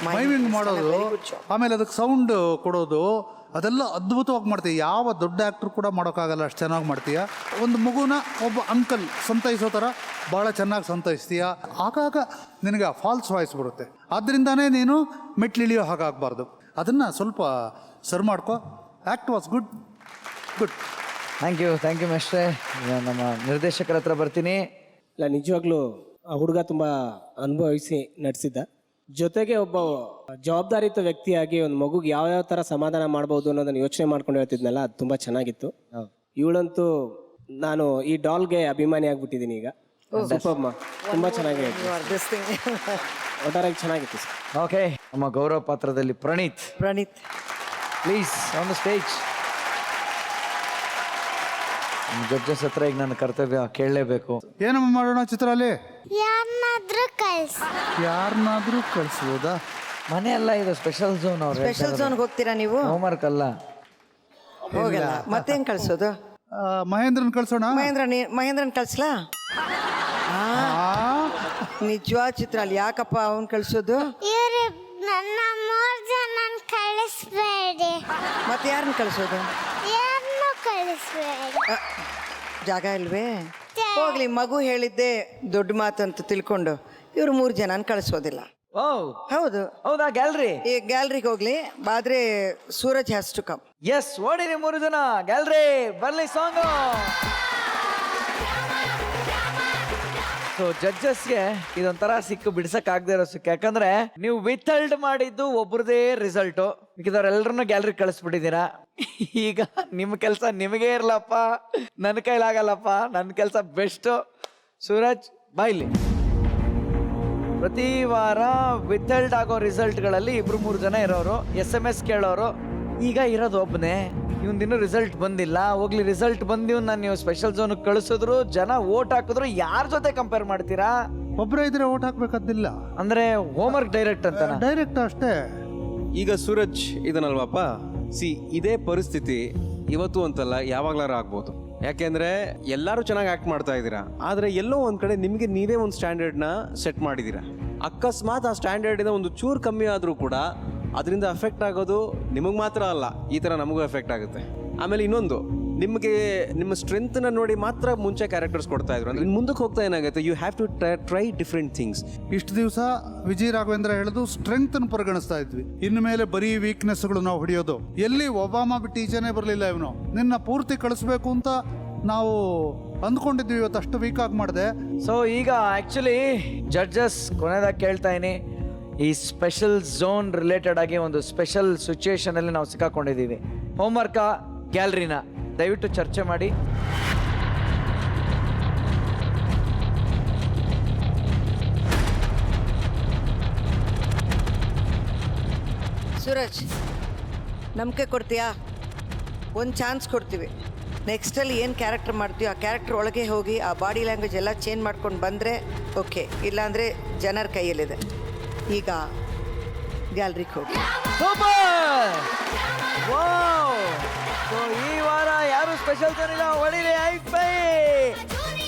ಮೈಮಿಂಗ್ ಮಾಡೋದು, ಆಮೇಲೆ ಅದಕ್ಕೆ ಸೌಂಡ್ ಕೊಡೋದು, ಅದೆಲ್ಲ ಅದ್ಭುತವಾಗಿ ಮಾಡ್ತೀಯ. ಯಾವ ದೊಡ್ಡ ಆ್ಯಕ್ಟ್ರು ಕೂಡ ಮಾಡೋಕ್ಕಾಗಲ್ಲ, ಅಷ್ಟು ಚೆನ್ನಾಗಿ ಮಾಡ್ತೀಯ. ಒಂದು ಮಗುನ ಒಬ್ಬ ಅಂಕಲ್ ಸಂತೈಸೋ ಥರ ಭಾಳ ಚೆನ್ನಾಗಿ ಸಂತೈಸ್ತೀಯ. ಆಗಾಗ ನಿನಗೆ ಫಾಲ್ಸ್ ವಾಯ್ಸ್ ಬರುತ್ತೆ, ಆದ್ದರಿಂದಾನೇ ನೀನು ಮೆಟ್ಲಿಳಿಯೋ ಹಾಗಾಗಬಾರ್ದು. ಅದನ್ನು ಸ್ವಲ್ಪ ಸರ್ ಮಾಡ್ಕೊ. Act was good. Thank you ಮೇಷ್ಟ್ರೆ. ನಮ್ಮ ನಿರ್ದೇಶಕರ ಹತ್ರ ಬರ್ತೀನಿ. ಇಲ್ಲ, ನಿಜವಾಗ್ಲೂ ಆ ಹುಡುಗ ತುಂಬ ಅನುಭವಿಸಿ ನಟಿಸಿದ್ದ. ಜೊತೆಗೆ ಒಬ್ಬ ಜವಾಬ್ದಾರಿಯುತ ವ್ಯಕ್ತಿಯಾಗಿ ಒಂದು ಮಗುಗೆ ಯಾವ ಥರ ಸಮಾಧಾನ ಮಾಡ್ಬೋದು ಅನ್ನೋದನ್ನು ಯೋಚನೆ ಮಾಡ್ಕೊಂಡು ಹೇಳ್ತಿದ್ನಲ್ಲ, ಅದು ತುಂಬ ಚೆನ್ನಾಗಿತ್ತು. ಇವಳಂತೂ ನಾನು ಈ ಡಾಲ್ಗೆ ಅಭಿಮಾನಿ ಆಗ್ಬಿಟ್ಟಿದ್ದೀನಿ ಈಗ. ಸೂಪರ್ಮ, ತುಂಬ ಚೆನ್ನಾಗಿ ಒಟ್ಟಾರೆ ಚೆನ್ನಾಗಿತ್ತು ಸರ್. ಓಕೆ, ನಮ್ಮ ಗೌರವ ಪಾತ್ರದಲ್ಲಿ Praneeth please on the stage. Judges ಹತ್ರ ಈಗ ನನ್ನ ಕರ್ತವ್ಯ ಕೇಳಲೇಬೇಕು. ಏನಮ್ಮ ಮಾಡೋಣ ಚಿತ್ರಾಲಿ? ಯಾರನ್ನಾದ್ರೂ ಕಳಿಸ್ಬೋದಾ? ಮನೆ ಅಲ್ಲ ಇದು, ಸ್ಪೆಷಲ್ ಝೋನ್. ಅವ್ರು ಸ್ಪೆಷಲ್ ಝೋನ್ಗೆ ಹೋಗ್ತೀರಾ ನೀವು? ಹೋಮ್ವರ್ಕ್ ಅಲ್ಲ, ಹೋಗಲ್ಲ. ಮತ್ತೆ ಹೆಂಗ್ ಕಳ್ಸೋದು? ಮಹೇಂದ್ರನ್ ಕಳ್ಸೋಣ. ಮಹೇಂದ್ರನ್ ಕಳ್ಸ್ಲಾ? ನಿಜವಾ ಚಿತ್ರಾಲಿ? ಯಾಕಪ್ಪ ಅವ್ನ್ ಕಳ್ಸೋದು? ನನ್ನ 3 ಜನ ಕಳಿಸ್ಬೇಡಿ. ಮತ್ತೆ ಯಾರನ್ನ ಕಳ್ಸೋದು? ಯಾರನ್ನೂ ಕಳಿಸ್ಬೇಡಿ. ಜಾಗ ಇಲ್ವೇ? ಹೋಗ್ಲಿ, ಮಗು ಹೇಳಿದ್ದೆ ದೊಡ್ಡ ಮಾತು ಅಂತ ತಿಳ್ಕೊಂಡು ಇವ್ರು 3 ಜನನ ಕಳಿಸೋದಿಲ್ಲ. ಹೌದು ಹೌದಾ? ಗ್ಯಾಲರಿ, ಈ ಗ್ಯಾಲರಿಗೆ ಹೋಗ್ಲಿ. ಆದ್ರೆ Suraj has to come. Yes, ಓಡಿರಿ 3 ಜನ ಗ್ಯಾಲರಿ ಬರ್ಲಿ. ಸಾಂಗ್. ಸೊ ಜಡ್ಜಸ್ಗೆ ಇದೊಂಥರ ಸಿಕ್ಕು ಬಿಡ್ಸಕ್ ಆಗದೆ ಇರೋ ಸಿಕ್ಕು. ಯಾಕಂದ್ರೆ ನೀವು ವಿಥಲ್ಡ್ ಮಾಡಿದ್ದು ಒಬ್ರದೇ ರಿಸಲ್ಟು, ಮಿಕ್ಕಿದವ್ರೆಲ್ಲರನ್ನು ಗ್ಯಾಲರಿ ಕಳಿಸ್ಬಿಟ್ಟಿದ್ದೀರಾ. ಈಗ ನಿಮ್ಮ ಕೆಲಸ ನಿಮಗೇ ಇರಲಪ್ಪ, ನನ್ನ ಕೈಲಾಗಲ್ಲಪ್ಪ. ನನ್ನ ಕೆಲಸ ಬೆಸ್ಟು. ಸೂರಜ್ ಬಾಯ್ಲಿ. ಪ್ರತಿ ವಾರ ವಿಥಲ್ಡ್ ಆಗೋ ರಿಸಲ್ಟ್ಗಳಲ್ಲಿ 2-3 ಜನ ಇರೋರು, SMS ಕೇಳೋರು. ಈಗ ಇರೋದು ಒಬ್ಬನೇ. ಇವನ್ದಿನ್ನೂ ರಿಸಲ್ಟ್ ಬಂದಿಲ್ಲ. ಹೋಗ್ಲಿ, ರಿಸಲ್ಟ್ ಬಂದಿವ್ ನಾನು ನೀವು ಸ್ಪೆಷಲ್ ಝೋನ್ಗೆ ಕಳಿಸಿದ್ರು, ಜನ ಓಟ್ ಹಾಕಿದ್ರು, ಯಾರ ಜೊತೆ ಕಂಪೇರ್ ಮಾಡ್ತೀರಾ? ಒಬ್ಬರೇ ಇದ್ರೆ ಓಟ್ ಹಾಕ್ಬೇಕಾದಿಲ್ಲ. ಅಂದ್ರೆ ಹೋಮ್ವರ್ಕ್ ಡೈರೆಕ್ಟ್ ಅಂತ ಡೈರೆಕ್ಟ್ ಅಷ್ಟೇ. ಈಗ ಸೂರಜ್ ಇದನ್ನಲ್ವಪ್ಪ, ಇದೇ ಪರಿಸ್ಥಿತಿ ಇವತ್ತು ಅಂತಲ್ಲ ಯಾವಾಗ್ಲಾರ ಆಗ್ಬೋದು. ಯಾಕೆಂದ್ರೆ ಎಲ್ಲರೂ ಚೆನ್ನಾಗಿ ಆಕ್ಟ್ ಮಾಡ್ತಾ ಇದ್ದೀರಾ, ಆದ್ರೆ ಎಲ್ಲೋ ಒಂದ್ ಕಡೆ ನಿಮ್ಗೆ ನೀವೇ ಒಂದು ಸ್ಟ್ಯಾಂಡರ್ಡ್ನ ಸೆಟ್ ಮಾಡಿದ್ದೀರಾ. ಅಕಸ್ಮಾತ್ ಆ ಸ್ಟ್ಯಾಂಡರ್ಡಿಂದ ಒಂದು ಚೂರು ಕಮ್ಮಿ ಆದರೂ ಕೂಡ ಅದರಿಂದ ಎಫೆಕ್ಟ್ ಆಗೋದು ನಿಮಗೆ ಮಾತ್ರ ಅಲ್ಲ, ಈ ಥರ ನಮಗೂ ಎಫೆಕ್ಟ್ ಆಗುತ್ತೆ. ಆಮೇಲೆ ಇನ್ನೊಂದು, ನಿಮಗೆ ನಿಮ್ಮ ಸ್ಟ್ರೆಂತ್ನ ನೋಡಿ ಮಾತ್ರ ಮುಂಚೆ ಕ್ಯಾರೆಕ್ಟರ್ಸ್ ಕೊಡ್ತಾ ಇದ್ರು. ಅಂದ್ರೆ ಮುಂದಕ್ಕೆ ಹೋಗ್ತಾ ಏನಾಗುತ್ತೆ, you have to try different things. ಇಷ್ಟು ದಿವಸ ವಿಜಯ್ ರಾಘವೇಂದ್ರ ಹೇಳೋದು ಸ್ಟ್ರೆಂಗ್ತ್ ಪರಿಗಣಿಸ್ತಾ ಇದ್ವಿ. ಇನ್ನು ಮೇಲೆ ಬರೀ ವೀಕ್ನೆಸ್ಗಳು ನಾವು ಹೊಡೆಯೋದು. ಎಲ್ಲಿ ಒಬಾಮಾ ಬಿಟ್ಟು ಈಚೆನೇ ಬರಲಿಲ್ಲ ಇವನು. ನಿನ್ನ ಪೂರ್ತಿ ಕಳಿಸ್ಬೇಕು ಅಂತ ನಾವು ಅಂದ್ಕೊಂಡಿದ್ವಿ, ಇವತ್ತು ಅಷ್ಟು ವೀಕ್ ಆಗಿ ಮಾಡಿದೆ. ಸೊ ಈಗ ಆಕ್ಚುಲಿ ಜಡ್ಜಸ್ ಕೊನೆದಾಗ ಕೇಳ್ತಾ ಇದೀನಿ, ಈ ಸ್ಪೆಷಲ್ ಝೋನ್ ರಿಲೇಟೆಡ್ ಆಗಿ ಒಂದು ಸ್ಪೆಷಲ್ ಸಿಚುಯೇಷನ್ ಅಲ್ಲಿ ನಾವು ಸಿಕ್ಕಾಕೊಂಡಿದ್ದೀವಿ. ಹೋಮ್ವರ್ಕ ಗ್ಯಾಲರಿನ ದಯವಿಟ್ಟು ಚರ್ಚೆ ಮಾಡಿ. ಸೂರಜ್, ನಂಬಿಕೆ ಕೊಡ್ತೀಯಾ? ಒಂದು ಚಾನ್ಸ್ ಕೊಡ್ತೀವಿ. ನೆಕ್ಸ್ಟಲ್ಲಿ ಏನು ಕ್ಯಾರೆಕ್ಟರ್ ಮಾಡ್ತೀವಿ ಆ ಕ್ಯಾರೆಕ್ಟರ್ ಒಳಗೆ ಹೋಗಿ ಆ ಬಾಡಿ ಲ್ಯಾಂಗ್ವೇಜ್ ಎಲ್ಲ ಚೇಂಜ್ ಮಾಡ್ಕೊಂಡು ಬಂದರೆ ಓಕೆ, ಇಲ್ಲಾಂದರೆ ಜನರ ಕೈಯಲ್ಲಿದೆ. ಈಗ ಗ್ಯಾಲರಿಗೆ ಹೋಗಿ. ಈ ವಾರ ಯಾರು ಸ್ಪೆಷಲ್ ಜನ ಹೊಡಿಲಿ.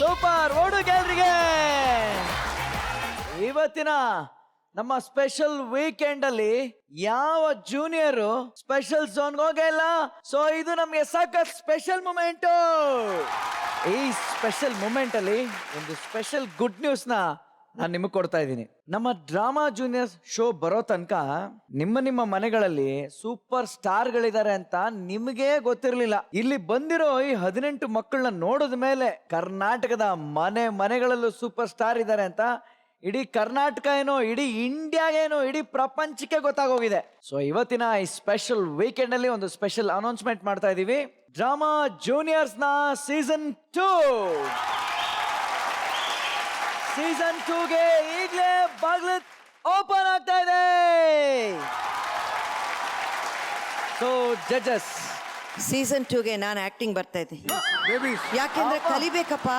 ಸೂಪರ್, ಓಡು ಗ್ಯಾಲರಿಗೆ. ಇವತ್ತಿನ ನಮ್ಮ ಸ್ಪೆಷಲ್ ವೀಕೆಂಡ್ ಅಲ್ಲಿ ಯಾವ ಜೂನಿಯರು ಸ್ಪೆಷಲ್ ಝೋನ್ಗೆ ಹೋಗಿಲ್ಲ. ಸೊ ಇದು ನಮ್ಗೆ ಸಾಕ ಸ್ಪೆಷಲ್ ಮೂಮೆಂಟ್. ಈ ಸ್ಪೆಷಲ್ ಮೂಮೆಂಟ್ ಅಲ್ಲಿ ಒಂದು ಸ್ಪೆಷಲ್ ಗುಡ್ ನ್ಯೂಸ್ ನ ನಾನು ನಿಮಗೆ ಕೊಡ್ತಾ ಇದ್ದೀನಿ. ನಮ್ಮ ಡ್ರಾಮಾ ಜೂನಿಯರ್ಸ್ ಶೋ ಬರೋ ತನಕ ನಿಮ್ಮ ಮನೆಗಳಲ್ಲಿ ಸೂಪರ್ ಸ್ಟಾರ್ ಗಳಿದ್ದಾರೆ ಅಂತ ನಿಮಗೆ ಗೊತ್ತಿರಲಿಲ್ಲ. ಇಲ್ಲಿ ಬಂದಿರೋ ಈ 18 ಮಕ್ಕಳನ್ನ ನೋಡಿದ ಮೇಲೆ ಕರ್ನಾಟಕದ ಮನೆಗಳಲ್ಲೂ ಸೂಪರ್ ಸ್ಟಾರ್ ಇದ್ದಾರೆ ಅಂತ ಇಡೀ ಕರ್ನಾಟಕ ಏನೋ, ಇಡೀ ಇಂಡಿಯಾಗೇನೋ, ಇಡೀ ಪ್ರಪಂಚಕ್ಕೆ ಗೊತ್ತಾಗೋಗಿದೆ. ಸೊ ಇವತ್ತಿನ ಈ ಸ್ಪೆಷಲ್ ವೀಕೆಂಡ್ ಅಲ್ಲಿ ಒಂದು ಸ್ಪೆಷಲ್ ಅನೌನ್ಸ್ಮೆಂಟ್ ಮಾಡ್ತಾ ಇದೀವಿ. ಡ್ರಾಮಾ ಜೂನಿಯರ್ಸ್ ನ ಸೀಸನ್ 2ಗೆ ಈಗಲೇ ಬಾಗ್ಲು ಓಪನ್ ಆಗ್ತಾ ಇದೆ. ಸೊ ಜಡ್ಜಸ್, ಸೀಸನ್ 2ಗೆ ನಾನು ಆಕ್ಟಿಂಗ್ ಬರ್ತಾ ಇದ್ದೀನಿ. ಯಾಕೆಂದ್ರೆ ಕಲಿಬೇಕಪ್ಪ.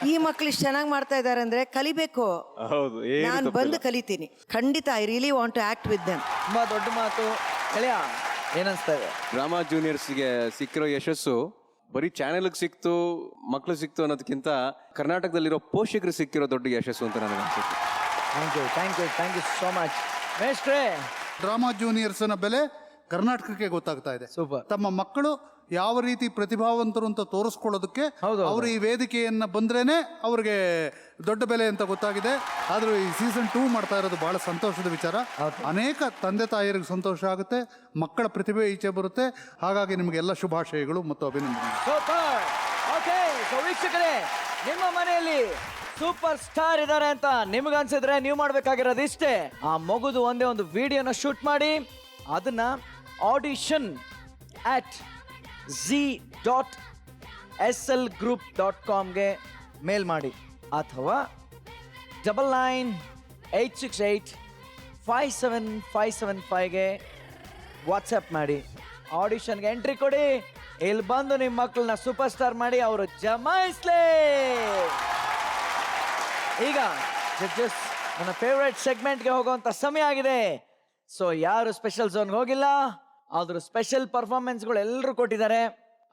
ಈ ಮಕ್ಳು ಇಷ್ಟು ಚೆನ್ನಾಗಿ ಮಾಡ್ತಾ ಇದಾರೆ ಅಂದ್ರೆ ಕಲಿಬೇಕು. ಹೌದು, ನಾನು ಬಂದು ಕಲಿತೀನಿ ಖಂಡಿತ. I really want to act with them. ತುಂಬಾ ದೊಡ್ಡ ಮಾತು. ಏನನ್ಸ್ತಾ ಇದೆ? ಡ್ರಾಮಾ ಜೂನಿಯರ್ಸ್ಗೆ ಸಿಕ್ಕಿರೋ ಯಶಸ್ಸು ಬರೀ ಚಾನೆಲ್ಗೆ ಸಿಕ್ತು, ಮಕ್ಳು ಸಿಕ್ತು ಅನ್ನೋದಕ್ಕಿಂತ ಕರ್ನಾಟಕದಲ್ಲಿರೋ ಪೋಷಕರು ಸಿಕ್ಕಿರೋ ದೊಡ್ಡ ಯಶಸ್ಸು ಅಂತ ನನಗೆ ಅನ್ಸುತ್ತೆ. ಥ್ಯಾಂಕ್ ಯು ಸೋ ಮಚ್ ಮೇಷ್ಟ್ರೇ. ಡ್ರಾಮಾ ಜೂನಿಯರ್ಸ್ನ ಬೆಲೆ ಕರ್ನಾಟಕಕ್ಕೆ ಗೊತ್ತಾಗ್ತಾ ಇದೆ. ತಮ್ಮ ಮಕ್ಕಳು ಯಾವ ರೀತಿ ಪ್ರತಿಭಾವಂತರು ಅಂತ ತೋರಿಸ್ಕೊಳ್ಳೋದಕ್ಕೆ ಅವರು ಈ ವೇದಿಕೆಯನ್ನ ಬಂದ್ರೇನೆ ಅವ್ರಿಗೆ ದೊಡ್ಡ ಬೆಲೆ ಅಂತ ಗೊತ್ತಾಗಿದೆ. ಆದ್ರೂ ಈ ಸೀಸನ್ 2 ಮಾಡ್ತಾ ಇರೋದು ಬಹಳ ಸಂತೋಷದ ವಿಚಾರ. ಅನೇಕ ತಂದೆ ತಾಯಿಯರಿಗೆ ಸಂತೋಷ ಆಗುತ್ತೆ, ಮಕ್ಕಳ ಪ್ರತಿಭೆ ಈಚೆ ಬರುತ್ತೆ. ಹಾಗಾಗಿ ನಿಮಗೆಲ್ಲ ಶುಭಾಶಯಗಳು ಮತ್ತು ಅಭಿನಂದನೆ. ವೀಕ್ಷಕರೇ, ನಿಮ್ಮ ಮನೆಯಲ್ಲಿ ಸೂಪರ್ ಸ್ಟಾರ್ ಇದ್ದಾರೆ ಅಂತ ನಿಮ್ಗನ್ಸಿದ್ರೆ ನೀವು ಮಾಡ್ಬೇಕಾಗಿರೋದು ಇಷ್ಟೇ. ಆ ಮಗುದು ಒಂದೇ ಒಂದು ವಿಡಿಯೋನ ಶೂಟ್ ಮಾಡಿ ಅದನ್ನ audition@z.slgroup.comಗೆ ಮೇಲ್ ಮಾಡಿ, ಅಥವಾ 9986857575ಗೆ ವಾಟ್ಸಪ್ ಮಾಡಿ. ಆಡಿಷನ್ಗೆ ಎಂಟ್ರಿ ಕೊಡಿ. ಇಲ್ಲಿ ಬಂದು ನಿಮ್ಮ ಮಕ್ಕಳನ್ನ ಸೂಪರ್ ಸ್ಟಾರ್ ಮಾಡಿ ಅವರು ಜಮಾಯಿಸ್ಲೇ. ಈಗ ಜಡ್ಜಸ್, ನನ್ನ ಫೇವ್ರೆಟ್ ಸೆಗ್ಮೆಂಟ್ಗೆ ಹೋಗುವಂತ ಸಮಯ ಆಗಿದೆ. ಸೊ ಯಾರು ಸ್ಪೆಷಲ್ ಝೋನ್ಗೆ ಹೋಗಿಲ್ಲ ಆದ್ರೂ ಸ್ಪೆಷಲ್ ಪರ್ಫಾರ್ಮೆನ್ಸ್ಗಳು ಎಲ್ಲರೂ ಕೊಟ್ಟಿದ್ದಾರೆ.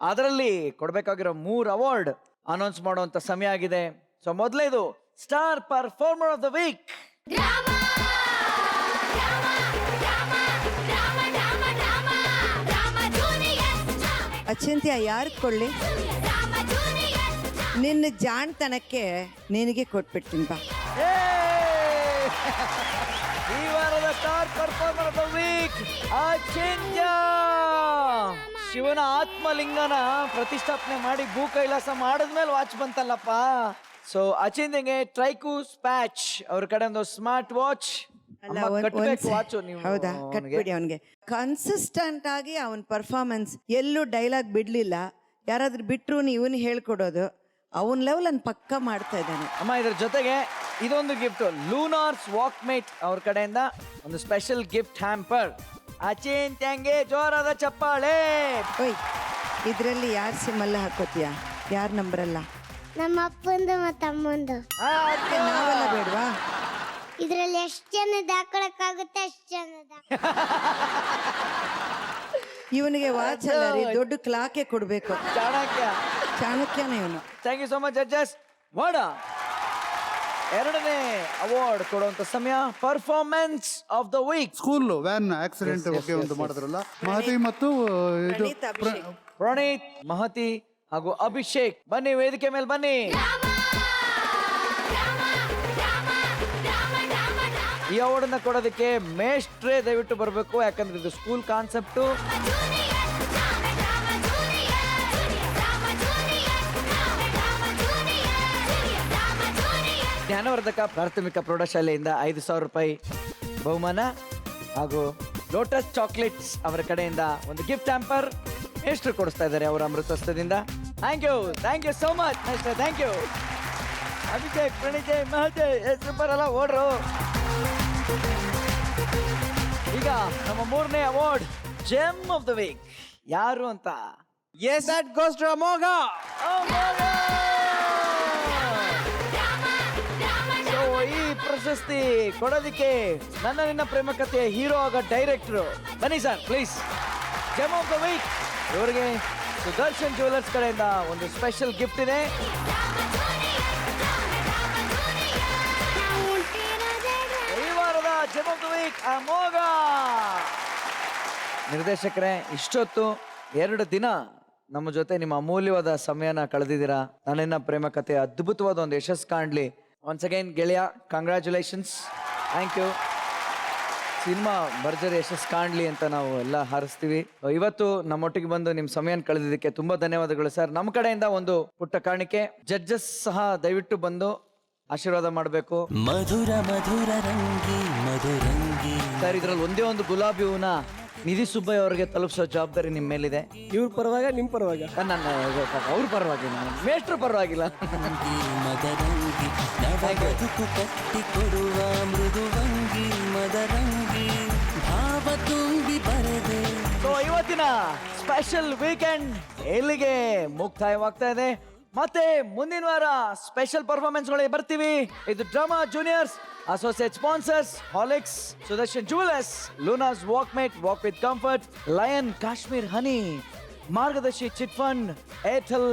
ಅದರಲ್ಲಿ ಕೊಡಬೇಕಾಗಿರೋ 3 ಅವಾರ್ಡ್ ಅನೌನ್ಸ್ ಮಾಡುವಂತ ಸಮಯ ಆಗಿದೆ. ಸೊ ಮೊದಲೇದು star performer of the week. Achintya ಯಾರು ಕೊಳ್ಳಿ? ನಿನ್ನ ಜಾಣ್ತನಕ್ಕೆ ನಿನಗೆ ಕೊಟ್ಬಿಡ್ತೀನಿ ಬಾ. ಈ ವಾರದ star performer of the week Achintya. ಶಿವನ ಆತ್ಮಲಿಂಗನ ಪ್ರತಿಷ್ಠಾಪನೆ ಮಾಡಿ ಭೂ ಕೈಲಾಸ ಮಾಡಿದ್ಮೇಲೆ ವಾಚ್ ಬಂತಲ್ಲಪ್ಪ. ಸೊ ಅಚಿಂತ್ಯಗೆ ಟ್ರೈಕೂಸ್ ಪ್ಯಾಚ್ ಅವ್ರ ಕಡೆ ಒಂದು ಸ್ಮಾರ್ಟ್ ವಾಚ್. ಹೌದಾ, ಕಟ್ಬಿಡಿ. ಅವನಿಗೆ ಕನ್ಸಿಸ್ಟೆಂಟ್ ಆಗಿ ಅವನ ಪರ್ಫಾರ್ಮೆನ್ಸ್ ಎಲ್ಲೂ ಡೈಲಾಗ್ ಬಿಡ್ಲಿಲ್ಲ. ಯಾರಾದ್ರೂ ಬಿಟ್ರು ಇವನು ಹೇಳ್ಕೊಡೋದು ಅವನ್ ಲೆವೆಲ್ ಅನ್ನು ಪಕ್ಕ ಮಾಡ್ತಾ ಇದ್ದಾನೆ. ಅಮ್ಮ, ಇದ್ರ ಜೊತೆಗೆ ಇದೊಂದು ಗಿಫ್ಟ್, ಲೂನಾರ್ಸ್ ವಾಕ್ಮೇಟ್ ಅವ್ರ ಕಡೆಯಿಂದ ಒಂದು ಸ್ಪೆಷಲ್ ಗಿಫ್ಟ್ ಹ್ಯಾಂಪರ್. ಅಚಿಂತ್ಯಂಗೆ ಜೋರಾದ ಚಪ್ಪಾಳೆ. ಇದರಲ್ಲಿ ಯಾರು ಸಿಮ್ಮಲ್ಲ ಹಾಕೋತೀಯಾ? ಯಾರ ನಂಬರ್ ಅಲ್ಲ? ನಮ್ಮ ಅಪ್ಪಂದು ಮತ್ತು ಅಮ್ಮಂದು. ನಾವೆಲ್ಲ ಬೇಡವಾ? ಇದರಲ್ಲಿ ಎಷ್ಟು ಜನ ಹಾಕೊಳಕ್ಕಾಗುತ್ತೆ ಅಷ್ಟು ಜನ. ಇವನಿಗೆ ವಾಚ್ ಅಲ್ಲ ರೀ, ದೊಡ್ಡ ಕ್ಲಾಕೆ ಕೊಡ್ಬೇಕು. ಚಾಣಕ್ಯನೇ ಇವನು. Thank you so much judges. ವಾಡ ಎರಡನೇ ಅವಾರ್ಡ್ ಕೊಡುವಂತ ಸಮಯ, performance of the week. School van accident ಬಗ್ಗೆ ಒಂದು ಮಾಡಿದ್ರಲ್ಲ, ಮಹತಿ ಮತ್ತು ಇದು ಪ್ರಣೀತ್, ಮಹತಿ ಹಾಗೂ ಅಭಿಷೇಕ್, ಬನ್ನಿ ವೇದಿಕೆ ಮೇಲೆ ಬನ್ನಿ. ಈ ಅವಾರ್ಡನ್ನ ಕೊಡೋದಕ್ಕೆ ಮೇಷ್ಟ್ರೇ ದಯವಿಟ್ಟು ಬರಬೇಕು, ಯಾಕಂದ್ರೆ ಇದು ಸ್ಕೂಲ್ ಕಾನ್ಸೆಪ್ಟು. ಜ್ಞಾನವರ್ಧಕ ಪ್ರಾಥಮಿಕ ಪ್ರೌಢಶಾಲೆಯಿಂದ 5,000 ರೂಪಾಯಿ, ಬಹುಮಾನ ಹಾಗೂ ಲೋಟಸ್ ಚಾಕ್ಲೇಟ್ಸ್ ಅವರ ಕಡೆಯಿಂದ ಒಂದು ಗಿಫ್ಟ್ ಹ್ಯಾಂಪರ್ ಎಷ್ಟು ಕೊಡಿಸ್ತಾ ಇದ್ದಾರೆ ಅವರ ಅಮೃತಸ್ಥದಿಂದ. ಥ್ಯಾಂಕ್ ಯು ಸೋ ಮಚ್ ಮೇಸ್ಟ್ರೆ, thank you. Abhishek, Pranijay, Mahajay super ಅಲ್ಲ, ಓಡ್ರು. ಈಗ ನಮ್ಮ 3ನೇ award gem of the week ಯಾರು ಅಂತ. Yes that goes to Amogha. So, ಈ ಪ್ರಶಸ್ತಿ ಕೊಡೋದಕ್ಕೆ ನನ್ನ ನಿನ್ನ ಪ್ರೇಮ ಕಥೆಯ ಹೀರೋ ಆಗ ಡೈರೆಕ್ಟ್ರು ಬನ್ನಿ sir please. Gem of the week ಇವರಿಗೆ ಸುದರ್ಶನ್ ಜ್ಯುವೆಲರ್ಸ್ ಕಡೆಯಿಂದ ಒಂದು ಸ್ಪೆಷಲ್ ಗಿಫ್ಟ್ ಇದೆ. ಈ ವಾರದ ಜೆಮ್ ಆಫ್ ದ ವೀಕ್ ಅಮೋಘ. ನಿರ್ದೇಶಕರೇ, ಇಷ್ಟೊತ್ತು 2 ದಿನ ನಮ್ಮ ಜೊತೆ ನಿಮ್ಮ ಅಮೂಲ್ಯವಾದ ಸಮಯನ ಕಳೆದಿದ್ದೀರಾ. ನನ್ನಿನ್ನ ಪ್ರೇಮ ಕಥೆ ಅದ್ಭುತವಾದ ಒಂದು ಯಶಸ್ಸು ಕಾಣಲಿ. ಒನ್ಸ್ ಅಗೈನ್ ಗೆಳೆಯ, ಕಂಗ್ರ್ಯಾಚುಲೇಷನ್ಸ್, ಥ್ಯಾಂಕ್ ಯು. ಸಿನಿಮಾ ಭರ್ಜರಿ ಯಶಸ್ಸು ಕಾಣಲಿ ಅಂತ ನಾವು ಎಲ್ಲ ಹಾರಿಸ್ತೀವಿ. ಇವತ್ತು ನಮ್ಮೊಟ್ಟಿಗೆ ಬಂದು ನಿಮ್ಮ ಸಮಯನ ಕಳೆದಿದ್ದಕ್ಕೆ ತುಂಬಾ ಧನ್ಯವಾದಗಳು ಸರ್. ನಮ್ಮ ಕಡೆಯಿಂದ ಒಂದು ಪುಟ್ಟ ಕಾಣಿಕೆ. ಜಡ್ಜಸ್ ಸಹ ದಯವಿಟ್ಟು ಬಂದು ಆಶೀರ್ವಾದ ಮಾಡಬೇಕು. ಮಧುರ ಮಧುರ ರಂಗಿ ಮಧುರಂಗಿ ಸರ್, ಇದ್ರಲ್ಲಿ ಒಂದೇ ಒಂದು ಗುಲಾಬಿ ಹೂನ ನಿಧಿ ಸುಬ್ಬಯ್ಯ ಅವರಿಗೆ ತಲುಪಿಸೋ ಜವಾಬ್ದಾರಿ ನಿಮ್ಮ ಮೇಲಿದೆ. ಇವ್ರ ಪರವಾಗ ನಿಮ್ಮ ಪರವಾಗ? ನನ್ನ ಅವ್ರ ಪರವಾಗಿಲ್ಲ, ಮೇಷ್ಟ್ರ ಪರವಾಗಿಲ್ಲ. ಮದರಂಗಿ ನವಬದುಕು ಕಟ್ಟಿ ಕೊಡುವ ಮೃದುವಂಗಿ ಮದರಂಗಿ ಭಾವ ತುಂಬಿ ಬರದೆ. ಸೊ ಇವತ್ತಿನ ಸ್ಪೆಷಲ್ ವೀಕೆಂಡ್ ಇಲ್ಲಿಗೆ ಮುಕ್ತಾಯವಾಗ್ತಾ ಇದೆ. ಮತ್ತೆ ಮುಂದಿನ ವಾರ ಸ್ಪೆಷಲ್ ಪರ್ಫಾರ್ಮೆನ್ಸ್ ಗಳಿಗೆ ಬರ್ತೀವಿ. ಇದು Drama Juniors associate sponsors Horlicks, Sudarshan jewellers, Lunars Walkmate walk with comfort, Lion Kashmir honey, Margadarsi chit fund, Airtel,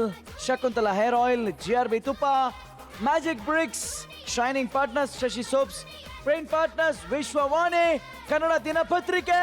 Shakuntala hair oil, GRB ತುಪ್ಪ, magic bricks, shining partners Shashi soaps, print partners Vishwavani, Kannada ದಿನಪತ್ರಿಕೆ.